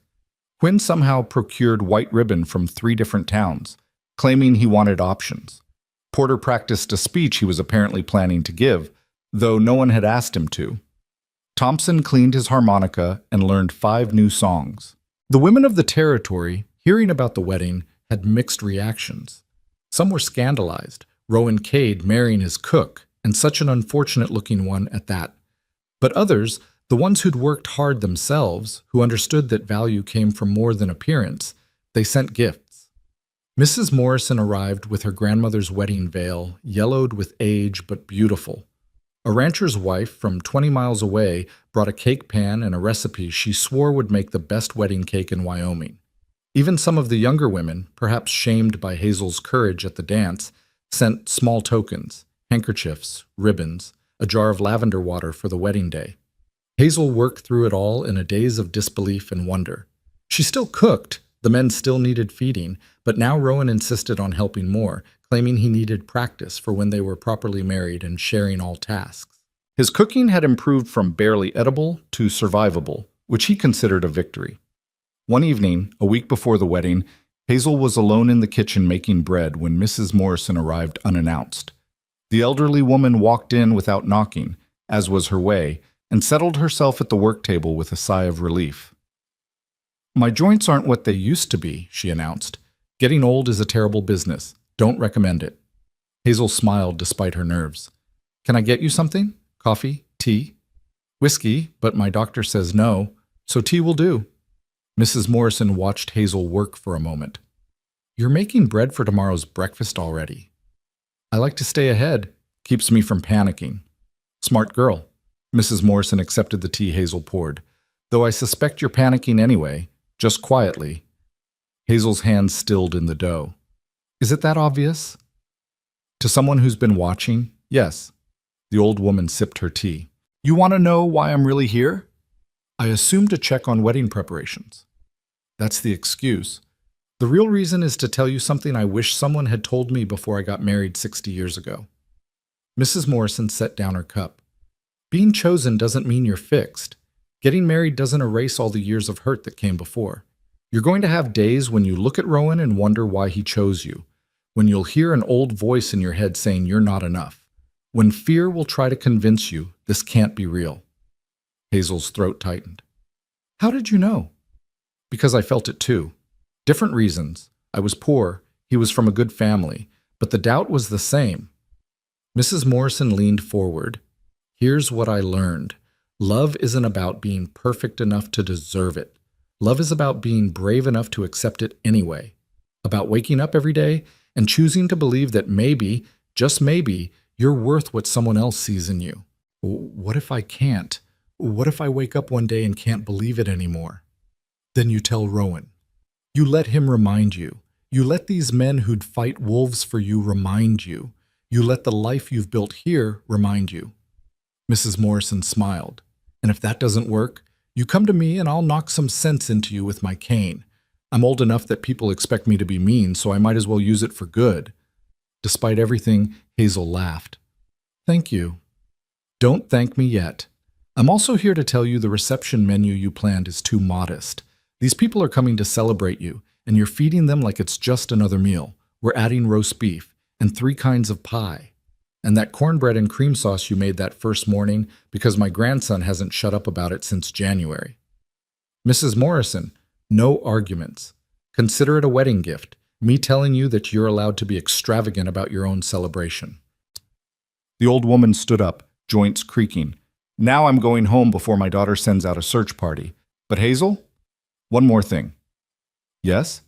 Quinn somehow procured white ribbon from 3 different towns, claiming he wanted options. Porter practiced a speech he was apparently planning to give, though no one had asked him to. Thompson cleaned his harmonica and learned 5 new songs. The women of the territory, hearing about the wedding, had mixed reactions. Some were scandalized, Rowan Cade marrying his cook, and such an unfortunate-looking one at that. But others, the ones who'd worked hard themselves, who understood that value came from more than appearance, they sent gifts. Mrs. Morrison arrived with her grandmother's wedding veil, yellowed with age but beautiful. A rancher's wife from 20 miles away brought a cake pan and a recipe she swore would make the best wedding cake in Wyoming. Even some of the younger women, perhaps shamed by Hazel's courage at the dance, sent small tokens, handkerchiefs, ribbons, a jar of lavender water for the wedding day. Hazel worked through it all in a daze of disbelief and wonder. She still cooked, the men still needed feeding, but now Rowan insisted on helping more, claiming he needed practice for when they were properly married and sharing all tasks. His cooking had improved from barely edible to survivable, which he considered a victory. One evening, a week before the wedding, Hazel was alone in the kitchen making bread when Mrs. Morrison arrived unannounced. The elderly woman walked in without knocking, as was her way, and settled herself at the work table with a sigh of relief. "My joints aren't what they used to be," she announced. "Getting old is a terrible business. Don't recommend it." Hazel smiled despite her nerves. "Can I get you something? Coffee? Tea?" "Whiskey, but my doctor says no, so tea will do." Mrs. Morrison watched Hazel work for a moment. "You're making bread for tomorrow's breakfast already." "I like to stay ahead. Keeps me from panicking." "Smart girl." Mrs. Morrison accepted the tea Hazel poured. "Though I suspect you're panicking anyway, just quietly." Hazel's hands stilled in the dough. "Is it that obvious?" "To someone who's been watching, yes." The old woman sipped her tea. "You want to know why I'm really here?" "I assume to check on wedding preparations." "That's the excuse. The real reason is to tell you something I wish someone had told me before I got married 60 years ago." Mrs. Morrison set down her cup. "Being chosen doesn't mean you're fixed. Getting married doesn't erase all the years of hurt that came before. You're going to have days when you look at Rowan and wonder why he chose you, when you'll hear an old voice in your head saying you're not enough, when fear will try to convince you this can't be real." Hazel's throat tightened. "How did you know?" "Because I felt it too. Different reasons. I was poor, he was from a good family, but the doubt was the same." Mrs. Morrison leaned forward. "Here's what I learned. Love isn't about being perfect enough to deserve it. Love is about being brave enough to accept it anyway. About waking up every day and choosing to believe that maybe, just maybe, you're worth what someone else sees in you. What if I can't? What if I wake up one day and can't believe it anymore?" Then you tell Rowan. You let him remind you. You let these men who'd fight wolves for you remind you. You let the life you've built here remind you. Mrs. Morrison smiled. "And if that doesn't work, you come to me and I'll knock some sense into you with my cane. I'm old enough that people expect me to be mean, so I might as well use it for good." Despite everything, Hazel laughed. "Thank you." "Don't thank me yet. I'm also here to tell you the reception menu you planned is too modest. These people are coming to celebrate you, and you're feeding them like it's just another meal. We're adding roast beef and 3 kinds of pie. And that cornbread and cream sauce you made that first morning because my grandson hasn't shut up about it since January." "Mrs. Morrison, no arguments. Consider it a wedding gift, me telling you that you're allowed to be extravagant about your own celebration." The old woman stood up, joints creaking. "Now I'm going home before my daughter sends out a search party. But Hazel, one more thing." "Yes?"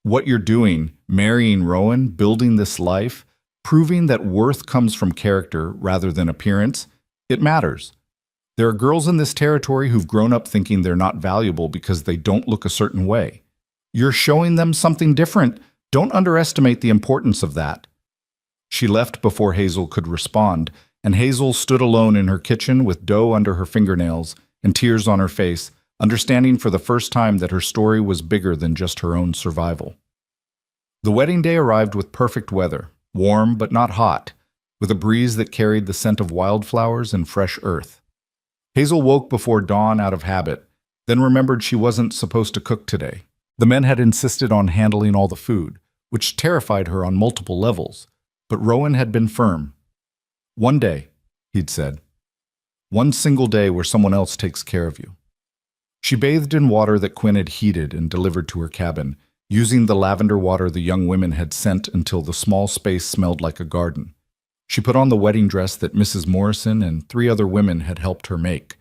"What you're doing, marrying Rowan, building this life, proving that worth comes from character rather than appearance, it matters. There are girls in this territory who've grown up thinking they're not valuable because they don't look a certain way. You're showing them something different. Don't underestimate the importance of that." She left before Hazel could respond, and Hazel stood alone in her kitchen with dough under her fingernails and tears on her face, understanding for the first time that her story was bigger than just her own survival. The wedding day arrived with perfect weather, warm but not hot, with a breeze that carried the scent of wildflowers and fresh earth. Hazel woke before dawn out of habit, then remembered she wasn't supposed to cook today. The men had insisted on handling all the food, which terrified her on multiple levels, but Rowan had been firm. "One day," he'd said. "One single day where someone else takes care of you." She bathed in water that Quinn had heated and delivered to her cabin, using the lavender water the young women had sent until the small space smelled like a garden. She put on the wedding dress that Mrs. Morrison and 3 other women had helped her make.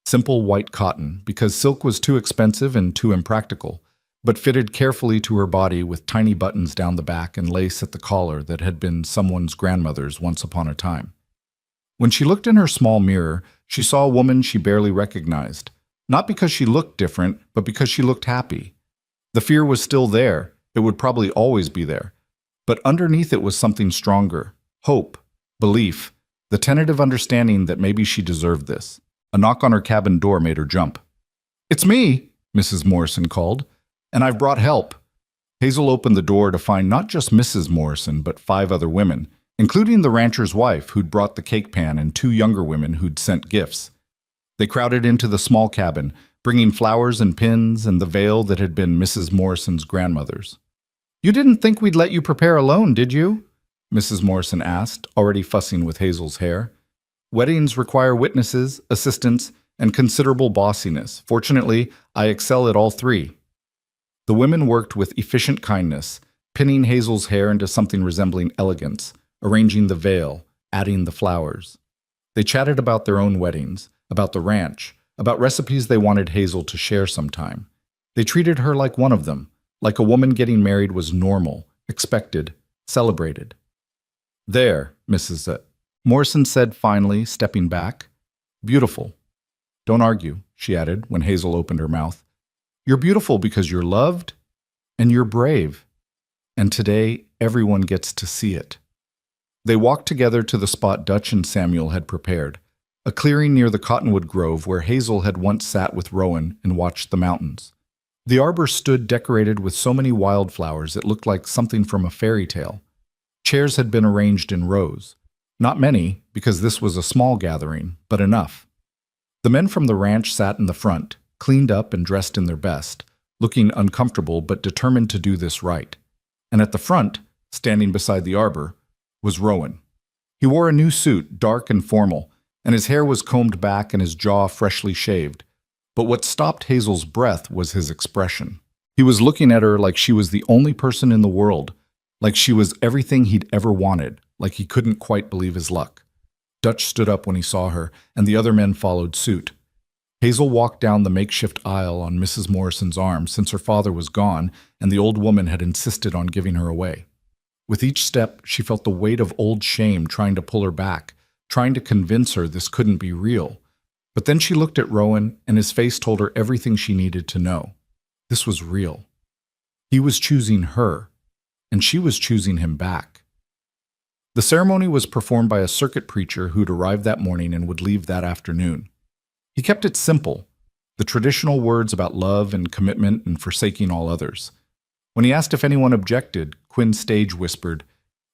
Simple white cotton, because silk was too expensive and too impractical, but fitted carefully to her body with tiny buttons down the back and lace at the collar that had been someone's grandmother's once upon a time. When she looked in her small mirror, she saw a woman she barely recognized, not because she looked different, but because she looked happy. The fear was still there, it would probably always be there, but underneath it was something stronger: hope, belief, the tentative understanding that maybe she deserved this. A knock on her cabin door made her jump. "It's me," Mrs. Morrison called, "and I've brought help." Hazel opened the door to find not just Mrs. Morrison, but 5 other women, including the rancher's wife who'd brought the cake pan and 2 younger women who'd sent gifts. They crowded into the small cabin, bringing flowers and pins and the veil that had been Mrs. Morrison's grandmother's. "You didn't think we'd let you prepare alone, did you?" Mrs. Morrison asked, already fussing with Hazel's hair. "Weddings require witnesses, assistants, and considerable bossiness. Fortunately, I excel at all 3. The women worked with efficient kindness, pinning Hazel's hair into something resembling elegance, arranging the veil, adding the flowers. They chatted about their own weddings, about the ranch, about recipes they wanted Hazel to share sometime. They treated her like one of them, like a woman getting married was normal, expected, celebrated. "There, Mrs. Morrison said finally, stepping back. "Beautiful. Don't argue," she added when Hazel opened her mouth. "You're beautiful because you're loved, and you're brave. And today, everyone gets to see it." They walked together to the spot Dutch and Samuel had prepared, a clearing near the cottonwood grove where Hazel had once sat with Rowan and watched the mountains. The arbor stood decorated with so many wildflowers it looked like something from a fairy tale. Chairs had been arranged in rows. Not many, because this was a small gathering, but enough. The men from the ranch sat in the front, cleaned up and dressed in their best, looking uncomfortable but determined to do this right. And at the front, standing beside the arbor, was Rowan. He wore a new suit, dark and formal, and his hair was combed back and his jaw freshly shaved. But what stopped Hazel's breath was his expression. He was looking at her like she was the only person in the world, like she was everything he'd ever wanted, like he couldn't quite believe his luck. Dutch stood up when he saw her, and the other men followed suit. Hazel walked down the makeshift aisle on Mrs. Morrison's arm since her father was gone and the old woman had insisted on giving her away. With each step, she felt the weight of old shame trying to pull her back, trying to convince her this couldn't be real. But then she looked at Rowan, and his face told her everything she needed to know. This was real. He was choosing her, and she was choosing him back. The ceremony was performed by a circuit preacher who'd arrived that morning and would leave that afternoon. He kept it simple, the traditional words about love and commitment and forsaking all others. When he asked if anyone objected, Quinn Stage whispered,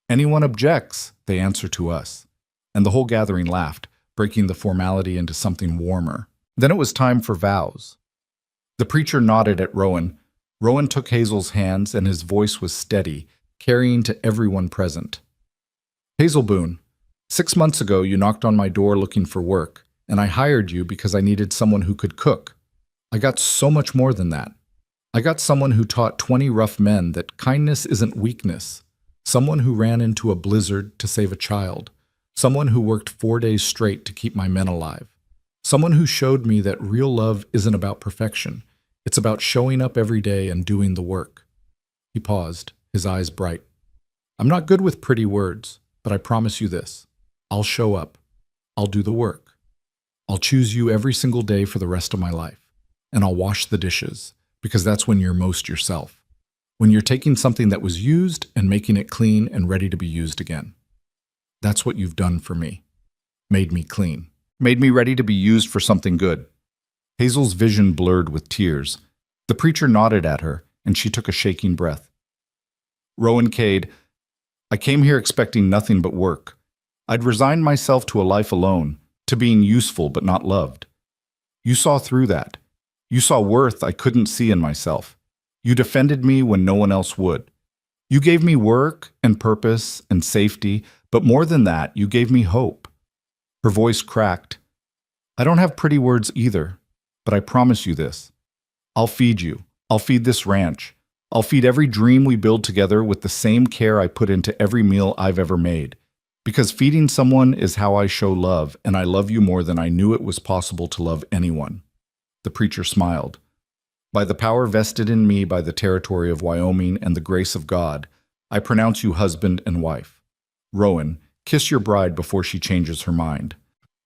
"Anyone objects, they answer to us." And the whole gathering laughed, breaking the formality into something warmer. Then it was time for vows. The preacher nodded at Rowan. Rowan took Hazel's hands, and his voice was steady, carrying to everyone present. "Hazel Boone, 6 months ago you knocked on my door looking for work, and I hired you because I needed someone who could cook. I got so much more than that. I got someone who taught 20 rough men that kindness isn't weakness, someone who ran into a blizzard to save a child, someone who worked 4 days straight to keep my men alive, someone who showed me that real love isn't about perfection, it's about showing up every day and doing the work." He paused, his eyes bright. "I'm not good with pretty words, but I promise you this. I'll show up. I'll do the work. I'll choose you every single day for the rest of my life, and I'll wash the dishes, because that's when you're most yourself. When you're taking something that was used and making it clean and ready to be used again." That's what you've done for me. Made me clean. Made me ready to be used for something good. Hazel's vision blurred with tears. The preacher nodded at her, and she took a shaking breath. Rowan Cade, I came here expecting nothing but work. I'd resigned myself to a life alone, to being useful but not loved. You saw through that. You saw worth I couldn't see in myself. You defended me when no one else would. You gave me work and purpose and safety, but more than that, you gave me hope. Her voice cracked. I don't have pretty words either, but I promise you this. I'll feed you. I'll feed this ranch. I'll feed every dream we build together with the same care I put into every meal I've ever made. Because feeding someone is how I show love, and I love you more than I knew it was possible to love anyone. The preacher smiled. By the power vested in me by the territory of Wyoming and the grace of God, I pronounce you husband and wife. Rowan, kiss your bride before she changes her mind.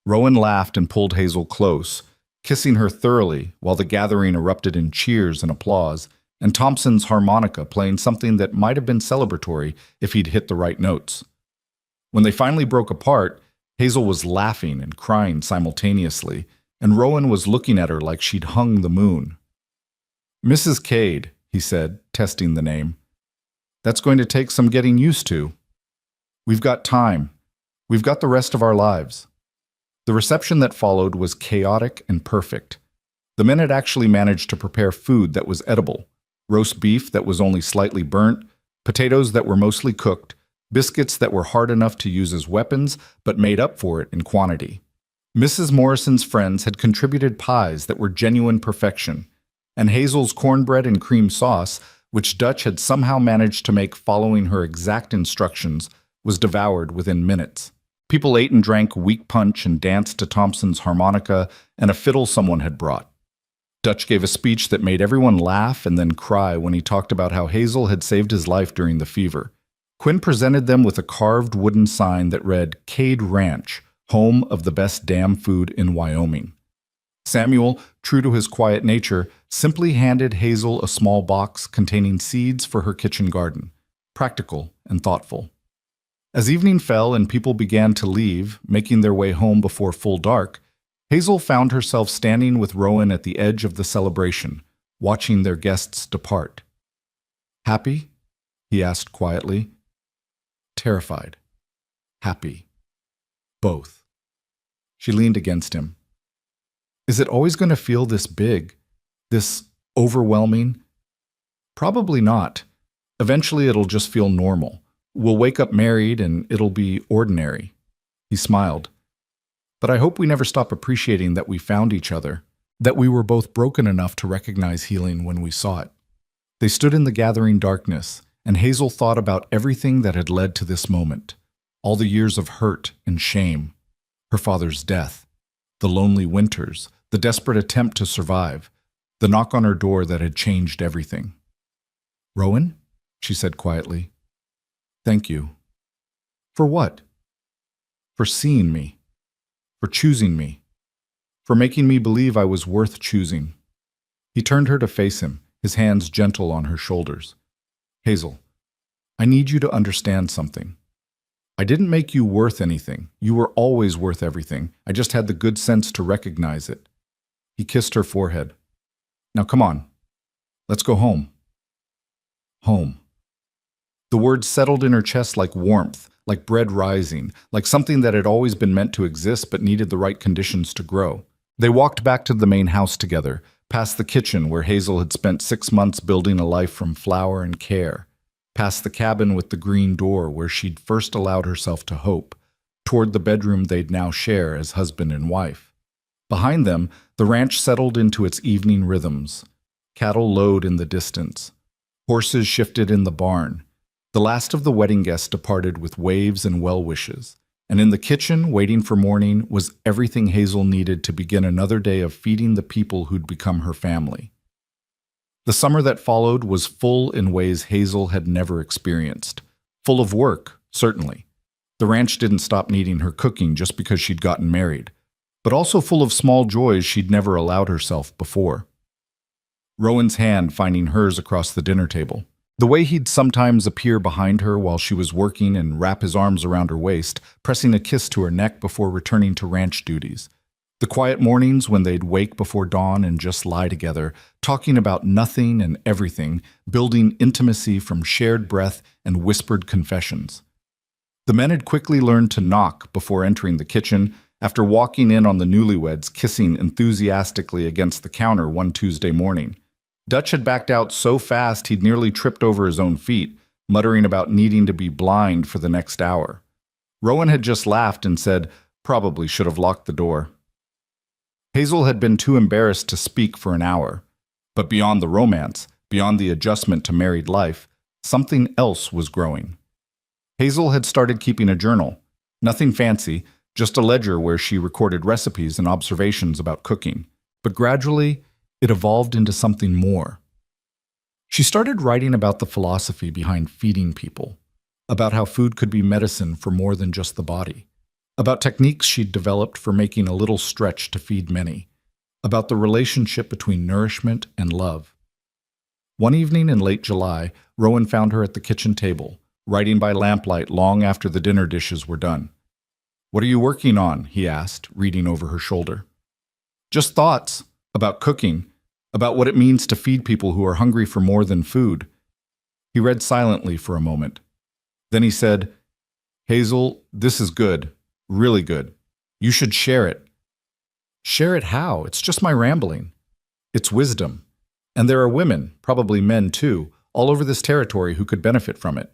Rowan laughed and pulled Hazel close, kissing her thoroughly while the gathering erupted in cheers and applause, and Thompson's harmonica playing something that might have been celebratory if he'd hit the right notes. When they finally broke apart, Hazel was laughing and crying simultaneously, and Rowan was looking at her like she'd hung the moon. Mrs. Cade, he said, testing the name. That's going to take some getting used to. We've got time. We've got the rest of our lives. The reception that followed was chaotic and perfect. The men had actually managed to prepare food that was edible, roast beef that was only slightly burnt, potatoes that were mostly cooked, biscuits that were hard enough to use as weapons but made up for it in quantity. Mrs. Morrison's friends had contributed pies that were genuine perfection, and Hazel's cornbread and cream sauce, which Dutch had somehow managed to make following her exact instructions, was devoured within minutes. People ate and drank weak punch and danced to Thompson's harmonica and a fiddle someone had brought. Dutch gave a speech that made everyone laugh and then cry when he talked about how Hazel had saved his life during the fever. Quinn presented them with a carved wooden sign that read, Cade Ranch, home of the best damn food in Wyoming. Samuel, true to his quiet nature, simply handed Hazel a small box containing seeds for her kitchen garden, practical and thoughtful. As evening fell and people began to leave, making their way home before full dark, Hazel found herself standing with Rowan at the edge of the celebration, watching their guests depart. Happy? He asked quietly. Terrified. Happy. Both. She leaned against him. Is it always going to feel this big? This overwhelming? Probably not. Eventually it'll just feel normal. We'll wake up married and it'll be ordinary. He smiled. But I hope we never stop appreciating that we found each other, that we were both broken enough to recognize healing when we saw it. They stood in the gathering darkness, and Hazel thought about everything that had led to this moment, all the years of hurt and shame, her father's death, the lonely winters, the desperate attempt to survive, the knock on her door that had changed everything. Rowan? She said quietly. Thank you. For what? For seeing me. For choosing me. For making me believe I was worth choosing. He turned her to face him, his hands gentle on her shoulders. Hazel, I need you to understand something. I didn't make you worth anything. You were always worth everything. I just had the good sense to recognize it. He kissed her forehead. Now come on. Let's go home. Home. The words settled in her chest like warmth, like bread rising, like something that had always been meant to exist but needed the right conditions to grow. They walked back to the main house together, past the kitchen where Hazel had spent 6 months building a life from flour and care, past the cabin with the green door where she'd first allowed herself to hope, toward the bedroom they'd now share as husband and wife. Behind them, the ranch settled into its evening rhythms. Cattle lowed in the distance. Horses shifted in the barn. The last of the wedding guests departed with waves and well wishes, and in the kitchen, waiting for morning, was everything Hazel needed to begin another day of feeding the people who'd become her family. The summer that followed was full in ways Hazel had never experienced. Full of work, certainly. The ranch didn't stop needing her cooking just because she'd gotten married, but also full of small joys she'd never allowed herself before. Rowan's hand finding hers across the dinner table. The way he'd sometimes appear behind her while she was working and wrap his arms around her waist, pressing a kiss to her neck before returning to ranch duties. The quiet mornings when they'd wake before dawn and just lie together, talking about nothing and everything, building intimacy from shared breath and whispered confessions. The men had quickly learned to knock before entering the kitchen, after walking in on the newlyweds kissing enthusiastically against the counter one Tuesday morning. Dutch had backed out so fast he'd nearly tripped over his own feet, muttering about needing to be blind for the next hour. Rowan had just laughed and said, "Probably should have locked the door." Hazel had been too embarrassed to speak for an hour. But beyond the romance, beyond the adjustment to married life, something else was growing. Hazel had started keeping a journal. Nothing fancy, just a ledger where she recorded recipes and observations about cooking. But gradually, it evolved into something more. She started writing about the philosophy behind feeding people, about how food could be medicine for more than just the body, about techniques she'd developed for making a little stretch to feed many, about the relationship between nourishment and love. One evening in late July, Rowan found her at the kitchen table, writing by lamplight long after the dinner dishes were done. "What are you working on?" he asked, reading over her shoulder. "Just thoughts about cooking, about what it means to feed people who are hungry for more than food." He read silently for a moment. Then he said, "Hazel, this is good, really good. You should share it." "Share it how? It's just my rambling." "It's wisdom. And there are women, probably men too, all over this territory who could benefit from it."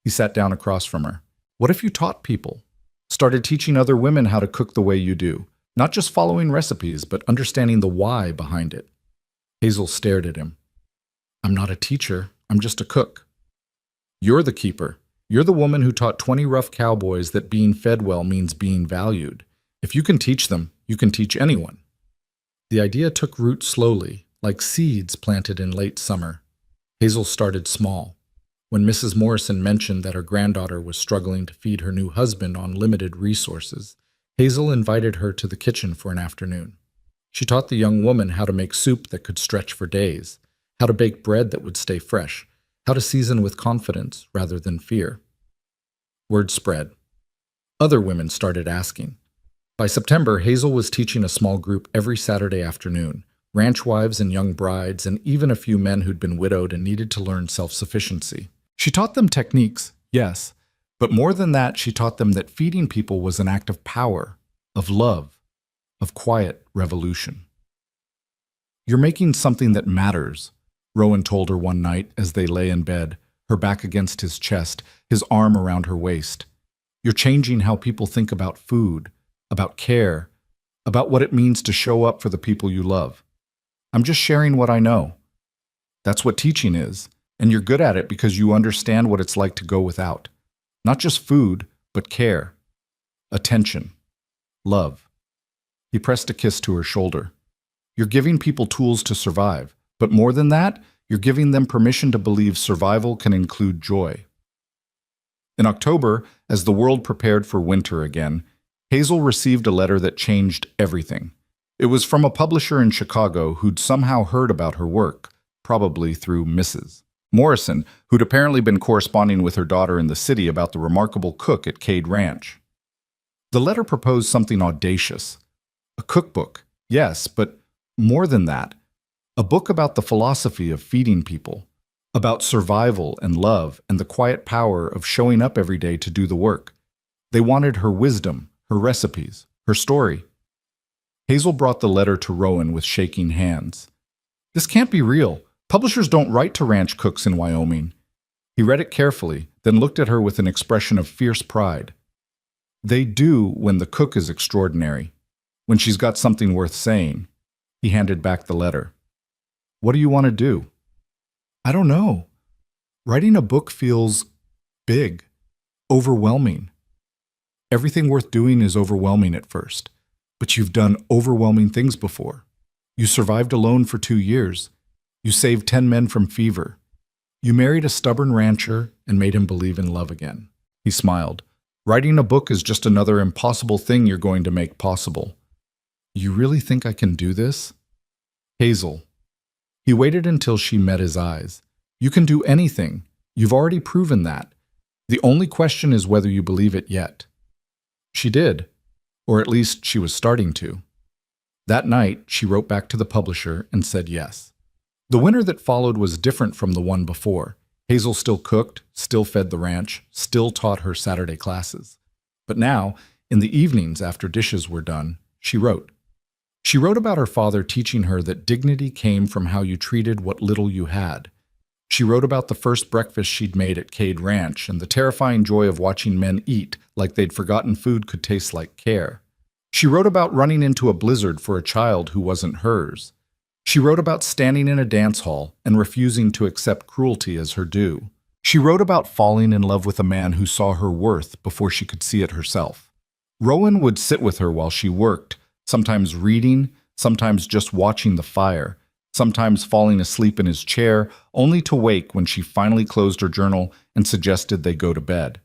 He sat down across from her. "What if you taught people? Started teaching other women how to cook the way you do? Not just following recipes, but understanding the why behind it." Hazel stared at him. "I'm not a teacher. I'm just a cook." "You're the keeper. You're the woman who taught 20 rough cowboys that being fed well means being valued. If you can teach them, you can teach anyone." The idea took root slowly, like seeds planted in late summer. Hazel started small. When Mrs. Morrison mentioned that her granddaughter was struggling to feed her new husband on limited resources, Hazel invited her to the kitchen for an afternoon. She taught the young woman how to make soup that could stretch for days, how to bake bread that would stay fresh, how to season with confidence rather than fear. Word spread. Other women started asking. By September, Hazel was teaching a small group every Saturday afternoon, ranch wives and young brides, and even a few men who'd been widowed and needed to learn self-sufficiency. She taught them techniques, yes, but more than that, she taught them that feeding people was an act of power, of love, of quiet revolution. "You're making something that matters," Rowan told her one night as they lay in bed, her back against his chest, his arm around her waist. "You're changing how people think about food, about care, about what it means to show up for the people you love. I'm just sharing what I know. That's what teaching is, and you're good at it because you understand what it's like to go without. Not just food, but care, attention, love." He pressed a kiss to her shoulder. "You're giving people tools to survive, but more than that, you're giving them permission to believe survival can include joy." In October, as the world prepared for winter again, Hazel received a letter that changed everything. It was from a publisher in Chicago who'd somehow heard about her work, probably through Mrs. Morrison, who'd apparently been corresponding with her daughter in the city about the remarkable cook at Cade Ranch. The letter proposed something audacious. A cookbook, yes, but more than that. A book about the philosophy of feeding people, about survival and love and the quiet power of showing up every day to do the work. They wanted her wisdom, her recipes, her story. Hazel brought the letter to Rowan with shaking hands. "This can't be real. Publishers don't write to ranch cooks in Wyoming." He read it carefully, then looked at her with an expression of fierce pride. "They do when the cook is extraordinary, when she's got something worth saying." He handed back the letter. "What do you want to do?" "I don't know. Writing a book feels big, overwhelming. Everything worth doing is overwhelming at first, but you've done overwhelming things before. You survived alone for 2 years. You saved 10 men from fever. You married a stubborn rancher and made him believe in love again." He smiled. "Writing a book is just another impossible thing you're going to make possible." "You really think I can do this?" "Hazel." He waited until she met his eyes. "You can do anything. You've already proven that. The only question is whether you believe it yet. She did, or at least she was starting to. That night, she wrote back to the publisher and said yes. The winter that followed was different from the one before. Hazel still cooked, still fed the ranch, still taught her Saturday classes. But now, in the evenings after dishes were done, she wrote. She wrote about her father teaching her that dignity came from how you treated what little you had. She wrote about the first breakfast she'd made at Cade Ranch and the terrifying joy of watching men eat like they'd forgotten food could taste like care. She wrote about running into a blizzard for a child who wasn't hers. She wrote about standing in a dance hall and refusing to accept cruelty as her due. She wrote about falling in love with a man who saw her worth before she could see it herself. Rowan would sit with her while she worked, sometimes reading, sometimes just watching the fire, sometimes falling asleep in his chair, only to wake when she finally closed her journal and suggested they go to bed.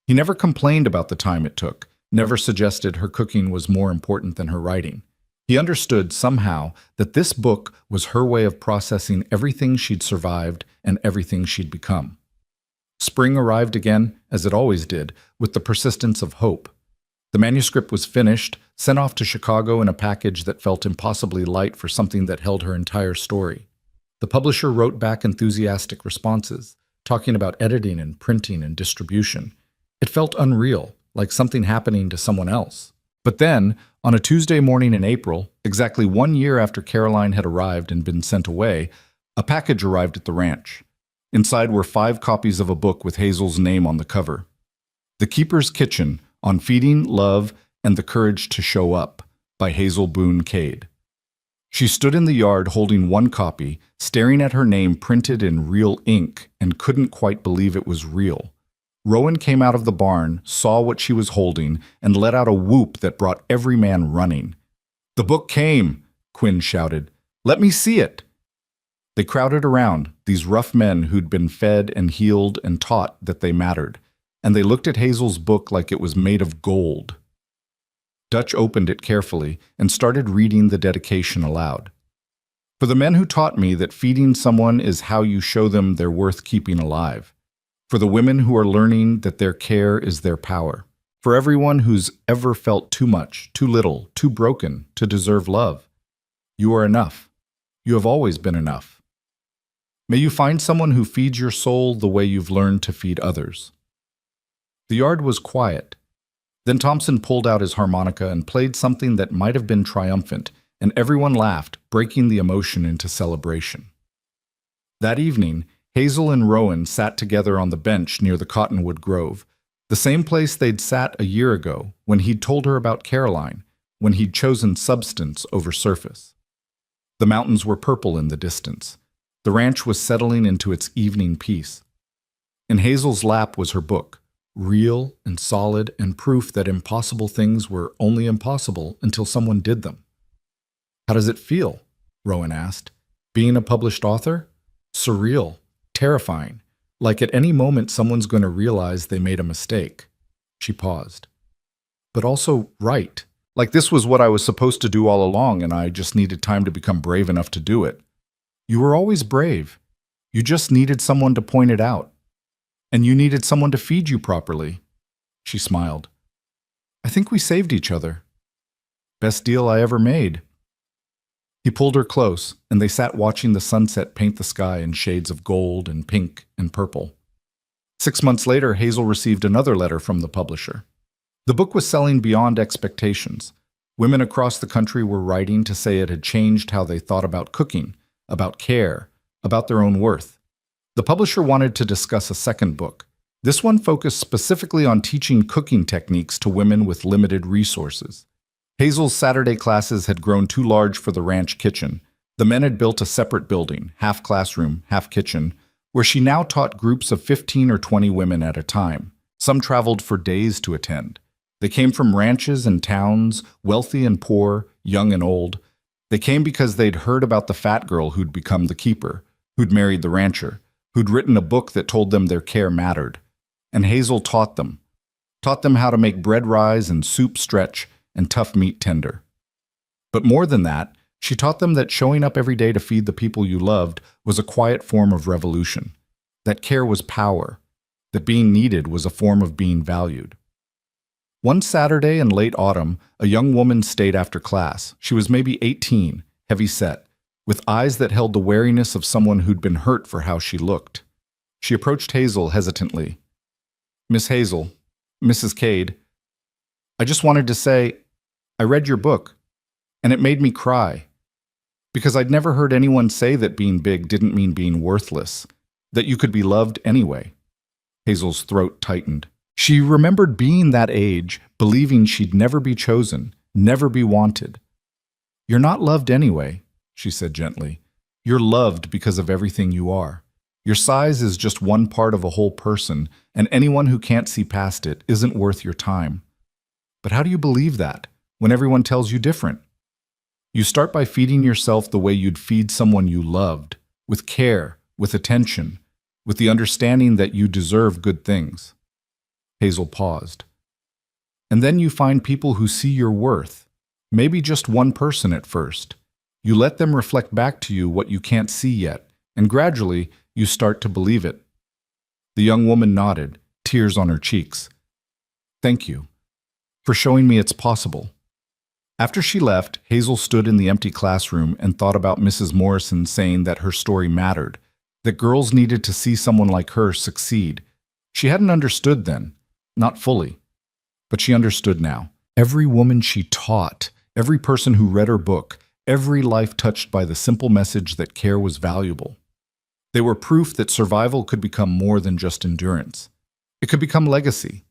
He never complained about the time it took, never suggested her cooking was more important than her writing. He understood somehow that this book was her way of processing everything she'd survived and everything she'd become. Spring arrived again, as it always did, with the persistence of hope. The manuscript was finished, sent off to Chicago in a package that felt impossibly light for something that held her entire story. The publisher wrote back enthusiastic responses, talking about editing and printing and distribution. It felt unreal, like something happening to someone else. But then, on a Tuesday morning in April, exactly 1 year after Caroline had arrived and been sent away, a package arrived at the ranch. Inside were 5 copies of a book with Hazel's name on the cover. The Keeper's Kitchen, on Feeding, Love, and the Courage to Show Up, by Hazel Boone Cade. She stood in the yard holding one copy, staring at her name printed in real ink, and couldn't quite believe it was real. Rowan came out of the barn, saw what she was holding, and let out a whoop that brought every man running. "The book came!" Quinn shouted. "Let me see it!" They crowded around, these rough men who'd been fed and healed and taught that they mattered, and they looked at Hazel's book like it was made of gold. Dutch opened it carefully and started reading the dedication aloud. "For the men who taught me that feeding someone is how you show them they're worth keeping alive. For the women who are learning that their care is their power. For everyone who's ever felt too much, too little, too broken to deserve love. You are enough. You have always been enough. May you find someone who feeds your soul the way you've learned to feed others." The yard was quiet. Then Thompson pulled out his harmonica and played something that might have been triumphant, and everyone laughed, breaking the emotion into celebration. That evening, Hazel and Rowan sat together on the bench near the Cottonwood Grove, the same place they'd sat a year ago when he'd told her about Caroline, when he'd chosen substance over surface. The mountains were purple in the distance. The ranch was settling into its evening peace. In Hazel's lap was her book, real and solid and proof that impossible things were only impossible until someone did them. "How does it feel?" Rowan asked. "Being a published author? Surreal. Terrifying, like at any moment someone's going to realize they made a mistake." She paused. "But also right. Like this was what I was supposed to do all along and I just needed time to become brave enough to do it." "You were always brave. You just needed someone to point it out. And you needed someone to feed you properly." She smiled. "I think we saved each other. Best deal I ever made." He pulled her close, and they sat watching the sunset paint the sky in shades of gold and pink and purple. 6 months later, Hazel received another letter from the publisher. The book was selling beyond expectations. Women across the country were writing to say it had changed how they thought about cooking, about care, about their own worth. The publisher wanted to discuss a second book. This one focused specifically on teaching cooking techniques to women with limited resources. Hazel's Saturday classes had grown too large for the ranch kitchen. The men had built a separate building, half classroom, half kitchen, where she now taught groups of 15 or 20 women at a time. Some traveled for days to attend. They came from ranches and towns, wealthy and poor, young and old. They came because they'd heard about the fat girl who'd become the keeper, who'd married the rancher, who'd written a book that told them their care mattered. And Hazel taught them how to make bread rise and soup stretch and tough meat tender. But more than that, she taught them that showing up every day to feed the people you loved was a quiet form of revolution. that care was power, that being needed was a form of being valued. One Saturday in late autumn, a young woman stayed after class. She was maybe 18, heavy-set, with eyes that held the wariness of someone who'd been hurt for how she looked. She approached Hazel hesitantly. "Miss Hazel, Mrs. Cade, I just wanted to say, I read your book, and it made me cry. Because I'd never heard anyone say that being big didn't mean being worthless, that you could be loved anyway." Hazel's throat tightened. She remembered being that age, believing she'd never be chosen, never be wanted. "You're not loved anyway," she said gently. "You're loved because of everything you are. Your size is just one part of a whole person, and anyone who can't see past it isn't worth your time." But how do you believe that when everyone tells you different? You start by feeding yourself the way you'd feed someone you loved, with care, with attention, with the understanding that you deserve good things. Hazel paused. And then you find people who see your worth, maybe just one person at first. You let them reflect back to you what you can't see yet, and gradually you start to believe it. The young woman nodded, tears on her cheeks. "Thank you for showing me it's possible." After she left, Hazel stood in the empty classroom and thought about Mrs. Morrison saying that her story mattered, that girls needed to see someone like her succeed. She hadn't understood then, not fully, but she understood now. Every woman she taught, every person who read her book, every life touched by the simple message that care was valuable. They were proof that survival could become more than just endurance. It could become legacy.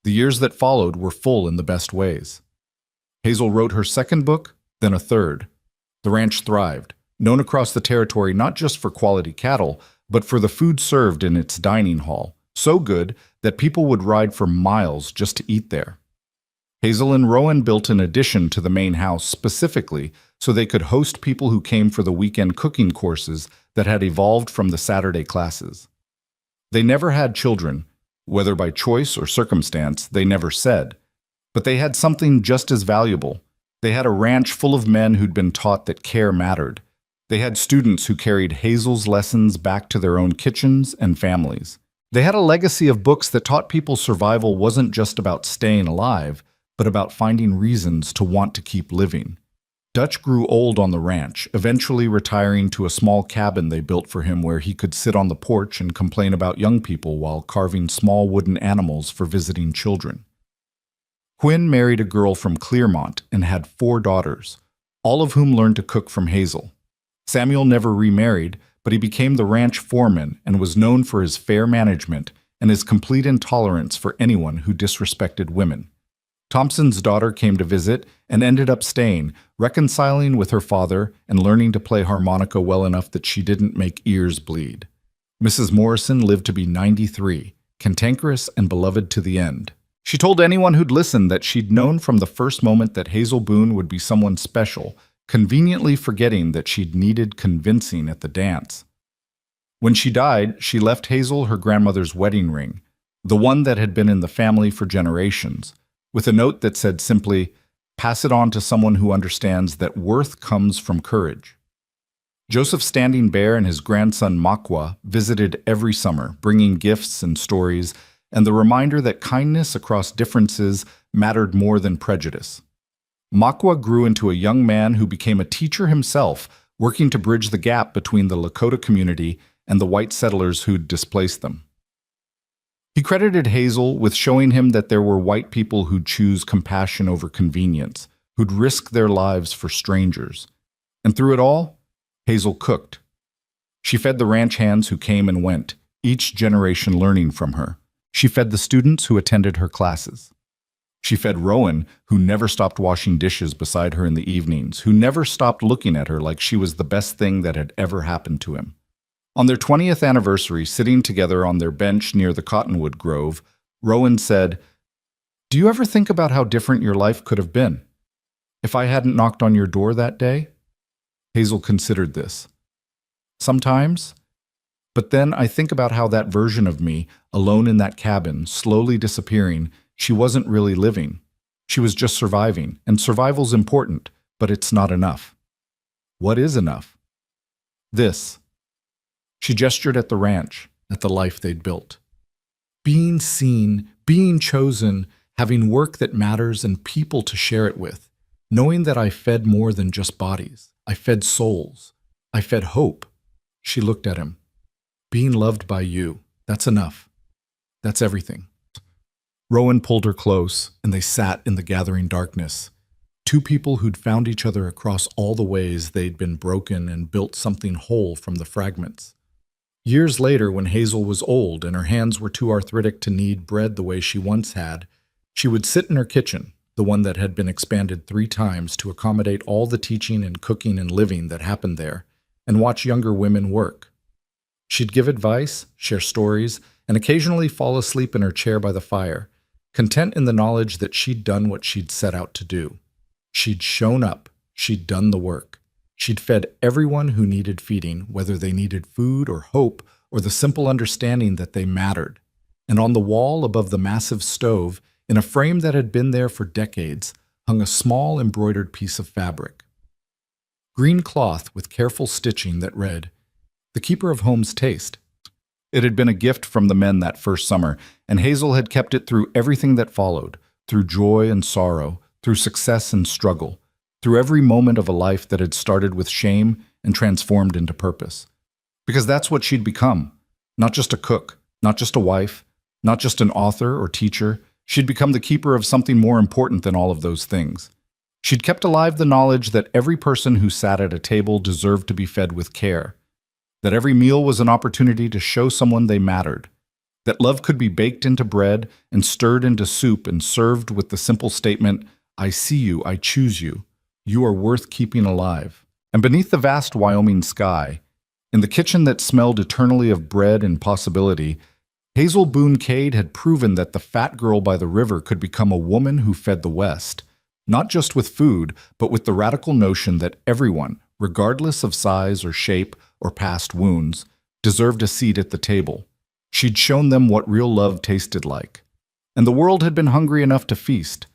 The years that followed were full in the best ways. Hazel wrote her second book, then a third. The ranch thrived, known across the territory not just for quality cattle, but for the food served in its dining hall, so good that people would ride for miles just to eat there. Hazel and Rowan built an addition to the main house specifically so they could host people who came for the weekend cooking courses that had evolved from the Saturday classes. They never had children, whether by choice or circumstance, they never said. But they had something just as valuable. They had a ranch full of men who'd been taught that care mattered. They had students who carried Hazel's lessons back to their own kitchens and families. They had a legacy of books that taught people survival wasn't just about staying alive, but about finding reasons to want to keep living. Dutch grew old on the ranch, eventually retiring to a small cabin they built for him where he could sit on the porch and complain about young people while carving small wooden animals for visiting children. Quinn married a girl from Clearmont and had 4 daughters, all of whom learned to cook from Hazel. Samuel never remarried, but he became the ranch foreman and was known for his fair management and his complete intolerance for anyone who disrespected women. Thompson's daughter came to visit and ended up staying, reconciling with her father and learning to play harmonica well enough that she didn't make ears bleed. Mrs. Morrison lived to be 93, cantankerous and beloved to the end. She told anyone who'd listened that she'd known from the first moment that Hazel Boone would be someone special, conveniently forgetting that she'd needed convincing at the dance. When she died, she left Hazel her grandmother's wedding ring, the one that had been in the family for generations, with a note that said simply, "Pass it on to someone who understands that worth comes from courage." Joseph Standing Bear and his grandson Makwa visited every summer, bringing gifts and stories, and the reminder that kindness across differences mattered more than prejudice. Makwa grew into a young man who became a teacher himself, working to bridge the gap between the Lakota community and the white settlers who'd displaced them. He credited Hazel with showing him that there were white people who'd choose compassion over convenience, who'd risk their lives for strangers. And through it all, Hazel cooked. She fed the ranch hands who came and went, each generation learning from her. She fed the students who attended her classes. She fed Rowan, who never stopped washing dishes beside her in the evenings, who never stopped looking at her like she was the best thing that had ever happened to him. On their 20th anniversary, sitting together on their bench near the cottonwood grove, Rowan said, "Do you ever think about how different your life could have been if I hadn't knocked on your door that day?" Hazel considered this. "Sometimes. But then I think about how that version of me, alone in that cabin, slowly disappearing, she wasn't really living. She was just surviving, and survival's important, but it's not enough." "What is enough?" "This." She gestured at the ranch. at the life they'd built. Being seen, being chosen, having work that matters and people to share it with, knowing that I fed more than just bodies. I fed souls. I fed hope. She looked at him. Being loved by you, that's enough. That's everything. Rowan pulled her close, and they sat in the gathering darkness. Two people who'd found each other across all the ways they'd been broken and built something whole from the fragments. Years later, when Hazel was old and her hands were too arthritic to knead bread the way she once had, she would sit in her kitchen, the one that had been expanded 3 times to accommodate all the teaching and cooking and living that happened there, and watch younger women work. She'd give advice, share stories, and occasionally fall asleep in her chair by the fire, content in the knowledge that she'd done what she'd set out to do. She'd shown up. She'd done the work. She'd fed everyone who needed feeding, whether they needed food or hope or the simple understanding that they mattered. And on the wall above the massive stove, in a frame that had been there for decades, hung a small embroidered piece of fabric. Green cloth with careful stitching that read, "The Keeper of Home's Taste." It had been a gift from the men that first summer, and Hazel had kept it through everything that followed, through joy and sorrow, through success and struggle, through every moment of a life that had started with shame and transformed into purpose. Because that's what she'd become. Not just a cook, not just a wife, not just an author or teacher. She'd become the keeper of something more important than all of those things. She'd kept alive the knowledge that every person who sat at a table deserved to be fed with care, that every meal was an opportunity to show someone they mattered, that love could be baked into bread and stirred into soup and served with the simple statement, "I see you, I choose you. You are worth keeping alive." And beneath the vast Wyoming sky, in the kitchen that smelled eternally of bread and possibility, Hazel Boone Cade had proven that the fat girl by the river could become a woman who fed the West, not just with food, but with the radical notion that everyone, regardless of size or shape or past wounds, deserved a seat at the table. She'd shown them what real love tasted like. And the world had been hungry enough to feast,